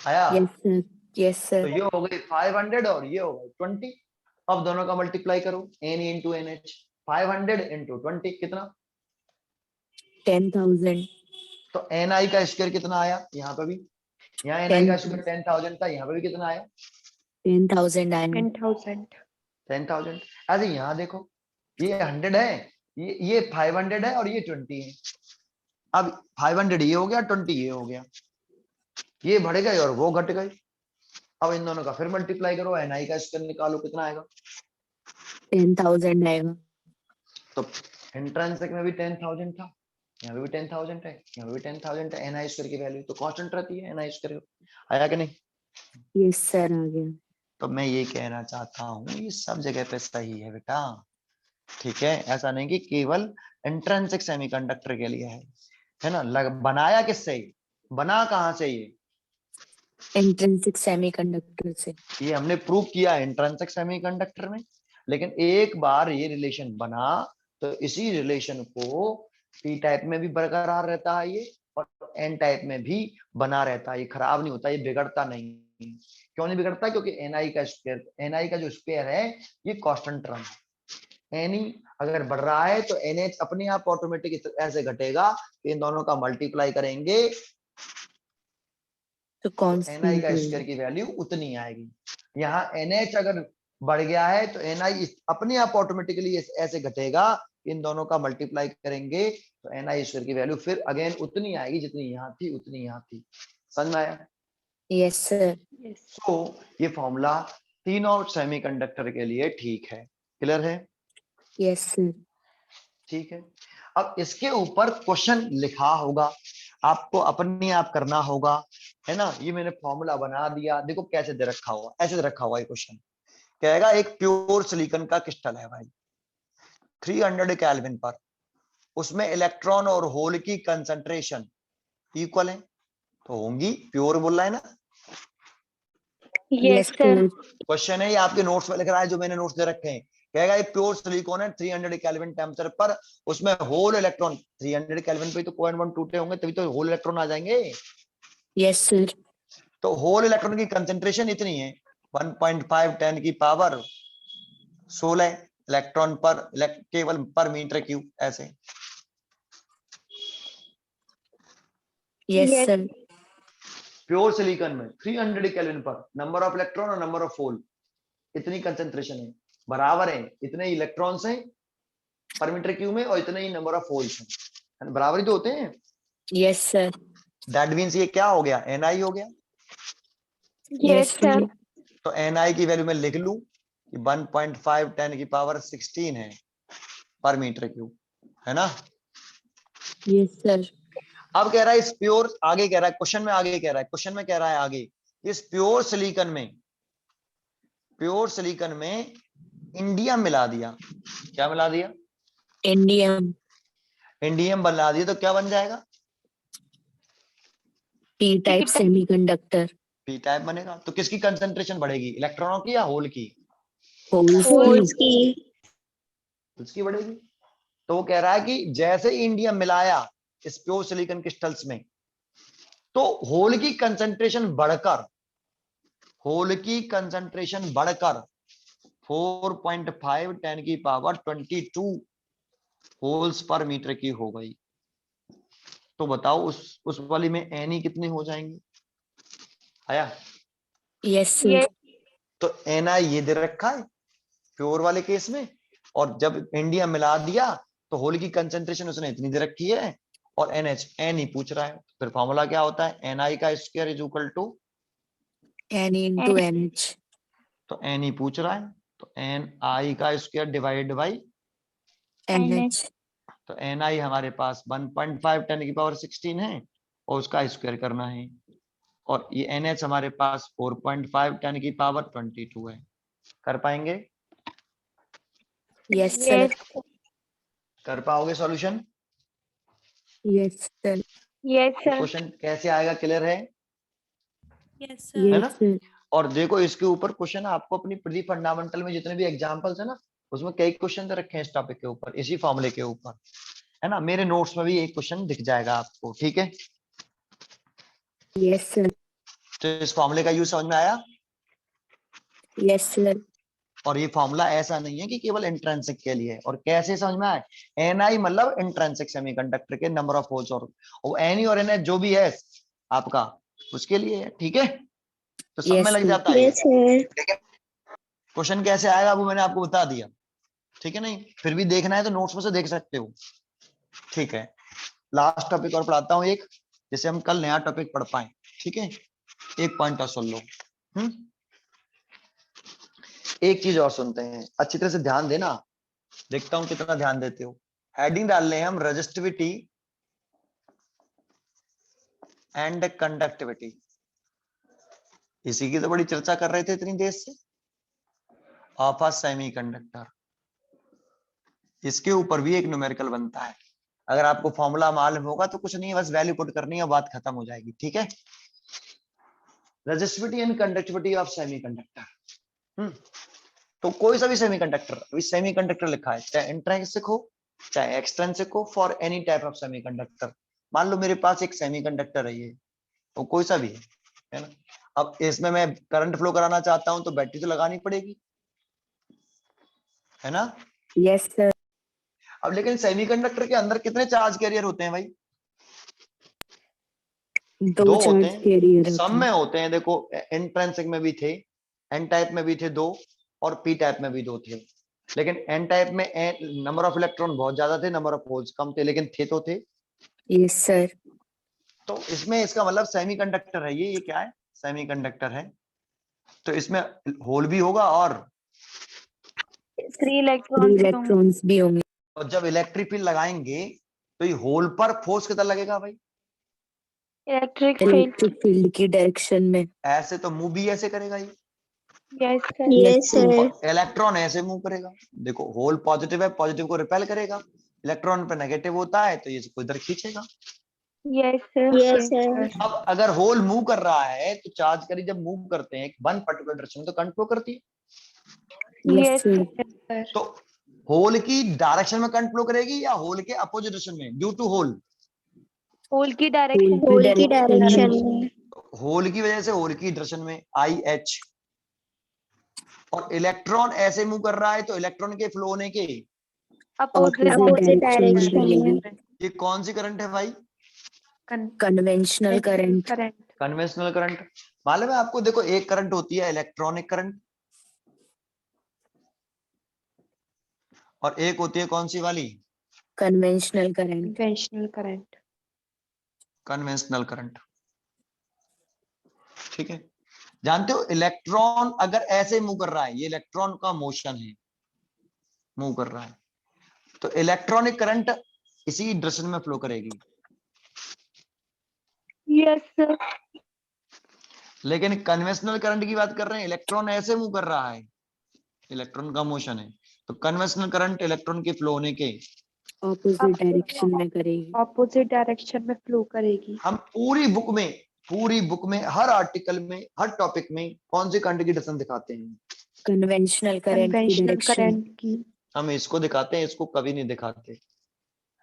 Speaker 1: आया।
Speaker 2: Yes sir. यस
Speaker 1: तो
Speaker 2: सर।
Speaker 1: ये हो गई 500 और ये हो गई 20। अब दोनों का मल्टीप्लाई करो, N into N H, 500 into 20 कितना,
Speaker 2: 10,000।
Speaker 1: तो एन आई का स्क्वायर कितना आया, यहाँ पे भी, यहाँ एन आई का स्क्वायर 10,000 था, यहाँ पे भी कितना आया
Speaker 2: 10,000 आया।
Speaker 4: 10,000।
Speaker 1: 10,000। ऐसे यहाँ देखो, ये 100 है, ये 500 है और ये 20 है। अब 500 ये हो गया, 20 ये हो गया, ये बढ़ गए और वो घट गए। अब इन दोनों का फिर मल्टीप्लाई करो, एन आई का स्क्वायर निकालो, कितना आएगा,
Speaker 2: 10,000 आएगा।
Speaker 1: तो इंट्रिंसिक में भी 10,000 था, यहाँ पे भी 10,000 है, यहाँ पे भी 10,000 है। एन आई स्क्वायर की वैल्यू तो कांस्टेंट रहती है एन आई स्क्वायर, आया कि नहीं।
Speaker 2: यस सर आ गया।
Speaker 1: तो मैं ये कहना चाहता हूँ ये सब जगह पे सही है बेटा, ठीक है। ऐसा नहीं कि केवल इंट्रिंसिक सेमीकंडक्टर के लिए है ना। बनाया किससे, बना कहाँ से ये
Speaker 2: इंट्रिंसिक सेमीकंडक्टर से।
Speaker 1: ये हमने प्रूव किया है इंट्रिंसिक सेमीकंडक्टर में, लेकिन एक बार ये रिलेशन बना तो इसी रिलेशन को पी टाइप में भी बरकरार रहता है ये, और एन टाइप में भी बना रहता है, ये खराब नहीं होता, ये बिगड़ता नहीं। क्यों नहीं बिगड़ता, क्योंकि एन आई का स्क्वायर, एन आई का जो स्क्वायर है ये कांस्टेंट टर्म है। एन ई अगर बढ़ रहा है तो एन एच अपने आप ऑटोमेटिक ऐसे घटेगा, इन दोनों का मल्टीप्लाई करेंगे
Speaker 2: तो
Speaker 1: तो एन आई
Speaker 2: कांस्टेंट
Speaker 1: का स्क्वायर की वैल्यू उतनी आएगी। यहाँ एन एच अगर बढ़ गया है तो एन आई अपने आप ऑटोमेटिकली ऐसे घटेगा, इन दोनों का मल्टीप्लाई करेंगे तो एन आई स्क्वायर की वैल्यू फिर अगेन उतनी आएगी जितनी यहाँ थी, उतनी यहाँ थी। समझ में आया।
Speaker 2: Yes sir.
Speaker 1: तो ये फॉर्मूला तीनों सेमीकंडक्टर के लिए ठीक है, क्लियर है।
Speaker 2: Yes sir.
Speaker 1: ठीक है। अब इसके ऊपर क्वेश्चन लिखा होगा, आपको अपने आप करना होगा, है ना। ये मैंने फॉर्मूला बना दिया, देखो कैसे दे रखा हुआ, ऐसे दे रखा हुआ ये क्वेश्चन। कहेगा एक प्योर सिलिकॉन का क्रिस्टल है भाई 300 केल्विन पर, उसमें इलेक्ट्रॉन और होल की कंसंट्रेशन इक्वल है, तो होंगी प्योर बोल रहा है ना।
Speaker 4: Yes, sir.
Speaker 1: क्वेश्चन है, ये आपके नोट्स में लिख रहा है, जो मैंने नोट्स दे रखे हैं। कहेगा ये प्योर सिलिकॉन है 300 केल्विन टेम्परेचर पर, उसमें होल इलेक्ट्रॉन 300 केल्विन पे तो कोएन बॉन्ड टूटे होंगे, तभी तो होल इलेक्ट्रॉन आ जाएंगे।
Speaker 2: Yes sir.
Speaker 1: तो होल इलेक्ट्रॉन की कंसेंट्रेशन इतनी है 1.5 10 की पावर 16 इलेक्ट्रॉन पर केवल पर मीटर क्यूब ऐसे।
Speaker 2: Yes
Speaker 4: Yes.
Speaker 2: Sir.
Speaker 1: Pure silicon में 300 केल्विन पर नंबर ऑफ इलेक्ट्रॉन और नंबर ऑफ होल इतनी कंसेंट्रेशन है, बराबर है, इतने इलेक्ट्रॉन्स हैं पर मीटर क्यूब में और इतने ही नंबर ऑफ होल्स हैं, बराबर ही तो होते हैं।
Speaker 2: Yes sir.
Speaker 1: दैट मींस ये क्या हो गया, Ni हो गया।
Speaker 4: Yes, sir.
Speaker 1: तो Ni की वैल्यू मैं लिख लूं कि 1.5 10 की पावर 16 है पर मीटर क्यूब, है ना।
Speaker 2: Yes sir.
Speaker 1: अब कह रहा है इस प्योर, आगे कह रहा है क्वेश्चन में, आगे कह रहा है क्वेश्चन में, कह रहा है आगे इस प्योर सिलिकॉन में इंडियम मिला दिया। क्या मिला दिया,
Speaker 2: इंडियम।
Speaker 1: इंडियम मिला दिया तो क्या बन जाएगा,
Speaker 2: P type
Speaker 4: P-type.
Speaker 2: Semiconductor.
Speaker 1: P type बनेगा। तो किसकी कंसंट्रेशन बढ़ेगी, इलेक्ट्रॉनों की या होल की,
Speaker 2: होल्स
Speaker 3: होल्स
Speaker 2: की।
Speaker 3: की।
Speaker 1: उसकी बढ़ेगी। तो वो कह रहा है कि जैसे ही इंडियम मिलाया इस प्योर सिलिकॉन क्रिस्टल्स में, तो होल की कंसंट्रेशन बढ़कर 4.5 10 की पावर 22 होल्स पर मीटर की हो गई। तो बताओ उस वाली में Ni कितने हो जाएंगे, आया।
Speaker 2: Yes sir.
Speaker 4: Yes.
Speaker 1: तो Ni ये दे रखा है प्योर वाले केस में, और जब इंडियम मिला दिया तो होल की कंसंट्रेशन उसने इतनी दे रखी है, और NH Ni पूछ रहा है। फिर फॉर्मूला क्या होता है, Ni का square is equal to,
Speaker 2: N into N H.
Speaker 1: तो Ni पूछ रहा है तो Ni का square divide by,
Speaker 2: N H.
Speaker 1: तो Ni हमारे पास 1.5 10 की पावर 16 है और उसका स्क्वायर करना है, और ये NH हमारे पास 4.5 10 की पावर 22 है। कर पाएंगे,
Speaker 2: यस सर।
Speaker 4: Yes.
Speaker 1: कर पाओगे solution.
Speaker 2: Yes sir.
Speaker 4: Yes, sir.
Speaker 1: Question कैसे आएगा, क्लियर है,
Speaker 2: यस
Speaker 1: है ना।
Speaker 2: सर।
Speaker 1: और देखो इसके ऊपर क्वेश्चन आपको अपनी प्री फंडामेंटल में जितने भी एग्जांपल्स है ना, उसमें कई क्वेश्चन तो रखे हैं इस टॉपिक के ऊपर, इसी फॉर्मूले के ऊपर, है ना। मेरे नोट्स में भी एक क्वेश्चन दिख जाएगा आपको, ठीक है।
Speaker 2: Yes sir.
Speaker 1: तो इस फॉर्मूले का यूज समझ में आया।
Speaker 2: Yes sir.
Speaker 1: और ये फॉर्मूला ऐसा नहीं है कि केवल इंट्रिंसिक के लिए, और कैसे समझ में आए, Ni मतलब इंट्रिंसिक सेमीकंडक्टर के नंबर ऑफ होल्स, और Ni और NH जो भी है आपका उसके लिए है, ठीक है। तो सब में लग जाता है।
Speaker 3: Yes sir.
Speaker 1: क्वेश्चन कैसे आएगा वो मैंने आपको बता दिया, ठीक है। नहीं फिर भी देखना है तो नोट्स में से देख सकते हो, ठीक है। लास्ट टॉपिक और पढ़ाता हूँ एक, जैसे हम कल नया टॉपिक पढ़ पाए, ठीक है। एक पॉइंट और सुन लो। एक चीज और सुनते हैं, अच्छी तरह से ध्यान देना, देखता हूं कितना ध्यान देते हो। हेडिंग डाल रहे हैं हम, रेजिस्टिविटी एंड कंडक्टिविटी। इसी की तो बड़ी चर्चा कर रहे थे इतनी देर से, ऑफ अ सेमीकंडक्टर। इसके ऊपर भी एक न्यूमेरिकल बनता है, अगर आपको फॉर्मूला मालूम होगा तो कुछ नहीं, बस वैल्यू पुट करनी है, बात खत्म हो जाएगी, ठीक है। Resistivity and conductivity of semiconductor. तो कोई सा भी सेमीकंडक्टर, अभी सेमीकंडक्टर लिखा है, चाहे इंट्रिंसिक हो चाहे एक्सट्रिंसिक हो, for any type of semiconductor. मान लो मेरे पास एक सेमीकंडक्टर है, ये वो कोई सा भी है ना। अब इसमें मैं करंट फ्लो कराना चाहता हूं तो बैटरी तो लगानी पड़ेगी, है ना।
Speaker 2: Yes sir.
Speaker 1: अब लेकिन सेमीकंडक्टर के अंदर कितने चार्ज कैरियर होते हैं भाई,
Speaker 2: दो
Speaker 1: होते
Speaker 2: चार्ज
Speaker 1: हैं,
Speaker 2: कैरियर
Speaker 1: सब
Speaker 2: होते
Speaker 1: में
Speaker 2: हैं।
Speaker 1: होते हैं। देखो इंट्रिंसिक में भी थे, एन टाइप में भी थे 2, और पी टाइप में भी 2 थे। लेकिन एन टाइप में नंबर ऑफ इलेक्ट्रॉन बहुत ज्यादा थे, नंबर ऑफ होल्स कम थे, लेकिन थे तो थे।
Speaker 2: Yes sir.
Speaker 1: तो इसमें इसका मतलब सेमीकंडक्टर है, ये क्या है, सेमीकंडक्टर है। तो इसमें होल भी होगा और
Speaker 4: Three
Speaker 2: थ्री
Speaker 4: electrons भी होंगे।
Speaker 2: इलेक्ट्रॉन्स भी होंगे।
Speaker 1: जब इलेक्ट्रिक फील्ड लगाएंगे तो ये होल पर फोर्स कितना लगेगा भाई,
Speaker 4: Electric field.
Speaker 2: इलेक्ट्रिक फील्ड की डायरेक्शन में।
Speaker 1: ऐसे तो मूव भी ऐसे करेगा ये,
Speaker 4: Yes, sir.
Speaker 3: Yes sir.
Speaker 1: और इलेक्ट्रॉन ऐसे मूव करेगा। देखो होल पॉजिटिव है, पॉजिटिव को रिपेल करेगा, इलेक्ट्रॉन पे नेगेटिव होता है तो ये इसको इधर खींचेगा।
Speaker 4: Yes, sir.
Speaker 3: Yes, sir.
Speaker 1: अब अगर होल मूव कर रहा है तो चार्ज करी जब मूव करते हैं वन पर्टिकुलर डायरेक्शन में तो करंट फ्लो करती है।
Speaker 2: Yes, sir.
Speaker 4: sir.
Speaker 1: तो होल की डायरेक्शन में करंट फ्लो करेगी या होल के अपोजिट डायरेक्शन में ड्यू टू होल?
Speaker 4: होल की डायरेक्शन
Speaker 3: होल की डायरेक्शन में।
Speaker 1: होल की वजह से होल की डायरेक्शन में IH, और इलेक्ट्रॉन ऐसे मूव कर रहा है तो इलेक्ट्रॉन के फ्लो होने के
Speaker 4: अपोजिट
Speaker 3: Opposite
Speaker 2: direction
Speaker 3: direction
Speaker 2: में।
Speaker 1: ये कौन सी करंट है भाई?
Speaker 2: Conventional current.
Speaker 1: Conventional current. मालूम है आपको? देखो एक करंट होती है इलेक्ट्रॉनिक करंट और एक होती है कौन सी वाली?
Speaker 2: Conventional current.
Speaker 4: Conventional current.
Speaker 1: Conventional current. ठीक है, जानते हो इलेक्ट्रॉन अगर ऐसे मूव कर रहा है, ये इलेक्ट्रॉन का मोशन है, मूव कर रहा है, तो इलेक्ट्रॉनिक करंट इसी डायरेक्शन में फ्लो करेगी।
Speaker 4: Yes sir.
Speaker 1: लेकिन कन्वेंशनल करंट की बात कर रहे हैं, इलेक्ट्रॉन ऐसे मूव कर रहा है, इलेक्ट्रॉन का मोशन है, तो कन्वेंशनल करंट इलेक्ट्रॉन के फ्लो होने के
Speaker 2: Opposite direction में करेगी।
Speaker 4: ऑपोजिट डायरेक्शन में फ्लो करेगी।
Speaker 1: हम पूरी बुक में हर आर्टिकल में हर टॉपिक में कौन सी करंट की डायरेक्शन दिखाते हैं?
Speaker 2: Conventional current की
Speaker 4: कन्वेंशनल
Speaker 2: direction।
Speaker 4: करंट की।
Speaker 1: हम इसको दिखाते हैं, इसको कभी नहीं दिखाते,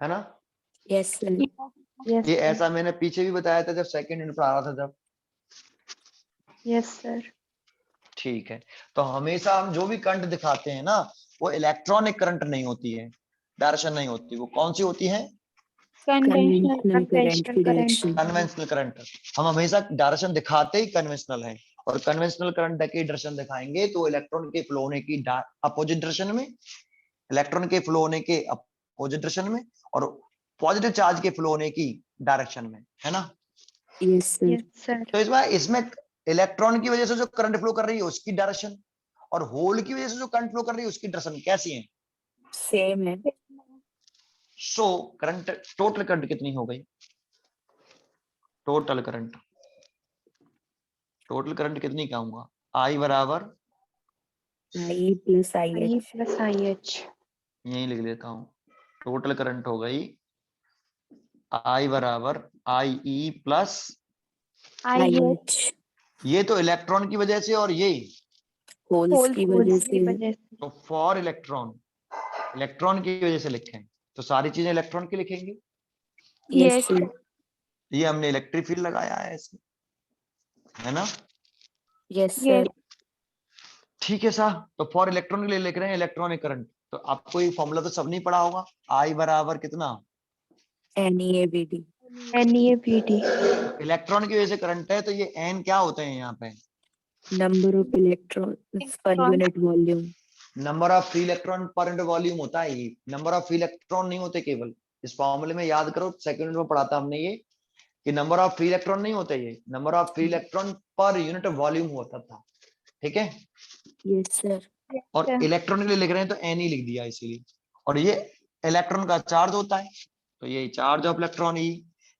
Speaker 1: है ना?
Speaker 2: Yes, sir.
Speaker 4: यस
Speaker 1: ये ऐसा मैंने पीछे भी बताया था जब सेकंड यूनिट पढ़ा रहा था जब।
Speaker 4: Yes sir.
Speaker 1: ठीक है, तो हमेशा हम जो भी करंट दिखाते हैं ना, वो इलेक्ट्रॉनिक करंट नहीं होती है, डायरेक्शन नहीं होती, वो कौन सी होती है?
Speaker 2: Conventional current की
Speaker 4: करंट।
Speaker 2: direction।
Speaker 1: Conventional current. हम हमेशा डायरेक्शन दिखाते ही कन्वेंशनल है, और कन्वेंशनल करंट की डायरेक्शन दिखाएंगे तो इलेक्ट्रॉन के फ्लो होने की अपोजिट डायरेक्शन में, इलेक्ट्रॉन के फ्लो होने के अपोजिट डायरेक्शन में, और पॉजिटिव चार्ज के फ्लो होने की डायरेक्शन में, है ना?
Speaker 2: Yes, sir.
Speaker 4: Yes sir.
Speaker 1: तो इसमें इलेक्ट्रॉन की वजह से जो करंट फ्लो कर रही है उसकी डायरेक्शन, और होल की वजह से जो करंट फ्लो कर रही है उसकी डायरेक्शन कैसी है?
Speaker 2: Same है।
Speaker 1: सो करंट, टोटल करंट कितनी हो गई? टोटल करंट कितनी कहूंगा? I बराबर
Speaker 2: I plus
Speaker 4: I
Speaker 2: IH।
Speaker 4: Plus I H.
Speaker 1: यही लिख लेता हूं, टोटल करंट हो गई I बराबर IE प्लस,
Speaker 4: आई
Speaker 2: IH।
Speaker 1: ये तो इलेक्ट्रॉन की वजह से, और ये
Speaker 2: होल्स की वजह से।
Speaker 1: तो फॉर इलेक्ट्रॉन की वजह से लिखें, तो सारी चीजें इलेक्ट्रॉन की लिखेंगे।
Speaker 2: Yes, sir.
Speaker 1: ये हमने इलेक्ट्रिक फील्ड लगाया है इसमें, है ना?
Speaker 2: Yes, sir.
Speaker 1: ठीक है साहब, तो फॉर इलेक्ट्रॉन के लिए लिख रहे हैं इलेक्ट्रॉनिक करंट। तो आपको ये फॉर्मूला तो सब नहीं पढ़ा होगा, I बराबर कितना?
Speaker 2: NEABD।
Speaker 4: NEABD।
Speaker 1: इलेक्ट्रॉन की वजह से करंट है तो ये N क्या होते हैं यहाँ पे?
Speaker 2: Number of electrons per unit volume।
Speaker 1: Number of free electron पर यूनिट वॉल्यूम होता है ये, नंबर ऑफ फ्री इलेक्ट्रॉन नहीं होते केवल। इस फॉर्मूले में याद करो, सेकंड में पढ़ा था हमने ये, कि नंबर ऑफ फ्री इलेक्ट्रॉन नहीं होते, ये नंबर ऑफ फ्री इलेक्ट्रॉन पर यूनिट वॉल्यूम होता था। ठीक है,
Speaker 2: Yes, sir।
Speaker 1: और इलेक्ट्रॉन के लिए लिख रहे हैं तो एन ही लिख दिया इसीलिए। और ये इलेक्ट्रॉन का चार्ज होता है, तो ये चार्ज ऑफ इलेक्ट्रॉन ही,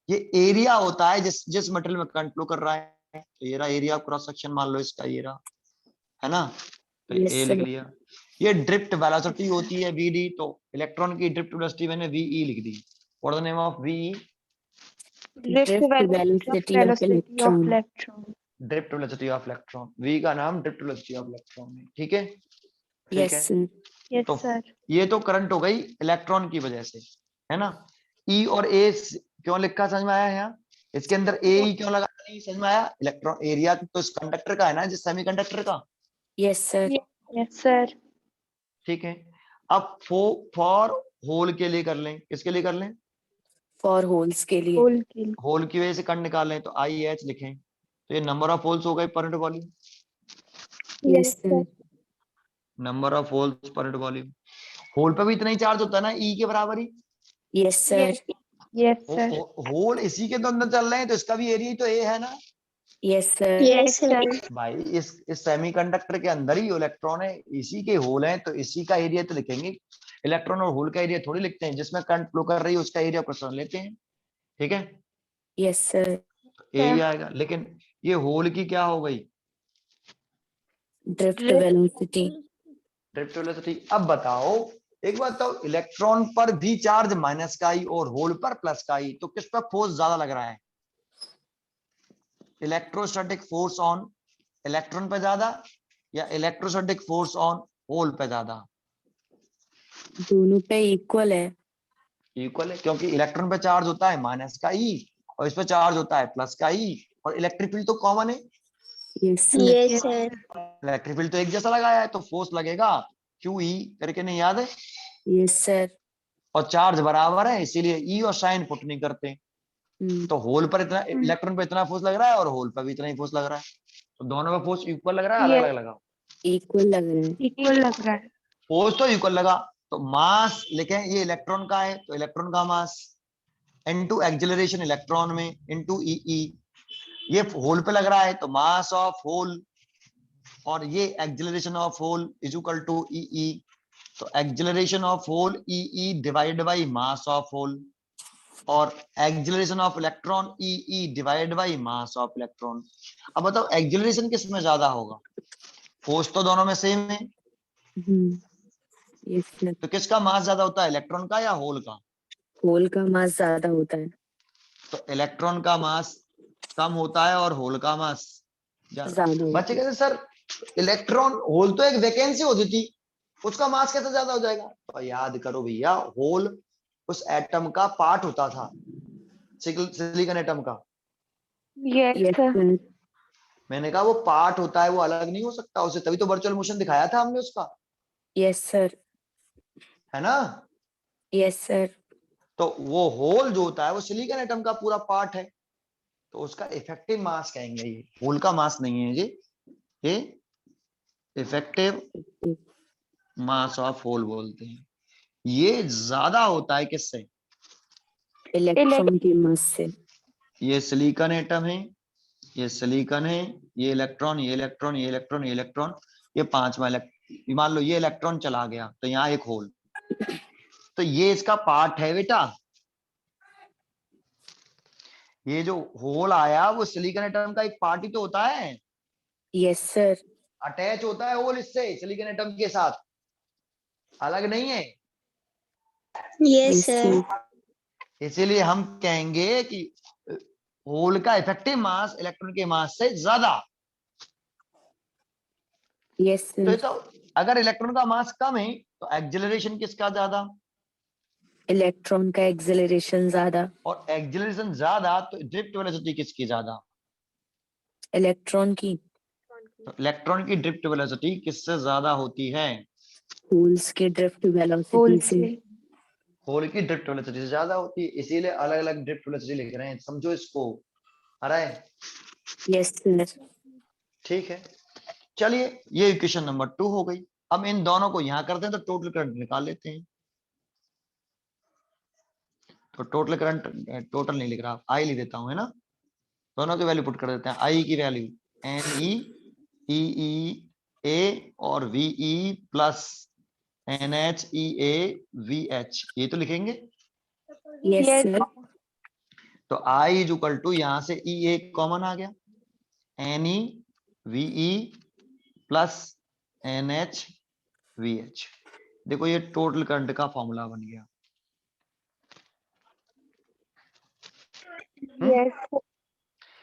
Speaker 1: ये एरिया होता है जिस मटेरियल में करंट फ्लो कर रहा है, तो ये रहा एरिया क्रॉस सेक्शन, मान लो इसका ये रहा, है ना? तो
Speaker 2: Yes,
Speaker 1: ए लिख
Speaker 2: sir।
Speaker 1: लिया। ये ड्रिफ्ट वेलोसिटी होती है VD, तो इलेक्ट्रॉन की ड्रिफ्ट वेलोसिटी मैंने VE लिख दी। What the name of VE?
Speaker 2: Drift velocity of electron।
Speaker 1: Drift velocity of electron, V का नाम ड्रिफ्ट वेलोसिटी ऑफ इलेक्ट्रॉन है। ठीक है, ठीक
Speaker 2: Yes,
Speaker 1: है।
Speaker 2: sir।
Speaker 4: यस
Speaker 1: तो
Speaker 4: सर।
Speaker 1: ये तो करंट हो गई इलेक्ट्रॉन की वजह से, है ना? E और A क्यों लिखा, समझ में आया? यहाँ इसके अंदर AE क्यों लगा, नहीं समझ में आया? इलेक्ट्रॉन एरिया तो इस कंडक्टर का है ना, जिस सेमीकंडक्टर का।
Speaker 2: Yes, sir।
Speaker 4: Yes sir.
Speaker 1: ठीक है, अब फॉर होल के लिए कर लें, किसके लिए कर लें?
Speaker 2: For holes के लिए।
Speaker 4: होल के लिए।
Speaker 1: होल की वजह से करंट निकालें तो IH लिखें, तो ये नंबर ऑफ होल्स हो गए per unit volume,
Speaker 2: Yes, sir।
Speaker 1: Number of holes per unit volume. Hole पे भी इतना ही चार्ज होता है ना, E के बराबर ही।
Speaker 2: Yes, sir।
Speaker 4: Yes sir.
Speaker 1: Hole इसी के तो अंदर चल रहे हैं, तो इसका भी एरिया तो A है ना
Speaker 2: Yes, sir।
Speaker 3: Yes, sir.
Speaker 1: भाई। इस सेमीकंडक्टर के अंदर ही इलेक्ट्रॉन है, इसी के होल हैं, तो इसी का एरिया तो लिखेंगे। इलेक्ट्रॉन और होल का एरिया थोड़ी लिखते हैं, जिसमें करंट फ्लो कर रही है उसका एरिया क्वेश्चन लेते हैं। ठीक है,
Speaker 2: Yes, sir।
Speaker 1: एरिया आएगा। लेकिन ये होल की क्या हो गई?
Speaker 2: Drift velocity।
Speaker 1: Drift velocity. अब बताओ एक बात बताओ, इलेक्ट्रॉन पर भी चार्ज माइनस का ही और होल पर प्लस का ही, तो किस पर फोर्स ज्यादा लग रहा है? इलेक्ट्रोस्टैटिक फोर्स ऑन इलेक्ट्रॉन पे ज्यादा या इलेक्ट्रोस्टैटिक फोर्स ऑन होल पे ज्यादा?
Speaker 2: दोनों पे इक्वल है।
Speaker 1: इक्वल है, क्योंकि इलेक्ट्रॉन पे चार्ज होता है माइनस का ई और इस पे चार्ज होता है प्लस का ई, और इलेक्ट्रिक फील्ड तो कॉमन है,
Speaker 2: yes sir.
Speaker 3: Yes sir.
Speaker 1: Electric field तो एक जैसा लगाया है, तो फोर्स लगेगा क्यू ई करके, नहीं याद है?
Speaker 2: Yes sir.
Speaker 1: और चार्ज बराबर है, इसीलिए ई और साइन पुट नहीं करते। तो होल पर इतना, इलेक्ट्रॉन पे इतना फोर्स लग रहा है और होल पर भी इतना ही फोर्स लग रहा है, तो दोनों पे फोर्स इक्वल लग रहा है, अलग
Speaker 4: Yes,
Speaker 1: अलग लगा?
Speaker 2: इक्वल लग रहा है।
Speaker 4: इक्वल लग रहा है।
Speaker 1: फोर्स तो इक्वल लगा, तो मास लिखें, ये इलेक्ट्रॉन का है तो इलेक्ट्रॉन का मास इनटू एक्सेलरेशन इलेक्ट्रॉन में इनटू ई, ये होल पे लग रहा है तो मास ऑफ होल, और ये acceleration of hole is equal to E, तो acceleration of hole E divide by mass of hole, और acceleration of electron E divide by mass of electron. अब बताओ एक्सेलरेशन किस में ज्यादा होगा? फोर्स तो दोनों में सेम है,
Speaker 2: यस सर।
Speaker 1: तो किसका मास ज्यादा होता है, इलेक्ट्रॉन का या होल का?
Speaker 2: होल का मास ज्यादा होता है।
Speaker 1: तो इलेक्ट्रॉन का मास कम होता है और होल का मास ज्यादा।
Speaker 2: ज्यादा होता
Speaker 1: बच्चे
Speaker 2: है।
Speaker 1: कहते सर इलेक्ट्रॉन, होल तो एक वैकेंसी होती थी, उसका मास कैसे ज्यादा हो जाएगा? तो याद करो भैया, होल उस एटम का पार्ट होता था, सिलिकॉन एटम का।
Speaker 4: Yes,
Speaker 2: yes
Speaker 4: sir.
Speaker 2: सर।
Speaker 1: मैंने कहा वो पार्ट होता है, वो अलग नहीं हो सकता उसे, तभी तो वर्चुअल मोशन दिखाया था हमने उसका,
Speaker 2: यस सर।
Speaker 1: है ना?
Speaker 2: Yes sir.
Speaker 1: तो वो होल जो होता है वो सिलिकॉन एटम का पूरा पार्ट है, तो उसका इफेक्टिव मास कहेंगे, ये होल का मास नहीं है ये इफेक्टिव मास ऑफ होल बोलते हैं। ये ज्यादा होता है किससे?
Speaker 2: इलेक्ट्रॉन की मास से।
Speaker 1: ये सिलिकॉन एटम है, ये सिलिकॉन है, ये इलेक्ट्रॉन, ये इलेक्ट्रॉन, ये इलेक्ट्रॉन, ये इलेक्ट्रॉन, ये पांचवा इलेक्ट्रॉन, मान लो ये इलेक्ट्रॉन चला गया तो यहाँ एक होल, तो ये इसका पार्ट है बेटा। ये जो होल आया वो सिलिकॉन एटम का एक पार्ट ही तो होता है,
Speaker 2: यस सर।
Speaker 1: अटैच होता है होल इससे सिलिकॉन एटम के साथ, अलग नहीं है।
Speaker 3: Yes
Speaker 2: yes
Speaker 3: sir.
Speaker 2: सर।
Speaker 1: इसीलिए हम कहेंगे कि होल का इफेक्टिव मास इलेक्ट्रॉन के मास से ज्यादा।
Speaker 2: यस
Speaker 1: तो ये
Speaker 2: सर।
Speaker 1: तो अगर इलेक्ट्रॉन का मास कम है तो एक्सेलरेशन किसका ज्यादा,
Speaker 2: इलेक्ट्रॉन का एक्सेलरेशन ज्यादा।
Speaker 1: और एक्सेलरेशन ज्यादा तो ड्रिफ्ट वेलोसिटी किसकी ज्यादा?
Speaker 2: इलेक्ट्रॉन की।
Speaker 1: तो इलेक्ट्रॉन की ड्रिफ्ट वेलोसिटी किससे ज्यादा होती है?
Speaker 2: होल्स के ड्रिफ्ट वेलोसिटी
Speaker 4: होल
Speaker 2: से।
Speaker 4: से।
Speaker 1: होल की ड्रिफ्ट वेलोसिटी से ज्यादा होती है, इसीलिए अलग अलग ड्रिफ्ट वेलोसिटी लिख रहे हैं, समझो इसको। अरे
Speaker 2: यस सर।
Speaker 1: ठीक है, चलिए ये इक्वेशन नंबर 2 हो गई। अब इन दोनों को यहां करते हैं तो टोटल करंट निकाल लेते हैं। तो टोटल करंट, टोटल नहीं लिख रहा, आई लिख देता हूं, है ना? दोनों की वैल्यू पुट कर देते हैं। आई की वैल्यू एन ई ए और V E plus N H E A V H, ये तो लिखेंगे।
Speaker 2: Yes
Speaker 4: Yes,
Speaker 2: sir.
Speaker 1: तो आई इज इक्वल टू, यहां से ई ए कॉमन आ गया, N E V E plus N H V H. देखो ये टोटल करंट का फॉर्मूला बन गया।
Speaker 4: yes, sir.
Speaker 1: और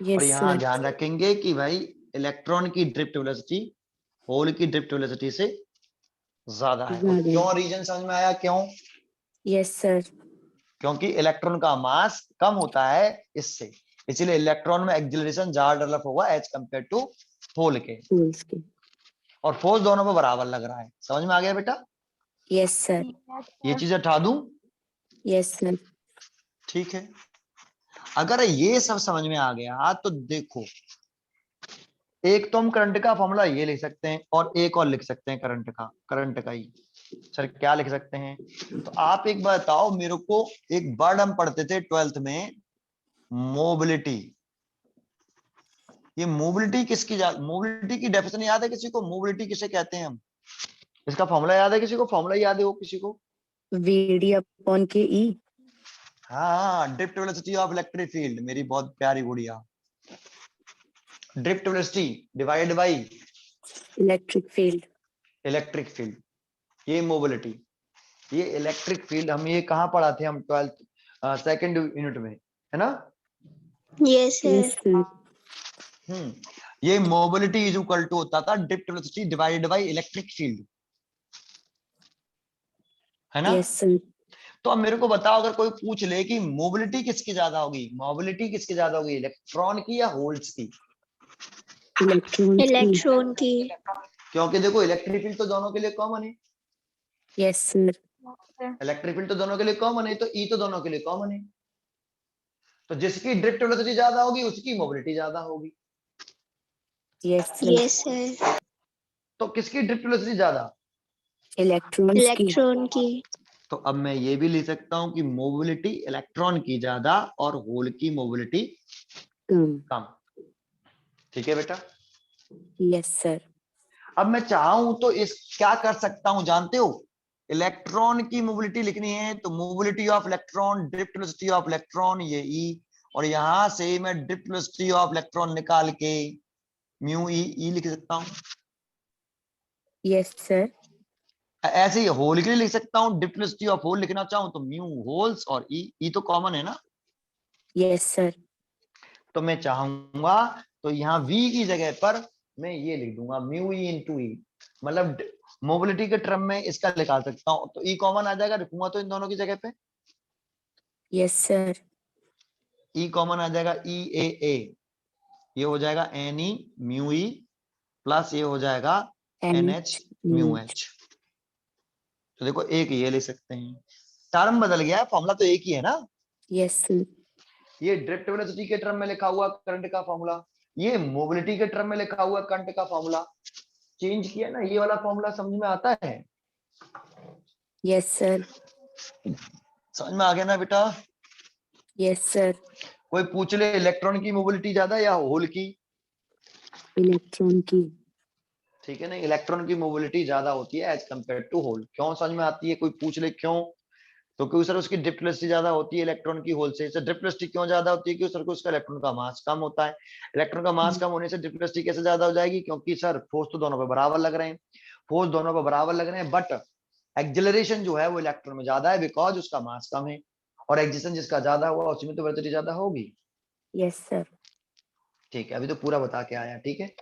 Speaker 2: यस
Speaker 1: यहां
Speaker 2: सर।
Speaker 1: ध्यान रखेंगे कि भाई इलेक्ट्रॉन की ड्रिफ्ट वेलोसिटी होल की ड्रिफ्ट वेलोसिटी से ज्यादा है। और
Speaker 2: ज्यादा।
Speaker 1: क्यों, रीजन समझ में आया क्यों?
Speaker 2: Yes sir.
Speaker 1: क्योंकि इलेक्ट्रॉन का मास कम होता है इससे, इसीलिए इलेक्ट्रॉन में एक्सेलरेशन ज्यादा डेवलप होगा एज कंपेयर टू होल के,
Speaker 2: होल्स के।
Speaker 1: और फोर्स दोनों पे बराबर लग रहा है। समझ में आ गया बेटा?
Speaker 2: Yes sir.
Speaker 1: ये चीज हटा दूं?
Speaker 2: Yes sir.
Speaker 1: ठीक है, अगर ये सब समझ में आ गया तो देखो, एक तो हम करंट का फॉर्मूला ये लिख सकते हैं और एक और लिख सकते हैं करंट का ही। सर क्या लिख सकते हैं? तो आप एक बार बताओ मेरे को, एक वर्ड हम पढ़ते थे 12th में, मोबिलिटी। ये मोबिलिटी किसकी, मोबिलिटी की डेफिनेशन याद है किसी को? मोबिलिटी किसे कहते हैं हम? इसका फॉर्मूला याद है किसी को? फॉर्मूला याद है वो किसी को?
Speaker 2: वीडी अपॉन के ई।
Speaker 1: हाँ, drift velocity of electric field, मेरी बहुत प्यारी गुड़िया। Drift velocity divide by
Speaker 2: electric field.
Speaker 1: Electric field, ये मोबिलिटी। ये इलेक्ट्रिक फील्ड हम ये कहाँ पढ़ाते हैं हम 12th सेकेंड यूनिट में, है ना?
Speaker 3: Yes, sir.
Speaker 2: Yes, sir.
Speaker 1: ये मोबिलिटी इज इक्वल टू होता था drift velocity divided by electric field, है ना?
Speaker 2: Yes, sir.
Speaker 1: तो अब मेरे को बताओ, अगर कोई पूछ ले कि मोबिलिटी किसकी ज्यादा होगी, मोबिलिटी किसकी ज्यादा होगी, इलेक्ट्रॉन की या होल्स की?
Speaker 2: Electron key.
Speaker 3: Electron की.
Speaker 1: क्योंकि देखो इलेक्ट्रिक फील्ड तो दोनों के लिए कॉमन है,
Speaker 2: Yes, sir.
Speaker 1: इलेक्ट्रिक फील्ड तो दोनों के लिए कॉमन है, तो ई तो दोनों के लिए कॉमन है। तो जिसकी ड्रिफ्ट वेलोसिटी ज्यादा होगी उसकी मोबिलिटी ज्यादा होगी।
Speaker 2: Yes, sir.
Speaker 3: Yes, sir.
Speaker 1: तो किसकी ड्रिफ्ट वेलोसिटी ज्यादा?
Speaker 2: Electrons key.
Speaker 3: Electron की.
Speaker 1: तो अब मैं ये भी लिख सकता हूं कि मोबिलिटी इलेक्ट्रॉन की ज्यादा और होल की मोबिलिटी
Speaker 2: कम.
Speaker 1: कम। ठीक है बेटा?
Speaker 2: Yes, sir.
Speaker 1: अब मैं चाहूं तो इस क्या कर सकता हूं जानते हो? इलेक्ट्रॉन की मोबिलिटी लिखनी है तो mobility of electron, drift velocity of electron, ये ई, और यहां से मैं ड्रिफ्ट वेलोसिटी ऑफ इलेक्ट्रॉन निकाल के म्यू ई लिख सकता हूं।
Speaker 2: Yes, sir.
Speaker 1: ऐसे ही होल के लिए लिख सकता हूं, ड्रिफ्ट वेलोसिटी ऑफ होल लिखना चाहूं तो म्यू होल्स और ई तो कॉमन है ना।
Speaker 2: Yes, sir.
Speaker 1: तो मैं चाहूंगा तो यहाँ v की जगह पर मैं ये लिख दूंगा म्यू ई इंटू ई, मतलब मोबिलिटी के टर्म में इसका निकाल सकता हूँ। तो ई कॉमन आ जाएगा, रखूंगा तो इन दोनों की जगह पे
Speaker 2: Yes, sir.
Speaker 1: ई कॉमन आ जाएगा, ई ए, ये हो जाएगा N E mu E plus ये हो जाएगा एन एच म्यू एच। तो देखो एक ये ले सकते हैं, टर्म बदल गया है, फॉर्मूला तो एक ही है ना।
Speaker 2: Yes, sir.
Speaker 1: ये ड्रिफ्ट वेलोसिटी के टर्म में लिखा हुआ करंट का फॉर्मूला, ये मोबिलिटी के टर्म में लिखा हुआ करंट का फॉर्मूला, चेंज किया ना, ये वाला फॉर्मूला समझ में आता है?
Speaker 2: Yes, sir.
Speaker 1: समझ में आ गया ना बेटा?
Speaker 2: Yes, sir.
Speaker 1: कोई पूछ ले इलेक्ट्रॉन की मोबिलिटी ज्यादा या होल की?
Speaker 2: Electron key.
Speaker 1: ठीक है ना, इलेक्ट्रॉन की मोबिलिटी ज्यादा होती है एज कम्पेयर टू होल। क्यों समझ में आती है? कोई पूछ ले क्यों, तो क्योंकि सर उसकी ड्रिफ्ट वेलोसिटी ज्यादा होती है इलेक्ट्रॉन की होल से। ड्रिफ्ट वेलोसिटी क्यों ज्यादा होती है? क्योंकि सर को उसका इलेक्ट्रॉन का मास कम होता है। इलेक्ट्रॉन का मास कम होने से ड्रिफ्ट वेलोसिटी कैसे ज्यादा हो जाएगी? क्योंकि सर फोर्स तो दोनों पे बराबर लग रहे हैं, फोर्स दोनों पे बराबर लग रहे हैं, बट एक्सेलरेशन जो है वो इलेक्ट्रॉन में ज्यादा है बिकॉज उसका मास कम है, और एक्सिलेशन जिसका ज्यादा हुआ उसमें तो वेलोसिटी ज्यादा होगी।
Speaker 2: Yes, sir.
Speaker 1: ठीक है, अभी तो पूरा बता के आया, ठीक है,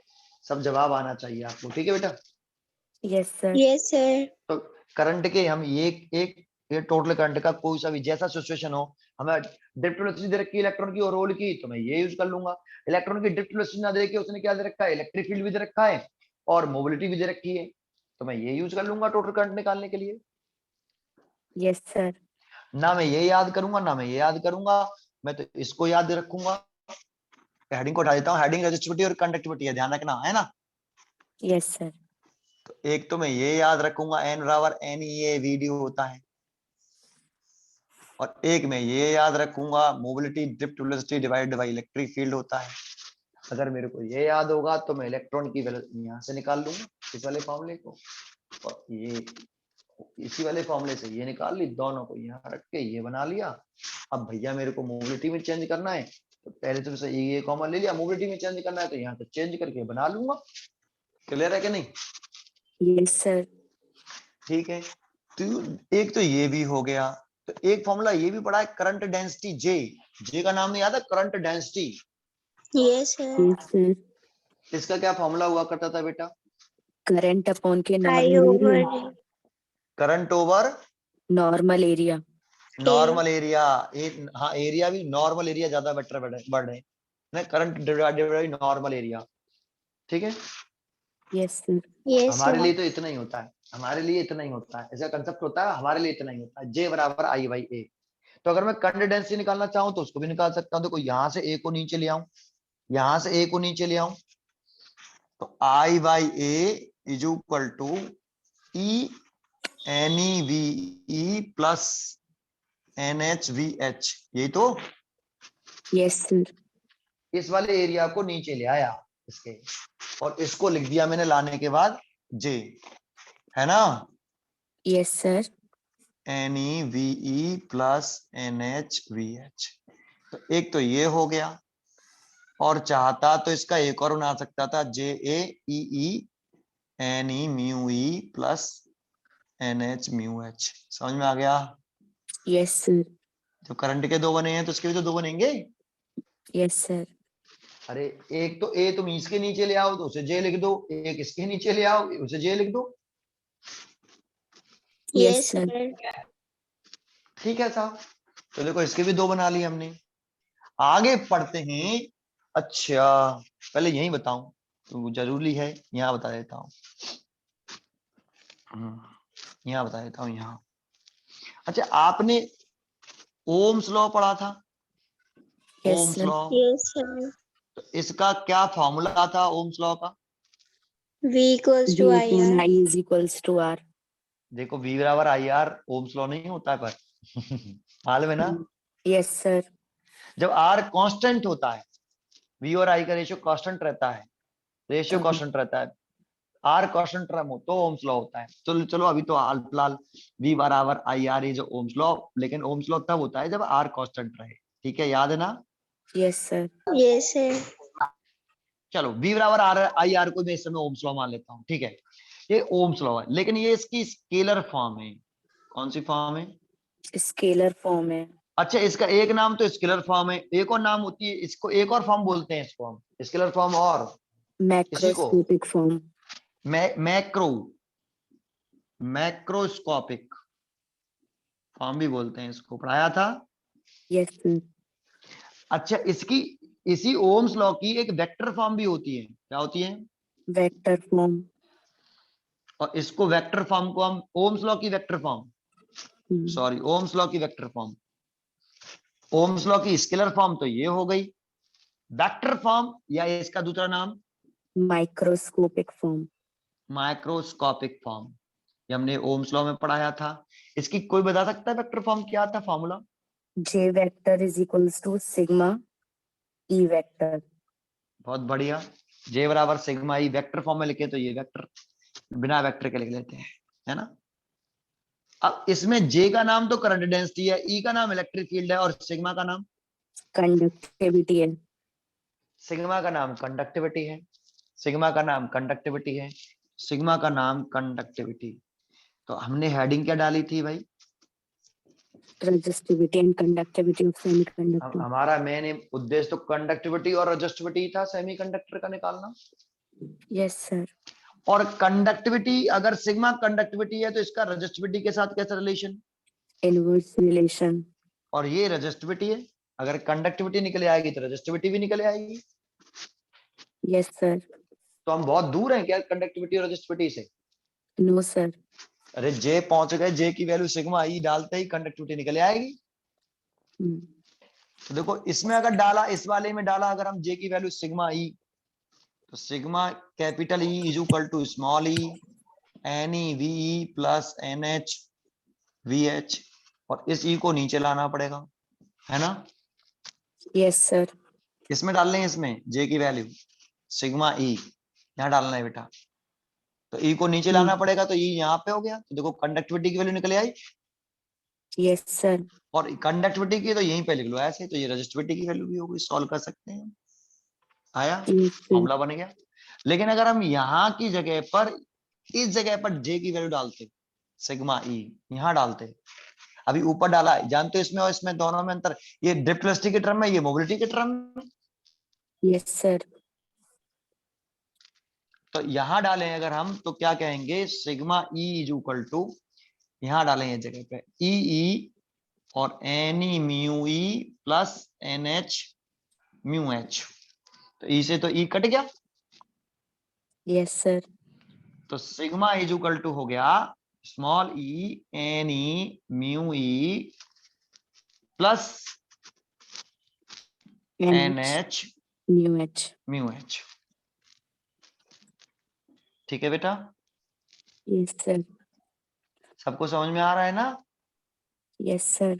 Speaker 1: सब जवाब आना चाहिए आपको, ठीक है बेटा?
Speaker 2: Yes, sir.
Speaker 3: Yes, sir.
Speaker 1: तो करंट के हम ये टोटल करंट का कोई सा भी जैसा सिचुएशन हो, हमें ड्रिफ्ट वेलोसिटी दे रखी है इलेक्ट्रॉन की और होल की, तो मैं ये यूज कर लूंगा। इलेक्ट्रॉन की ड्रिफ्ट वेलोसिटी ना दे के उसने क्या दे रखा है? इलेक्ट्रिक फील्ड भी दे रखा है और मोबिलिटी भी दे रखी है, तो मैं ये यूज कर लूंगा टोटल करंट निकालने के लिए।
Speaker 2: Yes, sir.
Speaker 1: ना मैं ये याद करूंगा ना मैं ये याद करूंगा, मैं तो इसको याद रखूंगा। हेडिंग को उठा देता हूँ, हेडिंग रेजिस्टिविटी और कंडक्टिविटी है, ध्यान रखना है ना।
Speaker 2: Yes, sir.
Speaker 1: तो एक तो मैं ये याद रखूंगा एन बराबर एन ए वीडियो होता है, और एक मैं ये याद रखूंगा mobility drift velocity divided by electric field होता है। अगर मेरे को ये याद होगा तो मैं इलेक्ट्रॉन की वेलोसिटी यहाँ से निकाल लूंगा इस वाले फॉर्मूले को, और ये इसी वाले फॉर्मूले से ये निकाल ली, दोनों को यहाँ रख के ये बना लिया। अब भैया मेरे को मोबिलिटी में चेंज करना है तो पहले तो ये कॉमन ले लिया, मोबिलिटी में चेंज करना है तो यहाँ से चेंज करके बना लूंगा। क्लियर है कि नहीं?
Speaker 2: Yes, sir.
Speaker 1: ठीक है, तो एक तो ये भी हो गया। तो एक फॉर्मूला ये भी पढ़ा है, करंट डेंसिटी जे, जे का नाम नहीं याद है? Current density.
Speaker 3: Yes, sir.
Speaker 2: Yes, sir.
Speaker 1: इसका क्या फॉर्मूला हुआ करता था बेटा?
Speaker 2: Current upon के
Speaker 3: I
Speaker 2: normal
Speaker 3: over
Speaker 2: area.
Speaker 1: Current over
Speaker 2: Normal area.
Speaker 1: Normal area. हाँ, एरिया भी, नॉर्मल एरिया ज्यादा बेटर बढ़ रहे हैं, current divided by normal area. ठीक है,
Speaker 2: Yes, sir.
Speaker 3: Yes,
Speaker 1: हमारे
Speaker 3: sir.
Speaker 1: लिए तो इतना ही होता है, हमारे लिए इतना ही होता है, ऐसा कंसेप्ट होता है, हमारे लिए इतना ही होता है, जे बराबर आई बाई ए। तो अगर मैं करंट डेंसिटी निकालना चाहूँ तो उसको भी निकाल सकता हूँ। देखो यहाँ से ए को नीचे ले आऊं, यहाँ से ए को नीचे ले आऊं, तो I by A is equal to E N E V E plus N H V H, यही तो।
Speaker 2: Yes, sir.
Speaker 1: इस वाले एरिया को नीचे ले आया इसके, और इसको लिख दिया मैंने लाने के बाद जे, है ना।
Speaker 2: Yes, sir.
Speaker 1: N E V E plus N H V H. तो एक तो ये हो गया, और चाहता तो इसका एक और बना सकता था, J A E N E mu E plus NH mu H। समझ में आ गया?
Speaker 2: Yes sir.
Speaker 1: जब करंट के दो बने हैं तो इसके भी तो दो बनेंगे।
Speaker 2: Yes sir.
Speaker 1: अरे एक तो ए तुम इसके नीचे ले आओ तो उसे जे लिख दो, एक इसके नीचे ले आओ उसे जे लिख दो।
Speaker 2: Yes
Speaker 3: yes
Speaker 2: sir.
Speaker 3: सर।
Speaker 1: ठीक है साहब, तो देखो इसके भी दो बना लिए हमने। आगे पढ़ते हैं। अच्छा पहले यही बताऊं तो जरूरी है, यहाँ बता देता हूँ, यहाँ बता देता हूँ यहाँ। अच्छा आपने ओम्स लॉ पढ़ा था?
Speaker 2: Yes
Speaker 1: Ohm's
Speaker 2: sir.
Speaker 1: Law,
Speaker 3: yes sir.
Speaker 1: तो इसका क्या फॉर्मूला था ओम्स लॉ का?
Speaker 3: V equals to
Speaker 2: V upon
Speaker 3: IR.
Speaker 2: I is equals to R.
Speaker 1: देखो V बराबर आई आर ओम्स लॉ नहीं होता है पर मालूम है ना?
Speaker 2: Yes sir.
Speaker 1: जब R कांस्टेंट होता है, V और I का रेशियो कांस्टेंट रहता है, रेशियो कांस्टेंट रहता है, R कांस्टेंट टर्म हो तो ओम्स लॉ होता है। तो चलो अभी तो हाल फिलहाल V बराबर I R is Ohm's law, लेकिन ओम्स लॉ तब होता है जब R कांस्टेंट रहे। ठीक है, याद है ना?
Speaker 2: Yes sir.
Speaker 3: Yes sir.
Speaker 1: चलो V बराबर आर आई आर को मैं इस समय ओम्स लॉ मान लेता हूँ। ठीक है, ये ओम्स लॉ है, लेकिन ये इसकी स्केलर फॉर्म है। कौन सी फॉर्म है?
Speaker 2: स्केलर फॉर्म है।
Speaker 1: अच्छा इसका एक नाम तो स्केलर फॉर्म है, एक और नाम होती है इसको, एक और फॉर्म बोलते हैं इसको हम, स्केलर फॉर्म और इसी को
Speaker 2: macroscopic form.
Speaker 1: Macro macroscopic form भी बोलते हैं इसको, पढ़ाया था।
Speaker 2: Yes sir.
Speaker 1: अच्छा इसकी इसी ओम्स लॉ की एक वेक्टर फॉर्म भी होती है। क्या होती है?
Speaker 2: Vector form.
Speaker 1: और इसको वेक्टर फॉर्म को हम ओम्स लॉ की vector form, sorry Ohm's law की वेक्टर फॉर्म, ओम्स लॉ की स्केलर फॉर्म तो ये हो गई। वेक्टर फॉर्म या इसका दूसरा नाम
Speaker 2: माइक्रोस्कोपिक फॉर्म।
Speaker 1: माइक्रोस्कोपिक फॉर्म, ये हमने ओम्स लॉ में पढ़ाया था। इसकी कोई बता सकता है वेक्टर फॉर्म क्या था formula?
Speaker 2: J vector is equals to sigma E vector.
Speaker 1: बहुत बढ़िया, जे बराबर सिग्मा ई वेक्टर फॉर्म में लिखे तो ये वेक्टर, बिना वेक्टर के लिख लेते हैं, है ना? अब इसमें जे का नाम तो करंट डेंसिटी है, ई का नाम इलेक्ट्रिक फील्ड है, और सिग्मा का नाम,
Speaker 2: कंडक्टिविटी है।
Speaker 1: सिग्मा का नाम कंडक्टिविटी है, सिग्मा का नाम कंडक्टिविटी है, सिग्मा का नाम कंडक्टिविटी। तो हमने हेडिंग क्या डाली थी भाई?
Speaker 2: Resistivity and conductivity of semiconductor.
Speaker 1: हमारा मेन उद्देश्य तो कंडक्टिविटी और रेजिस्टिविटी था सेमीकंडक्टर का निकालना।
Speaker 2: Yes sir.
Speaker 1: और कंडक्टिविटी, अगर सिग्मा कंडक्टिविटी है तो इसका रेजिस्टिविटी के साथ कैसा रिलेशन?
Speaker 2: Inverse relation.
Speaker 1: और ये रेजिस्टिविटी है, अगर कंडक्टिविटी निकल आएगी तो रेजिस्टिविटी भी निकल आएगी।
Speaker 2: Yes sir.
Speaker 1: तो हम बहुत दूर हैं क्या कंडक्टिविटी और रेजिस्टिविटी से?
Speaker 2: No sir.
Speaker 1: अरे जे पहुंच गए, जे की वैल्यू सिग्मा ई डालते ही कंडक्टिविटी निकल आएगी। तो देखो इसमें अगर डाला, इस वाले में डाला अगर हम जे की वैल्यू सिग्मा ई, तो sigma capital E is equal to small E N E V E plus N H V H, और इस ई को नीचे लाना पड़ेगा, है ना?
Speaker 2: Yes sir.
Speaker 1: इसमें डाल लें, इसमें जे की वैल्यू सिग्मा ई यहाँ डालना है बेटा, तो ई को नीचे लाना पड़ेगा, तो ई यहाँ पे हो गया। तो देखो कंडक्टिविटी की वैल्यू निकल आई,
Speaker 2: यस सर।
Speaker 1: और कंडक्टिविटी की तो यहीं पे लिख लो ऐसे, तो ये रेजिस्टिविटी की वैल्यू भी होगी, सॉल्व कर सकते हैं। आया, फॉर्मूला बन गया। लेकिन अगर हम यहाँ की जगह पर, इस जगह पर जे की वैल्यू डालते, सिग्मा ई यहाँ डालते, अभी ऊपर डाला है, जानते हो इसमें और इसमें दोनों में अंतर, ये डिप्लेसिटी के टर्म में, ये मोबिलिटी के टर्म में।
Speaker 2: Yes sir.
Speaker 1: तो यहाँ डालें अगर हम, तो क्या कहेंगे? Sigma E is equal to, यहाँ डालें ये जगह पे ई ई और N E mu E plus N H mu H, तो ई से तो ई कट गया,
Speaker 2: यस सर।
Speaker 1: तो सिग्मा इज इक्वल टू हो गया small E N E mu E plus N H mu H. ठीक है बेटा,
Speaker 2: यस सर।
Speaker 1: सबको समझ में आ रहा है ना?
Speaker 2: Yes sir.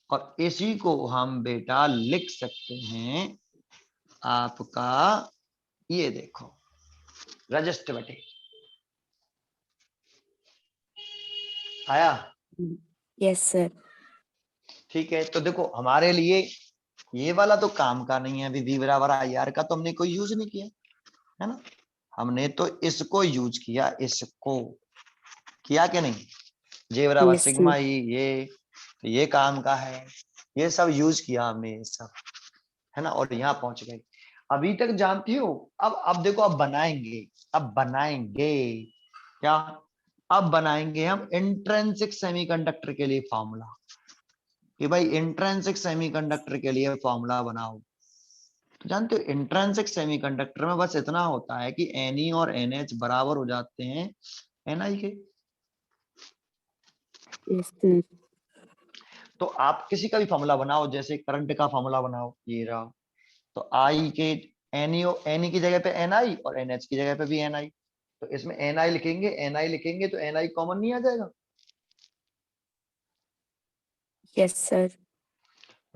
Speaker 1: और इसी को हम बेटा लिख सकते हैं आपका, ये देखो रेजिस्टिविटी आया।
Speaker 2: Yes sir.
Speaker 1: ठीक है, तो देखो हमारे लिए ये वाला तो काम का नहीं है, अभी V बराबर आई आर का तो हमने कोई यूज नहीं किया, है ना? हमने तो इसको यूज किया, इसको, किया क्या नहीं? जे बराबर
Speaker 2: Yes,
Speaker 1: सिग्मा
Speaker 2: sir.
Speaker 1: ई, ये काम का है, ये सब यूज किया हमने, ये सब है ना, और यहाँ पहुंच गए। अभी तक जानती हो? अब देखो, अब बनाएंगे क्या? अब बनाएंगे हम इंट्रिंसिक सेमीकंडक्टर के लिए फॉर्मूला, कि भाई इंट्रिंसिक सेमीकंडक्टर के लिए फॉर्मूला बनाओ। तो जानते हो इंट्रिंसिक सेमीकंडक्टर में बस इतना होता है कि Ne और NH बराबर हो जाते हैं Ni के।
Speaker 2: Yes, sir.
Speaker 1: तो आप किसी का भी फॉर्मूला बनाओ, जैसे करंट का फॉर्मूला बनाओ, ये रहा। तो I के Ne की जगह पे Ni और NH की जगह पे भी Ni। तो इसमें Ni लिखेंगे तो Ni कॉमन नहीं आ जाएगा?
Speaker 2: Yes, sir.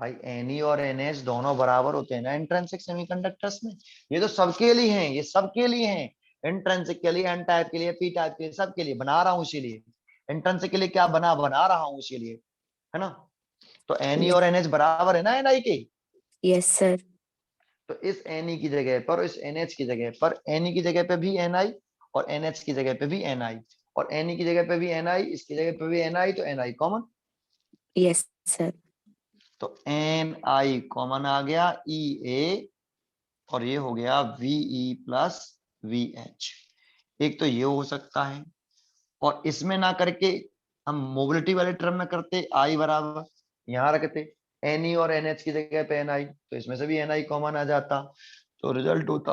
Speaker 1: भाई Ne और NH दोनों बराबर होते हैं ना इंट्रिंसिक सेमीकंडक्टर्स में। ये तो सबके लिए हैं, ये सबके लिए हैं, इंट्रिंसिक के लिए, एन टाइप के लिए, पी टाइप के लिए, सबके लिए बना रहा हूं। इसीलिए इंट्रिंसिक के लिए क्या बना रहा हूं, इसीलिए, है ना। तो Ne और NH बराबर है ना Ni के।
Speaker 2: Yes, sir.
Speaker 1: तो इस Ne की जगह पर, इस NH की जगह पर, Ne की जगह पे भी Ni और NH की जगह पे भी Ni, और Ne की जगह पे भी Ni, इसकी जगह पे भी Ni, तो Ni कॉमन।
Speaker 2: Yes, sir.
Speaker 1: तो Ni कॉमन आ गया, Ea, और ये हो गया VE प्लस VH। एक तो ये हो सकता है, और इसमें ना करके हम मोबिलिटी वाले टर्म में करते, I बराबर यहां रखते Ne और NH की जगह पे Ni, तो इसमें से भी Ni कॉमन आ जाता। तो रिजल्ट होता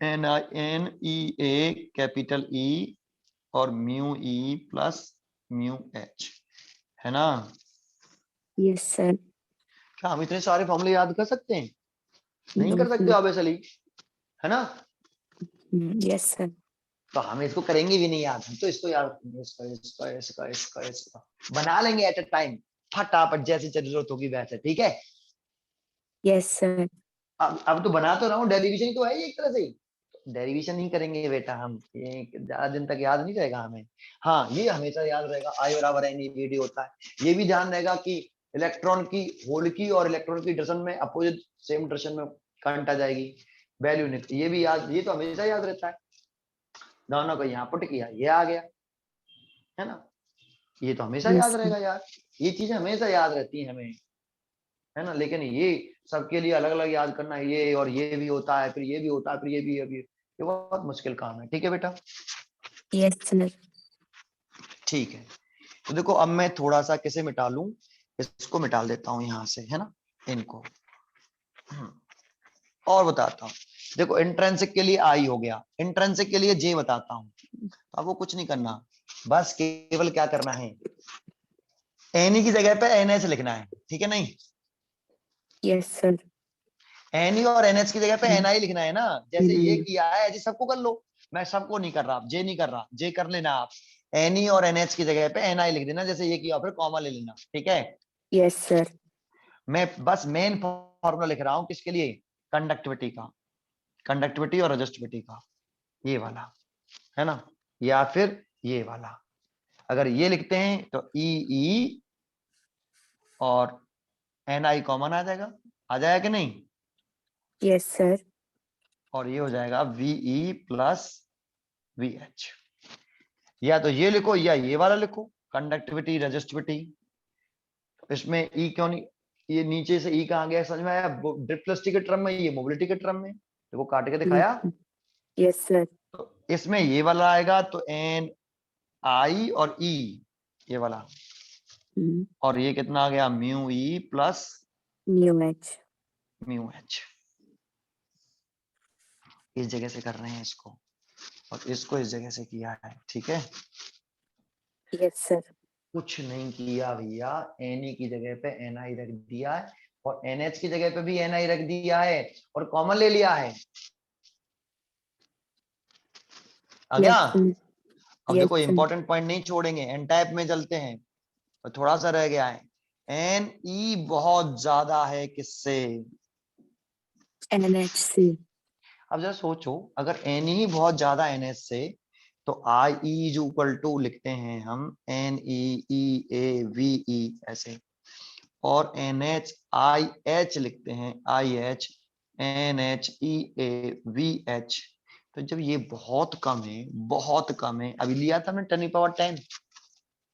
Speaker 1: NEA कैपिटल E और mu E plus mu H, है ना।
Speaker 2: Yes, sir.
Speaker 1: क्या हम इतने सारे फॉर्मूले याद कर सकते हैं? नहीं
Speaker 2: No,
Speaker 1: कर सकते
Speaker 2: sir.
Speaker 1: ऑब्वियसली, है ना।
Speaker 2: Yes, sir.
Speaker 1: तो हम इसको करेंगे भी नहीं याद, हम तो इसको याद करेंगे, इसका बना लेंगे एट अ टाइम, फटाफट, जैसी जरूरत होगी वैसे, ठीक है।
Speaker 2: Yes, sir.
Speaker 1: अब तो बना तो रहा हूँ, डेरिवेशन तो है ही एक तरह से। डेरिवेशन नहीं करेंगे बेटा हम, ये ज्यादा दिन तक याद नहीं रहेगा हमें। हाँ, ये हमेशा याद रहेगा, I बराबर NeVd होता है। ये भी ध्यान रहेगा कि इलेक्ट्रॉन की, होल की और इलेक्ट्रॉन की डायरेक्शन में अपोजिट, सेम डायरेक्शन में करंट आ जाएगी, वैल्यू निकल, ये भी याद, ये तो हमेशा याद रहता है। दोनों को यहाँ पुट किया, ये आ गया, है ना। ये तो हमेशा
Speaker 2: Yes,
Speaker 1: याद
Speaker 2: sir.
Speaker 1: रहेगा यार, ये चीजें हमेशा याद रहती हैं हमें, है ना। लेकिन ये सबके लिए अलग अलग याद करना, ये और ये भी होता है, फिर ये भी होता है, फिर ये भी, अभी ये बहुत मुश्किल काम है, ठीक है बेटा।
Speaker 2: Yes, sir.
Speaker 1: ठीक है, तो देखो अब मैं थोड़ा सा किसे मिटा लूं, इसको मिटा देता हूं यहाँ से, है ना, इनको। और बताता हूँ, देखो इंट्रिंसिक के लिए I हो गया, इंट्रिंसिक के लिए J बताता हूँ। अब वो कुछ नहीं करना, बस केवल क्या करना है, Ne की जगह पे NH लिखना है, ठीक है नहीं।
Speaker 2: Yes, sir.
Speaker 1: Ne और NH की जगह पे Ni लिखना है ना, जैसे ये
Speaker 2: Mm.
Speaker 1: किया है ऐसे सबको कर लो। मैं सबको नहीं कर रहा, J नहीं कर रहा, J कर लेना आप। Ne और NH की जगह पे Ni लिख देना, जैसे ये किया, फिर कॉमा ले लेना, ठीक है।
Speaker 2: Yes, sir.
Speaker 1: मैं बस मेन फॉर्मूला लिख रहा हूं, किसके लिए, कंडक्टिविटी का, कंडक्टिविटी और रेजिस्टिविटी का, ये वाला, है ना, या फिर ये वाला। अगर ये लिखते हैं तो E और Ni कॉमन आ जाएगा कि नहीं,
Speaker 2: Yes, sir.
Speaker 1: और ये हो जाएगा VE प्लस VH। या तो ये लिखो या ये वाला लिखो, कंडक्टिविटी रेजिस्टिविटी। इसमें E क्यों नहीं, ये नीचे से E कहाँ गया, समझ में आया, ड्रिफ्टिविटी के टर्म में, ये मोबिलिटी के टर्म में, देखो काट के
Speaker 2: Yes,
Speaker 1: दिखाया।
Speaker 2: sir. Yes, sir.
Speaker 1: तो इसमें ये वाला आएगा तो Ni और E, ये वाला,
Speaker 2: Mm.
Speaker 1: और ये कितना आ गया, mu E plus
Speaker 2: Mu H.
Speaker 1: Mu H। इस जगह से कर रहे हैं इसको, और इसको इस जगह से किया है, ठीक है।
Speaker 2: Yes, sir.
Speaker 1: कुछ नहीं किया भैया, Ne की जगह पे Ni रख दिया है, और NH की जगह पे भी Ni रख दिया है, और कॉमन ले लिया है। आ गया।
Speaker 2: Yes, sir.
Speaker 1: अब
Speaker 2: Yes,
Speaker 1: देखो
Speaker 2: sir.
Speaker 1: इंपॉर्टेंट पॉइंट नहीं छोड़ेंगे, एन टाइप में चलते हैं, और थोड़ा सा रह गया है। Ne बहुत ज्यादा है किससे,
Speaker 2: NHC.
Speaker 1: अब जरा सोचो, अगर Ne ही बहुत ज्यादा NH से, तो I E is equal to लिखते हैं हम NeEAVE ऐसे, और NH IH लिखते हैं IH NHEAVH। तो तो जब ये बहुत कम है, बहुत कम है, अभी लिया था हमने 10^10,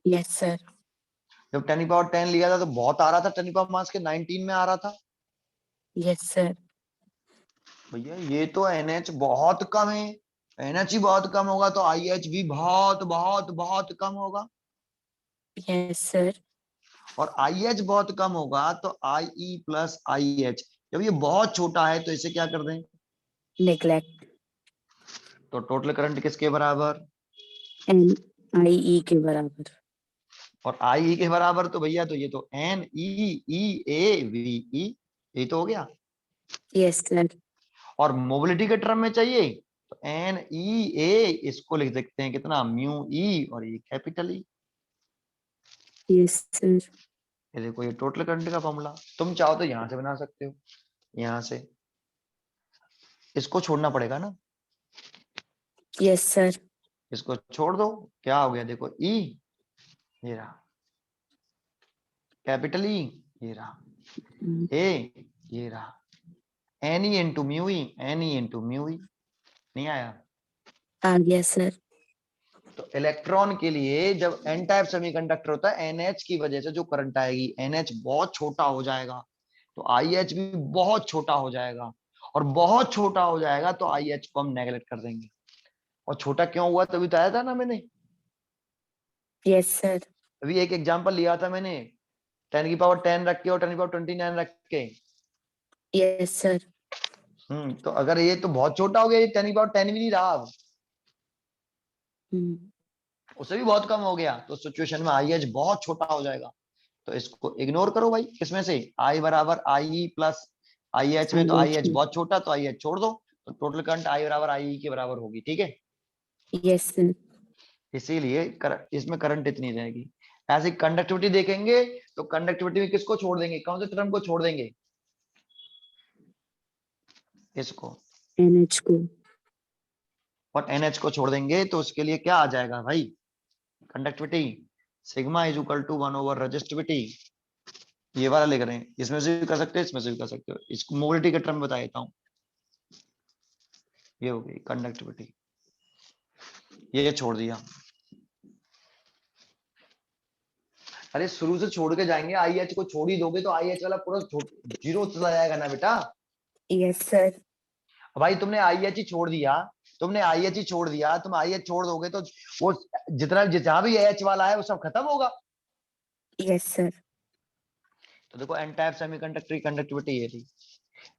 Speaker 2: Yes, sir.
Speaker 1: जब 10^10 लिया था तो बहुत आ रहा था, 10 के 19 में आ रहा था।
Speaker 2: Yes, sir.
Speaker 1: भैया ये तो NH बहुत कम है, NH ही बहुत कम होगा तो IH भी बहुत बहुत बहुत कम होगा,
Speaker 2: Yes, sir.
Speaker 1: और IH बहुत कम होगा तो IE प्लस IH। जब ये बहुत छोटा है तो इसे क्या कर दें,
Speaker 2: Neglect.
Speaker 1: तो टोटल करंट किसके बराबर,
Speaker 2: NIE के बराबर.
Speaker 1: और IE के बराबर, तो भैया तो ये तो NEEAVE, ये तो हो गया।
Speaker 2: Yes, sir.
Speaker 1: और मोबिलिटी के टर्म में चाहिए तो NEA, इसको लिख सकते हैं कितना, म्यू ई, और ये कैपिटल ई।
Speaker 2: Yes, sir.
Speaker 1: ये देखो ये टोटल करंट का फॉर्मूला, तुम चाहो तो यहां से बना सकते हो, यहां से इसको छोड़ना पड़ेगा ना,
Speaker 2: Yes, sir.
Speaker 1: इसको छोड़ दो, क्या हो गया देखो, ई, ये रहा कैपिटल ई, ये रहा
Speaker 2: Mm.
Speaker 1: ए, ये रहा N E into mu E, N E into mu E. नहीं आया?
Speaker 2: आ गया सर.
Speaker 1: तो इलेक्ट्रॉन के लिए जब एन टाइप सेमीकंडक्टर होता है, एनएच की वजह से जो करंट आएगी, एनएच बहुत छोटा हो जाएगा तो आईएच भी बहुत छोटा हो जाएगा, और बहुत छोटा हो जाएगा तो आईएच को हम नेगलेक्ट कर देंगे। और छोटा क्यों हुआ तभी तो आया था ना मैंने,
Speaker 2: यस सर.
Speaker 1: अभी एक एग्जांपल लिया था मैंने, 10^10 रख के और 10^29 रख के।
Speaker 2: Yes sir.
Speaker 1: तो अगर ये तो बहुत छोटा हो गया, ये 10^10 भी नहीं रहा अब, उससे भी बहुत कम हो गया, तो सिचुएशन में आईएच बहुत छोटा हो जाएगा। तो इसको इग्नोर करो भाई, किसमें से, आई बराबर आई प्लस आई एच में, तो आई एच बहुत छोटा तो आई एच छोड़ दो, तो टोटल करंट आई बराबर आई के बराबर होगी, ठीक है।
Speaker 2: Yes sir.
Speaker 1: इसीलिए इसमें करंट इतनी रहेगी। ऐसे कंडक्टिविटी देखेंगे तो कंडक्टिविटी में किसको छोड़ देंगे, कौन से टर्म को छोड़ देंगे, इसको,
Speaker 2: NH को.
Speaker 1: और NH को छोड़ देंगे तो उसके लिए क्या आ जाएगा भाई, conductivity sigma is equal to 1 over resistivity. ये वाला लिख रहे हैं, इसमें से भी कर सकते हो, इसमें से भी कर सकते हो, इसको मोबिलिटी के टर्म बता देता हूं। ये हो गई कंडक्टिविटी, ये छोड़ दिया। अरे शुरू से छोड़ के जाएंगे, आईएच को छोड़ ही दोगे तो आईएच वाला पूरा जीरो चला जाएगा ना बेटा।
Speaker 2: Yes sir.
Speaker 1: भाई तुमने आईएच ही छोड़ दिया, तुमने आईएच ही छोड़ दिया, तुम आईएच छोड़ दोगे तो वो जितना जहां भी एच वाला है वो सब खत्म होगा।
Speaker 2: Yes sir.
Speaker 1: तो देखो एन टाइप सेमीकंडक्टर की कंडक्टिविटी ये थी।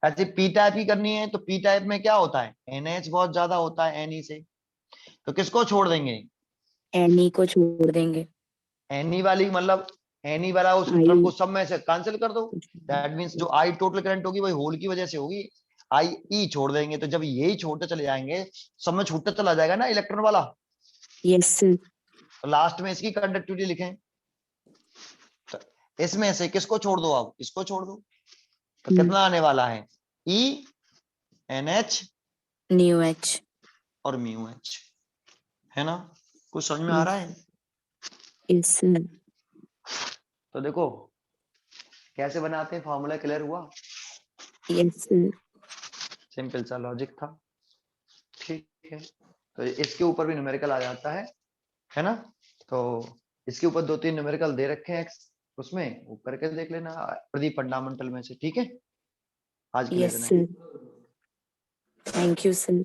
Speaker 1: ऐसे पी टाइप की करनी है तो पी टाइप में क्या होता है, एनएच बहुत ज्यादा होता है एनई से, तो किसको छोड़ देंगे,
Speaker 2: NE को छोड़ देंगे.
Speaker 1: एनई वाली मतलब एनई वाला उस टर्म को सब में से कैंसिल कर दो, दैट मींस जो आई टोटल करंट होगी वही होल की वजह से होगी, आई ई छोड़ देंगे, तो जब यही छोड़ते चले जाएंगे सब में छूटता चला जाएगा ना इलेक्ट्रॉन वाला।
Speaker 2: Yes sir.
Speaker 1: तो लास्ट में इसकी कंडक्टिविटी लिखें, तो इसमें से किसको छोड़ दो, अब इसको छोड़ दो, तो कितना आने वाला है, E N H
Speaker 2: mu H
Speaker 1: और म्यू एच, है ना, कुछ समझ में आ रहा है।
Speaker 2: Yes sir.
Speaker 1: तो देखो कैसे बनाते हैं, फॉर्मूला क्लियर हुआ,
Speaker 2: यस सर.
Speaker 1: सिंपल सा लॉजिक था, ठीक है। तो इसके ऊपर भी न्यूमेरिकल आ जाता है ना, तो इसके ऊपर 2-3 न्यूमेरिकल दे रखे हैं उसमें, वो करके देख लेना प्रदीप फंडामेंटल में से, ठीक है। आज के लिए
Speaker 2: yes sir. Thank you sir.